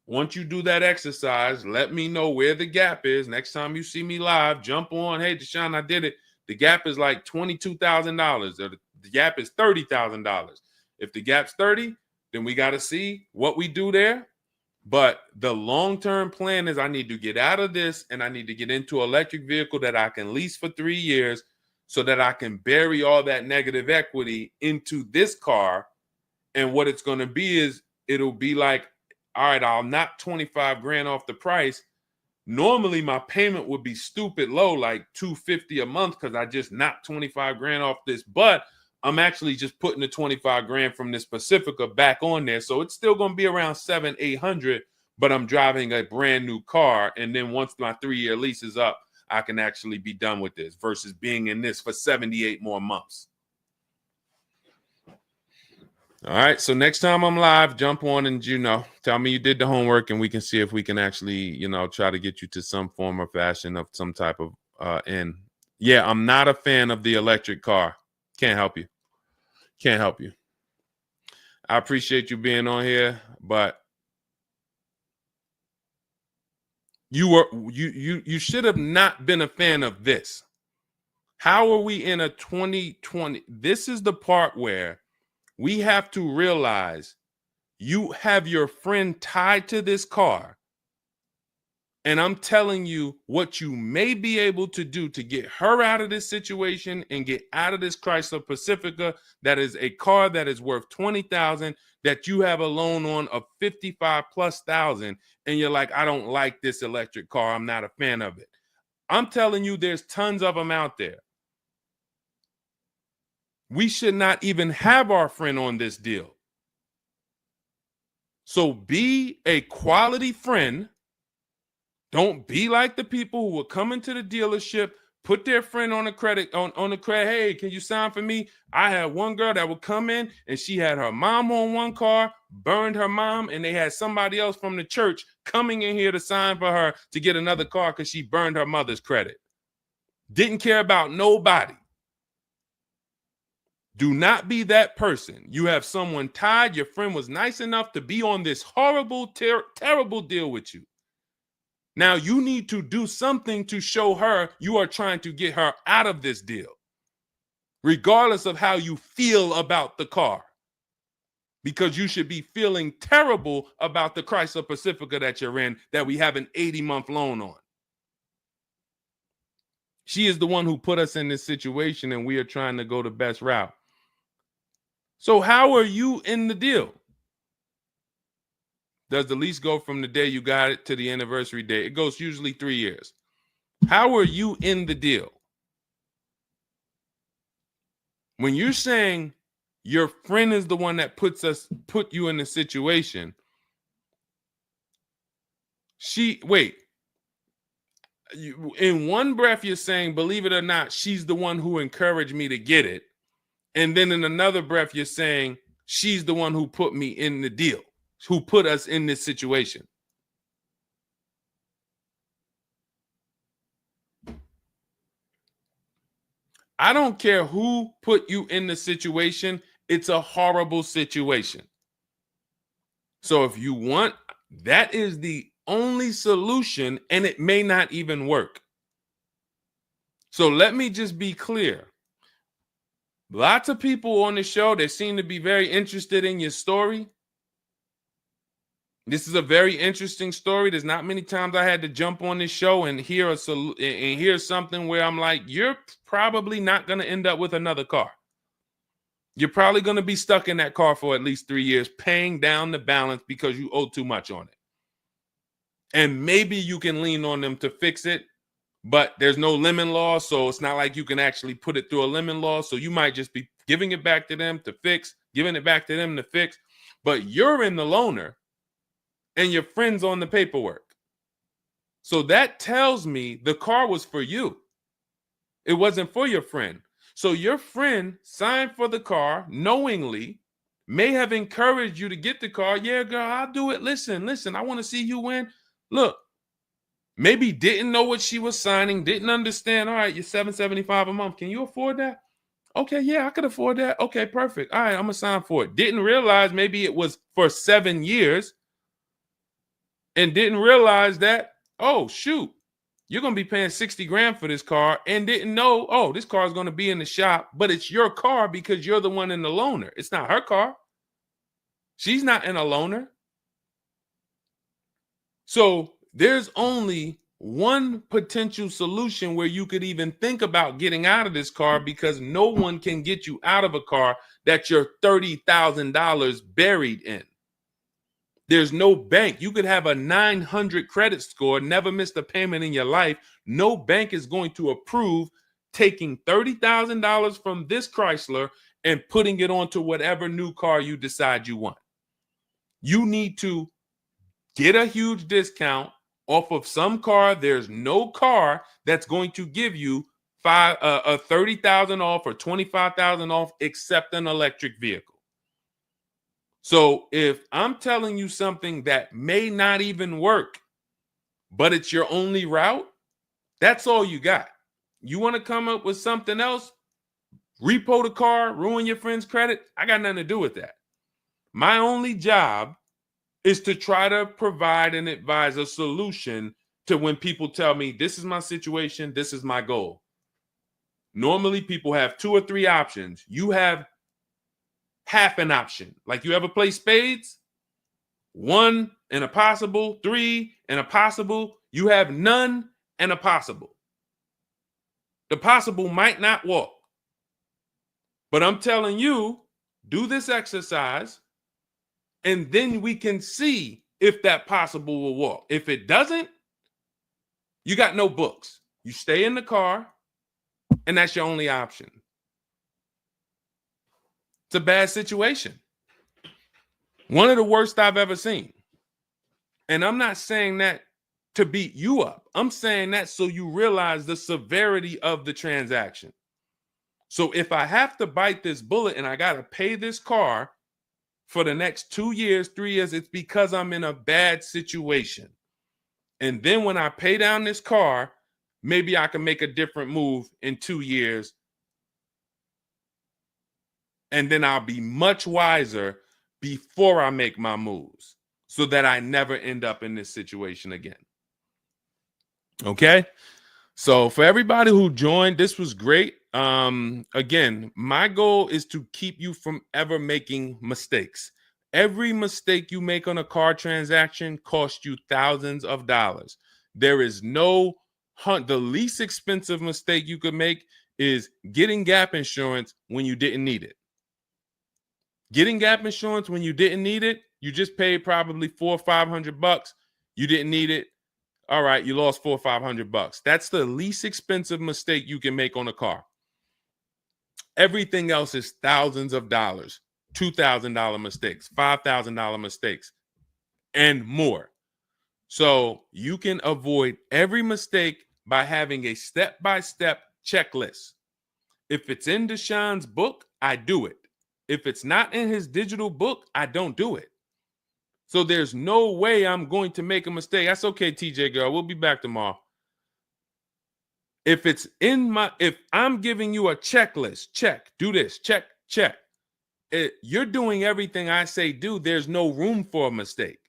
once you do that exercise, let me know where the gap is. Next time you see me live, jump on. Hey, Deshone, I did it. The gap is like $22,000, or the gap is $30,000. If the gap's 30, then we got to see what we do there. But the long-term plan is I need to get out of this and I need to get into an electric vehicle that I can lease for 3 years so that I can bury all that negative equity into this car. And what it's going to be is it'll be like, all right, I'll knock 25 grand off the price. Normally my payment would be stupid low, like $250 a month, because I just knocked 25 grand off this, but I'm actually just putting the 25 grand from this Pacifica back on there. So it's still going to be around 700-800, but I'm driving a brand new car. And then once my 3-year lease is up, I can actually be done with this versus being in this for 78 more months. All right. So next time I'm live, jump on and, tell me you did the homework and we can see if we can actually, try to get you to some form or fashion of some type of end. Yeah, I'm not a fan of the electric car. Can't help you. Can't help you. I appreciate you being on here, but you should have not been a fan of this. How are we in a 2020? This is the part where we have to realize you have your friend tied to this car. And I'm telling you what you may be able to do to get her out of this situation and get out of this Chrysler Pacifica. That is a car that is worth $20,000 that you have a loan on of $55,000+. And you're like, I don't like this electric car. I'm not a fan of it. I'm telling you, there's tons of them out there. We should not even have our friend on this deal. So be a quality friend. Don't be like the people who will come into the dealership, put their friend on a credit, on the credit. Hey, can you sign for me? I had one girl that would come in and she had her mom on one car, burned her mom, and they had somebody else from the church coming in here to sign for her to get another car because she burned her mother's credit. Didn't care about nobody. Do not be that person. You have someone tied. Your friend was nice enough to be on this horrible, terrible deal with you. Now you need to do something to show her you are trying to get her out of this deal, regardless of how you feel about the car, because you should be feeling terrible about the Chrysler Pacifica that you're in that we have an 80-month loan on. She is the one who put us in this situation and we are trying to go the best route. So how are you in the deal? Does the lease go from the day you got it to the anniversary day? It goes usually 3 years. How are you in the deal? When you're saying your friend is the one that put you in the situation, in one breath you're saying, believe it or not, she's the one who encouraged me to get it. And then in another breath, you're saying she's the one who put me in the deal, who put us in this situation. I don't care who put you in the situation. It's a horrible situation. So if you want, that is the only solution, and it may not even work. So let me just be clear. Lots of people on the show, they seem to be very interested in your story. This is a very interesting story. There's not many times I had to jump on this show and hear something where I'm like, you're probably not going to end up with another car. You're probably going to be stuck in that car for at least 3 years, paying down the balance because you owe too much on it. And maybe you can lean on them to fix it, but there's no lemon law, so it's not like you can actually put it through a lemon law. So you might just be giving it back to them to fix, giving it back to them to fix. But you're in the loaner and your friend's on the paperwork. So that tells me the car was for you. It wasn't for your friend. So your friend signed for the car knowingly, may have encouraged you to get the car. Yeah, girl, I'll do it. Listen, I want to see you win. Look. Maybe didn't know what she was signing, didn't understand. All right, you're $775 a month. Can you afford that? Okay, yeah, I could afford that. Okay, perfect. All right, I'm going to sign for it. Didn't realize maybe it was for 7 years. and didn't realize that, oh, shoot, you're going to be paying 60 grand for this car, and didn't know, oh, this car is going to be in the shop, but it's your car because you're the one in the loaner. It's not her car. She's not in a loaner. So there's only one potential solution where you could even think about getting out of this car, because no one can get you out of a car that you're $30,000 buried in. There's no bank. You could have a 900 credit score, never missed a payment in your life. No bank is going to approve taking $30,000 from this Chrysler and putting it onto whatever new car you decide you want. You need to get a huge discount off of some car. There's no car that's going to give you $30,000 off or $25,000 off except an electric vehicle. So if I'm telling you something that may not even work, but it's your only route, that's all you got. You want to come up with something else, repo the car, ruin your friend's credit, I got nothing to do with that. My only job is to try to provide and advise a solution to when people tell me, this is my situation, this is my goal. Normally people have 2 or 3 options. You have half an option. Like, you ever play spades? 1 and a possible, 3 and a possible. You have none and a possible. The possible might not walk. But I'm telling you, do this exercise, and then we can see if that possible will walk. If it doesn't, you got no books. You stay in the car, and that's your only option. It's a bad situation. One of the worst I've ever seen. And I'm not saying that to beat you up. I'm saying that so you realize the severity of the transaction. So if I have to bite this bullet and I got to pay this car for the next 2 years, 3 years, it's because I'm in a bad situation. And then when I pay down this car, maybe I can make a different move in 2 years. And then I'll be much wiser before I make my moves, so that I never end up in this situation again. Okay? So for everybody who joined, this was great. Again, my goal is to keep you from ever making mistakes. Every mistake you make on a car transaction costs you thousands of dollars. There is no the least expensive mistake you could make is getting gap insurance when you didn't need it. Getting gap insurance when you didn't need it, you just paid probably $400 or $500. You didn't need it. All right, you lost $400 or $500. That's the least expensive mistake you can make on a car. Everything else is thousands of dollars, $2,000 mistakes, $5,000 mistakes, and more. So you can avoid every mistake by having a step-by-step checklist. If it's in Deshone's book, I do it. If it's not in his digital book, I don't do it. So there's no way I'm going to make a mistake. That's okay, TJ girl. We'll be back tomorrow. If I'm giving you a checklist, check, do this, check, check. You're doing everything I say do. There's no room for a mistake.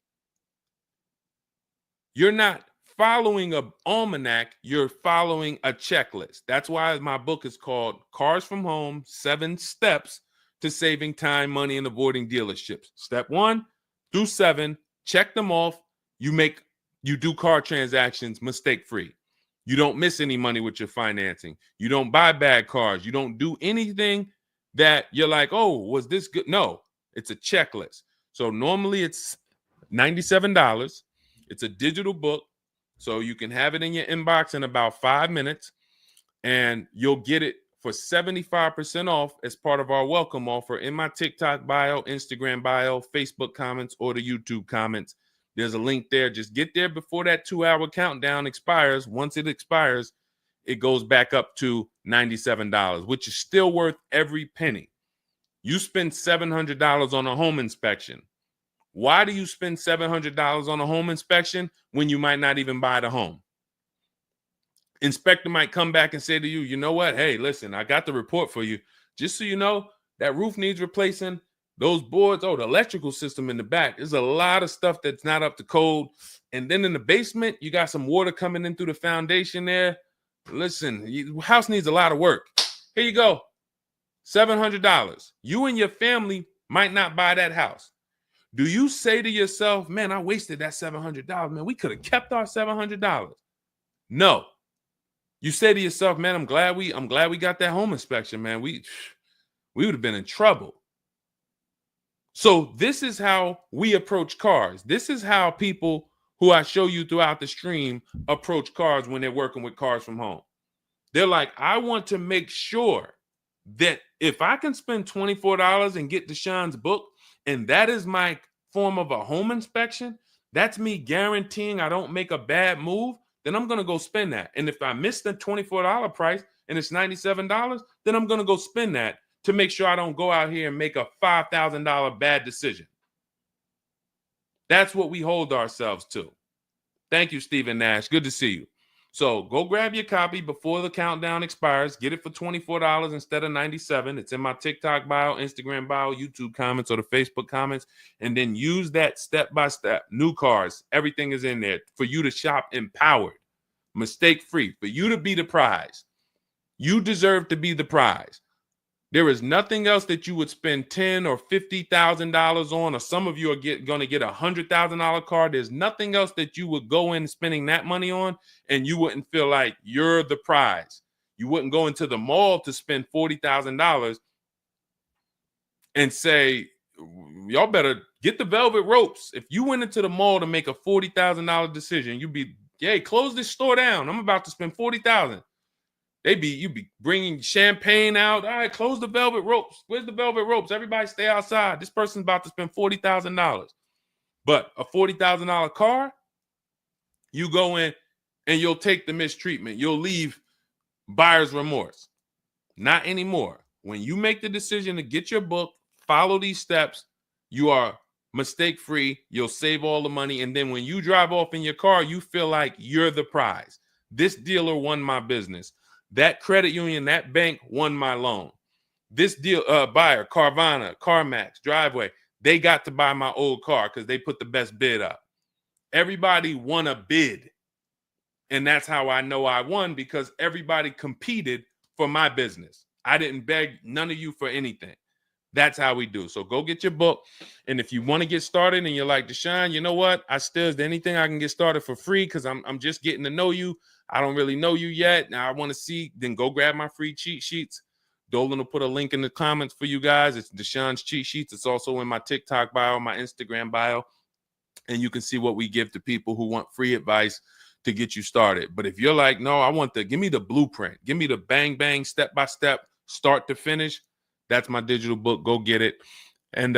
You're not following an almanac. You're following a checklist. That's why my book is called Cars from Home, 7 Steps to Saving Time, Money, and Avoiding Dealerships. Step 1 through 7, check them off. You do car transactions mistake-free. You don't miss any money with your financing. You don't buy bad cars. You don't do anything that you're like, oh, was this good? No, it's a checklist. So normally it's $97. It's a digital book. So you can have it in your inbox in about 5 minutes, and you'll get it for 75% off as part of our welcome offer in my TikTok bio, Instagram bio, Facebook comments, or the YouTube comments. There's a link there. Just get there before that 2-hour countdown expires. Once it expires, it goes back up to $97, which is still worth every penny. You spend $700 on a home inspection. Why do you spend $700 on a home inspection when you might not even buy the home? Inspector might come back and say to you, you know what? Hey, listen, I got the report for you. Just so you know, that roof needs replacing. Those boards, the electrical system in the back, there's a lot of stuff that's not up to code. And then in the basement, you got some water coming in through the foundation there. Listen, house needs a lot of work. Here you go, $700. You and your family might not buy that house. Do you say to yourself, man, I wasted that $700, man, we could have kept our $700? No. You say to yourself, man, I'm glad we got that home inspection, man. We would have been in trouble. So this is how we approach cars. This is how people who I show you throughout the stream approach cars when they're working with cars from home. They're like, I want to make sure that if I can spend $24 and get Deshone's book, and that is my form of a home inspection, that's me guaranteeing I don't make a bad move, then I'm going to go spend that. And if I miss the $24 price and it's $97, then I'm going to go spend that to make sure I don't go out here and make a $5,000 bad decision. That's what we hold ourselves to. Thank you, Stephen Nash. Good to see you. So go grab your copy before the countdown expires. Get it for $24 instead of $97. It's in my TikTok bio, Instagram bio, YouTube comments, or the Facebook comments. And then use that step-by-step. New cars. Everything is in there for you to shop empowered, mistake-free, for you to be the prize. You deserve to be the prize. There is nothing else that you would spend $10,000 or $50,000 on, or some of you are going to get a $100,000 car. There's nothing else that you would go in spending that money on, and you wouldn't feel like you're the prize. You wouldn't go into the mall to spend $40,000 and say, y'all better get the velvet ropes. If you went into the mall to make a $40,000 decision, you'd be, hey, close this store down. I'm about to spend $40,000. You'd be bringing champagne out. All right, close the velvet ropes. Where's the velvet ropes? Everybody stay outside. This person's about to spend $40,000. But a $40,000 car, you go in and you'll take the mistreatment. You'll leave buyer's remorse. Not anymore. When you make the decision to get your book, follow these steps, you are mistake-free. You'll save all the money. And then when you drive off in your car, you feel like you're the prize. This dealer won my business. That credit union, that bank won my loan. This deal, buyer, Carvana, CarMax, Driveway, they got to buy my old car because they put the best bid up. Everybody won a bid. And that's how I know I won, because everybody competed for my business. I didn't beg none of you for anything. That's how we do. So go get your book. And if you want to get started and you're like, Deshone, you know what? Is there anything I can get started for free? Because I'm just getting to know you. I don't really know you yet. Now I want to see, then go grab my free cheat sheets. Dolan will put a link in the comments for you guys. It's Deshone's cheat sheets. It's also in my TikTok bio, my Instagram bio. And you can see what we give to people who want free advice to get you started. But if you're like, no, give me the blueprint. Give me the bang, bang, step-by-step, start to finish. That's my digital book. Go get it. And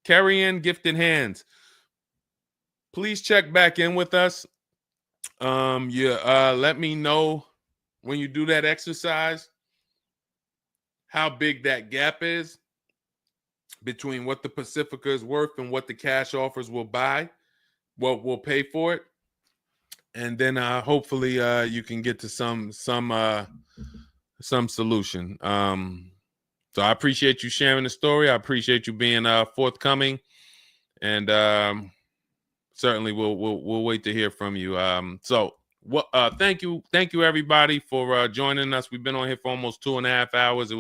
carry in gifted hands. Please check back in with us. Let me know when you do that exercise how big that gap is between what the Pacifica is worth and what the cash offers will buy, what will pay for it. And then hopefully you can get to some solution. So I appreciate you sharing the story. I appreciate you being forthcoming, and certainly we'll wait to hear from you. Thank you everybody for joining us. We've been on here for almost 2.5 hours. It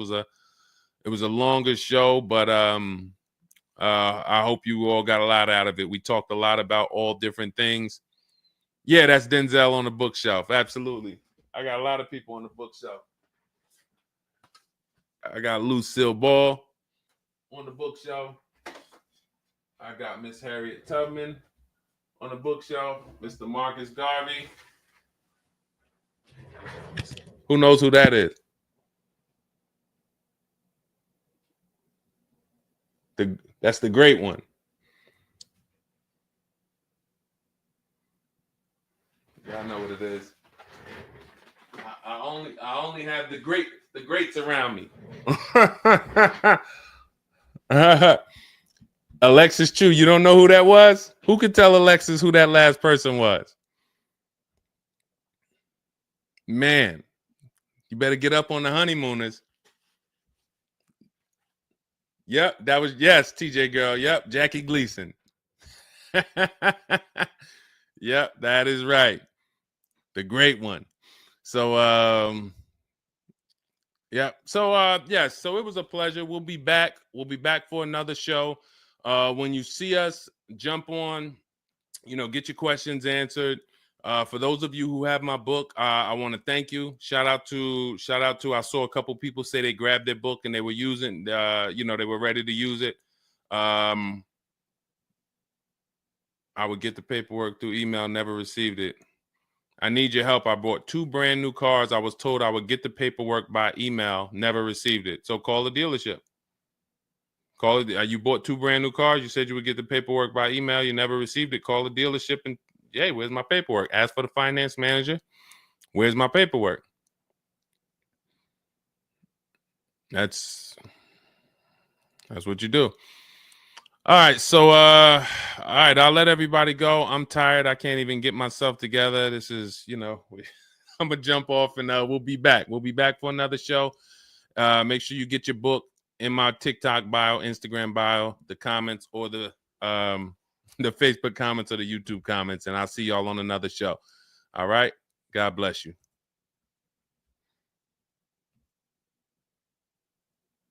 was a longer show, but I hope you all got a lot out of it. We talked a lot about all different things. Yeah, that's Denzel on the bookshelf. Absolutely. I got a lot of people on the bookshelf. I got Lucille Ball on the bookshelf. I got Miss Harriet Tubman on the bookshelf. Mr. Marcus Garvey. Who knows who that is? That's the great one. Y'all know what it is. I only have the greats around me. Alexis Chu, you don't know who that was? Who could tell Alexis who that last person was? Man, you better get up on the honeymooners. Yep, that was, yes, TJ girl. Yep, Jackie Gleason. Yep, that is right. The great one. So yeah. So yes, so it was a pleasure. We'll be back. We'll be back for another show. When you see us, jump on, get your questions answered. For those of you who have my book, I want to thank you. Shout out to I saw a couple people say they grabbed their book and they were using they were ready to use it. I would get the paperwork through email, never received it. I need your help. I bought 2 brand new cars. I was told I would get the paperwork by email, never received it. So call the dealership. Call it. You bought 2 brand new cars. You said you would get the paperwork by email. You never received it. Call the dealership and, hey, where's my paperwork? Ask for the finance manager. Where's my paperwork? That's what you do. All right. So all right, I'll let everybody go. I'm tired. I can't even get myself together. This is, I'm gonna jump off and we'll be back. We'll be back for another show. Make sure you get your book in my TikTok bio, Instagram bio, the comments, or the Facebook comments or the YouTube comments, and I'll see y'all on another show. All right. God bless you.